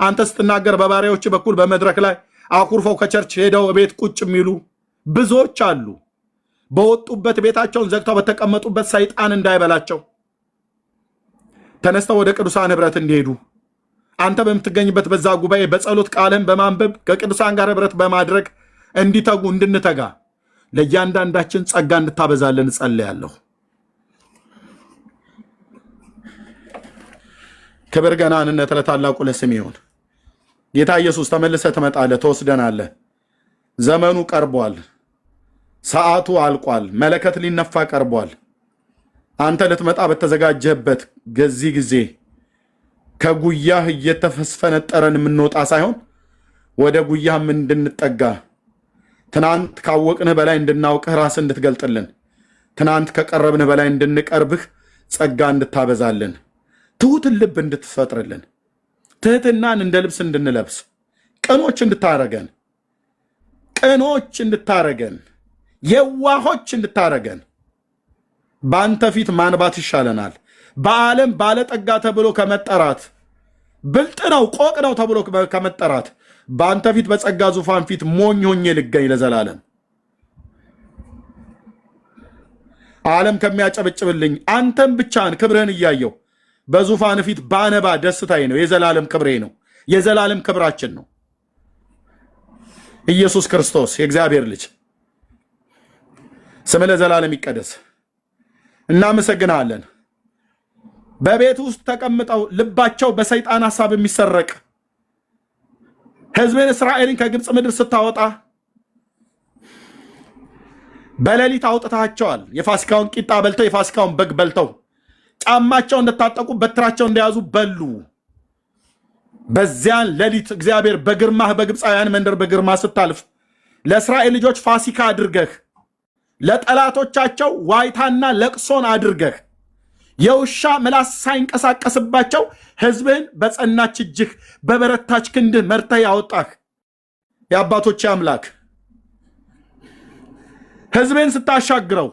አንተ ስትናገር በባሪያዎች በኩል በመድረክ ላይ አኩርፈው ከቸርች ሄደው ቤት ቁጭ የሚሉ ብዙዎች አሉ። በወጡበት ቤታቸውን ዘግተው በተቀመጡበት ሰይጣን እንዳይበላቸው ተነስተው ወደ ቅዱሳን ህብረት እንዲሄዱ አንተ በምትገኝበት በዛ ጉባኤ በጸሎት ቃልህን በማንበብ ከቅዱሳን ጋር ህብረት በማድረግ እንዲተጉ እንድንተጋ ለእያንዳንዳችን ጸጋ እንድታበዛለን እጸልያለሁ። ክብር ገናንነት ለታላቁ ለስም ይሁን። ጌታ ኢየሱስ ተመልሰህ ትመጣለህ፣ ትወስደናለህ። ዘመኑ ቀርቧል። ሰዓቱ አልቋል። መለከት ሊነፋ ቀርቧል። አንተ ልትመጣ በተዘጋጀህበት ገዚህ ጊዜ ከጉያህ እየተፈነጠረን የምንወጣ ሳይሆን ወደ ጉያህም እንድንጠጋ ትናንት ካወቅንህ በላይ እንድናውቅህ ራስህ እንድትገልጥልን ትናንት ከቀረብንህ በላይ እንድንቀርብህ ጸጋ እንድታበዛልን ትሁትን ልብ እንድትፈጥርልን ትህትናን እንደ ልብስ እንድንለብስ ቅኖች እንድታረገን የዋሆች እንድታረገን በአንተ ፊት ማንባት ይሻለናል። በዓለም ባለጠጋ ተብሎ ከመጠራት ብልጥ ነው ቆቅ ነው ተብሎ ከመጠራት በአንተ ፊት በጸጋ ዙፋን ፊት ሞኝ ሆኜ ልገኝ ለዘላለም። ዓለም ከሚያጨበጭብልኝ አንተም ብቻህን ክብርህን እያየው በዙፋን ፊት ባነባ ደስታዬ ነው። የዘላለም ክብሬ ነው። የዘላለም ክብራችን ነው። ኢየሱስ ክርስቶስ የእግዚአብሔር ልጅ ስም ለዘላለም ይቀደስ። እናመሰግናለን። በቤት ውስጥ ተቀምጠው ልባቸው በሰይጣን ሐሳብ የሚሰረቅ ሕዝብን እስራኤልን ከግብፅ ምድር ስታወጣ በሌሊት አውጥታቸዋል። የፋሲካውን ቂጣ በልተው የፋሲካውን በግ በልተው ጫማቸው እንደታጠቁ በትራቸው እንደያዙ በሉ። በዚያን ሌሊት እግዚአብሔር በግርማህ በግብፃውያን መንደር በግርማ ስታልፍ ለእስራኤል ልጆች ፋሲካ አድርገህ ለጠላቶቻቸው ዋይታና ለቅሶን አድርገህ የውሻ ምላስ ሳይንቀሳቀስባቸው ሕዝብህን በጸናች እጅህ በበረታች ክንድህ መርተህ ያወጣህ የአባቶች አምላክ ሕዝብህን ስታሻግረው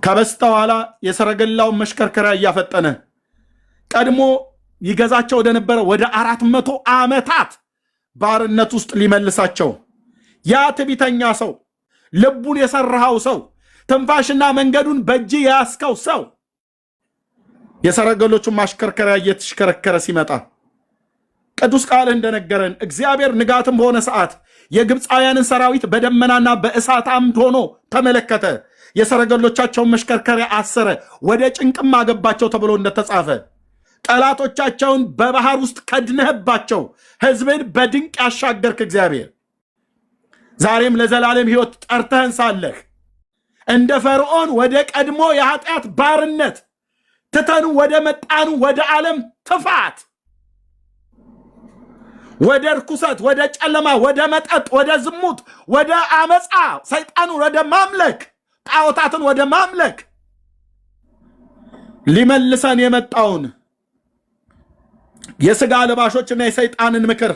ከበስተኋላ የሰረገላውን መሽከርከሪያ እያፈጠነ ቀድሞ ይገዛቸው ወደነበረ ወደ 400 ዓመታት ባርነት ውስጥ ሊመልሳቸው ያ ትዕቢተኛ ሰው ልቡን የሰራኸው ሰው ትንፋሽና መንገዱን በእጅ ያስከው ሰው የሰረገሎቹን ማሽከርከሪያ እየተሽከረከረ ሲመጣ ቅዱስ ቃል እንደነገረን እግዚአብሔር ንጋትም በሆነ ሰዓት የግብፃውያንን ሰራዊት በደመናና በእሳት አምድ ሆኖ ተመለከተ። የሰረገሎቻቸውን መሽከርከሪያ አሰረ፣ ወደ ጭንቅም አገባቸው ተብሎ እንደተጻፈ ጠላቶቻቸውን በባህር ውስጥ ከድነህባቸው ሕዝብን በድንቅ ያሻገርክ እግዚአብሔር ዛሬም ለዘላለም ሕይወት ጠርተህን ሳለህ እንደ ፈርዖን ወደ ቀድሞ የኃጢአት ባርነት ትተኑ ወደ መጣኑ ወደ ዓለም ትፋት ወደ ርኩሰት ወደ ጨለማ ወደ መጠጥ ወደ ዝሙት ወደ አመፃ ሰይጣኑ ወደ ማምለክ ጣዖታትን ወደ ማምለክ ሊመልሰን የመጣውን የሥጋ ለባሾችና የሰይጣንን ምክር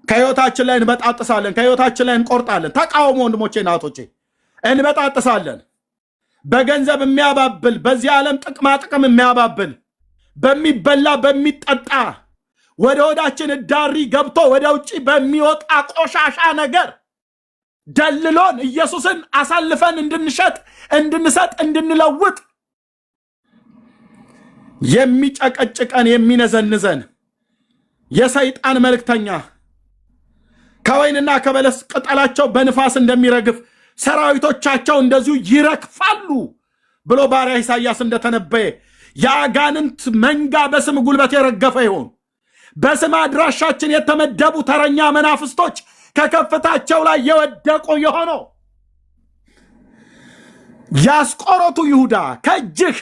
ከሕይወታችን ላይ እንበጣጥሳለን፣ ከሕይወታችን ላይ እንቆርጣለን። ተቃውሞ ወንድሞቼ ናቶቼ እንበጣጥሳለን። በገንዘብ የሚያባብል በዚህ ዓለም ጥቅማ ጥቅም የሚያባብል በሚበላ በሚጠጣ ወደ ወዳችን ዳሪ ገብቶ ወደ ውጭ በሚወጣ ቆሻሻ ነገር ደልሎን ኢየሱስን አሳልፈን እንድንሰጥ እንድንለውጥ የሚጨቀጭቀን የሚነዘንዘን የሰይጣን መልእክተኛ ከወይንና ከበለስ ቅጠላቸው በንፋስ እንደሚረግፍ ሰራዊቶቻቸው እንደዚሁ ይረግፋሉ ብሎ ባሪያ ኢሳይያስ እንደተነበየ የአጋንንት መንጋ በስም ጉልበት የረገፈ ይሆን። በስም አድራሻችን የተመደቡ ተረኛ መናፍስቶች ከከፍታቸው ላይ የወደቁ የሆነው ያስቆሮቱ ይሁዳ ከእጅህ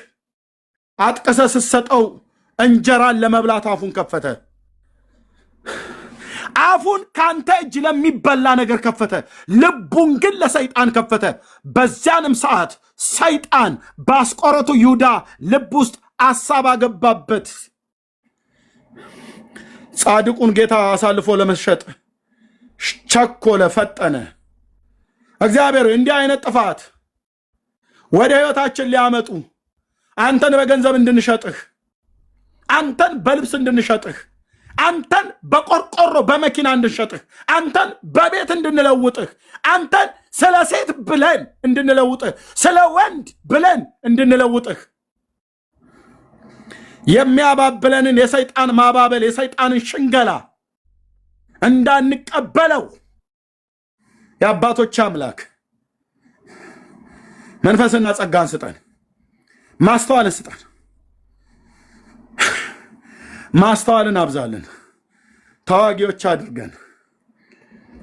አጥቀሰ ስትሰጠው እንጀራን ለመብላት አፉን ከፈተ። አፉን ካንተ እጅ ለሚበላ ነገር ከፈተ፣ ልቡን ግን ለሰይጣን ከፈተ። በዚያንም ሰዓት ሰይጣን በአስቆሮቱ ይሁዳ ልብ ውስጥ አሳብ አገባበት። ጻድቁን ጌታ አሳልፎ ለመሸጥ ቸኮለ፣ ፈጠነ። እግዚአብሔር እንዲህ አይነት ጥፋት ወደ ሕይወታችን ሊያመጡ አንተን በገንዘብ እንድንሸጥህ፣ አንተን በልብስ እንድንሸጥህ፣ አንተን በቆርቆሮ በመኪና እንድንሸጥህ፣ አንተን በቤት እንድንለውጥህ፣ አንተን ስለ ሴት ብለን እንድንለውጥህ፣ ስለ ወንድ ብለን እንድንለውጥህ የሚያባብለንን የሰይጣን ማባበል የሰይጣንን ሽንገላ እንዳንቀበለው የአባቶች አምላክ መንፈስና ጸጋን ስጠን፣ ማስተዋልን ስጠን። ማስተዋልን አብዛልን፣ ተዋጊዎች አድርገን፣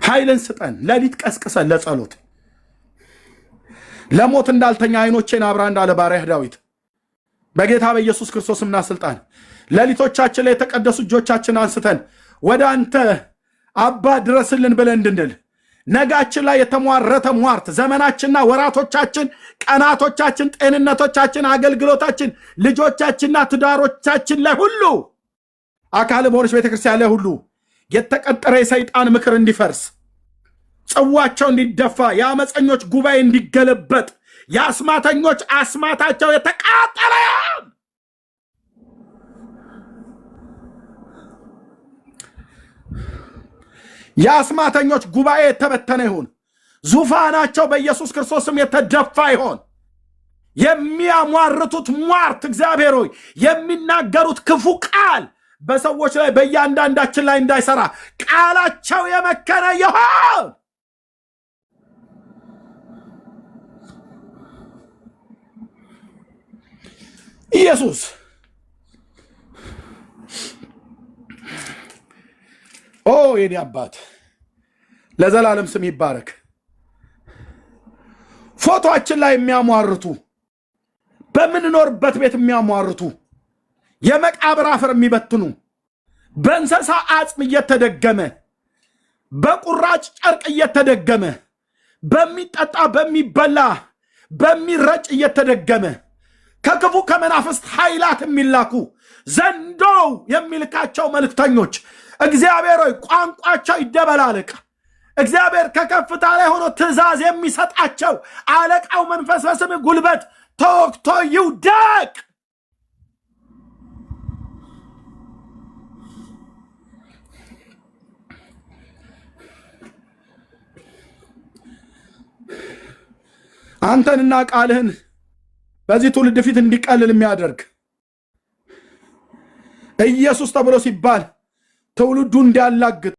ኃይልን ስጠን፣ ሌሊት ቀስቅሰን ለጸሎት ለሞት እንዳልተኛ አይኖቼን አብራ እንዳለ ባሪያህ ዳዊት በጌታ በኢየሱስ ክርስቶስና ስልጣን ሌሊቶቻችን ላይ የተቀደሱ እጆቻችን አንስተን ወደ አንተ አባ ድረስልን ብለን እንድንል ነጋችን ላይ የተሟረተ ሟርት ዘመናችንና ወራቶቻችን፣ ቀናቶቻችን፣ ጤንነቶቻችን፣ አገልግሎታችን፣ ልጆቻችንና ትዳሮቻችን ላይ ሁሉ አካል በሆነች ቤተክርስቲያን ላይ ሁሉ የተቀጠረ የሰይጣን ምክር እንዲፈርስ፣ ጽዋቸው እንዲደፋ፣ የአመፀኞች ጉባኤ እንዲገለበጥ፣ የአስማተኞች አስማታቸው የተቃጠለ ይሁን። የአስማተኞች ጉባኤ የተበተነ ይሁን። ዙፋናቸው በኢየሱስ ክርስቶስም የተደፋ ይሆን። የሚያሟርቱት ሟርት እግዚአብሔር ሆይ የሚናገሩት ክፉ ቃል በሰዎች ላይ በእያንዳንዳችን ላይ እንዳይሰራ ቃላቸው የመከነ ይሆን። ኢየሱስ ኦ የኔ አባት ለዘላለም ስም ይባረክ። ፎቶአችን ላይ የሚያሟርቱ፣ በምንኖርበት ቤት የሚያሟርቱ፣ የመቃብር አፈር የሚበትኑ፣ በእንስሳ አጽም እየተደገመ በቁራጭ ጨርቅ እየተደገመ በሚጠጣ በሚበላ በሚረጭ እየተደገመ ከክፉ ከመናፍስት ኃይላት የሚላኩ ዘንዶው የሚልካቸው መልእክተኞች እግዚአብሔር ሆይ ቋንቋቸው ይደበላልቅ። እግዚአብሔር ከከፍታ ላይ ሆኖ ትእዛዝ የሚሰጣቸው አለቃው መንፈስ በስም ጉልበት ተወግቶ ይውደቅ። አንተንና ቃልህን በዚህ ትውልድ ፊት እንዲቀልል የሚያደርግ ኢየሱስ ተብሎ ሲባል ትውልዱ እንዲያላግጥ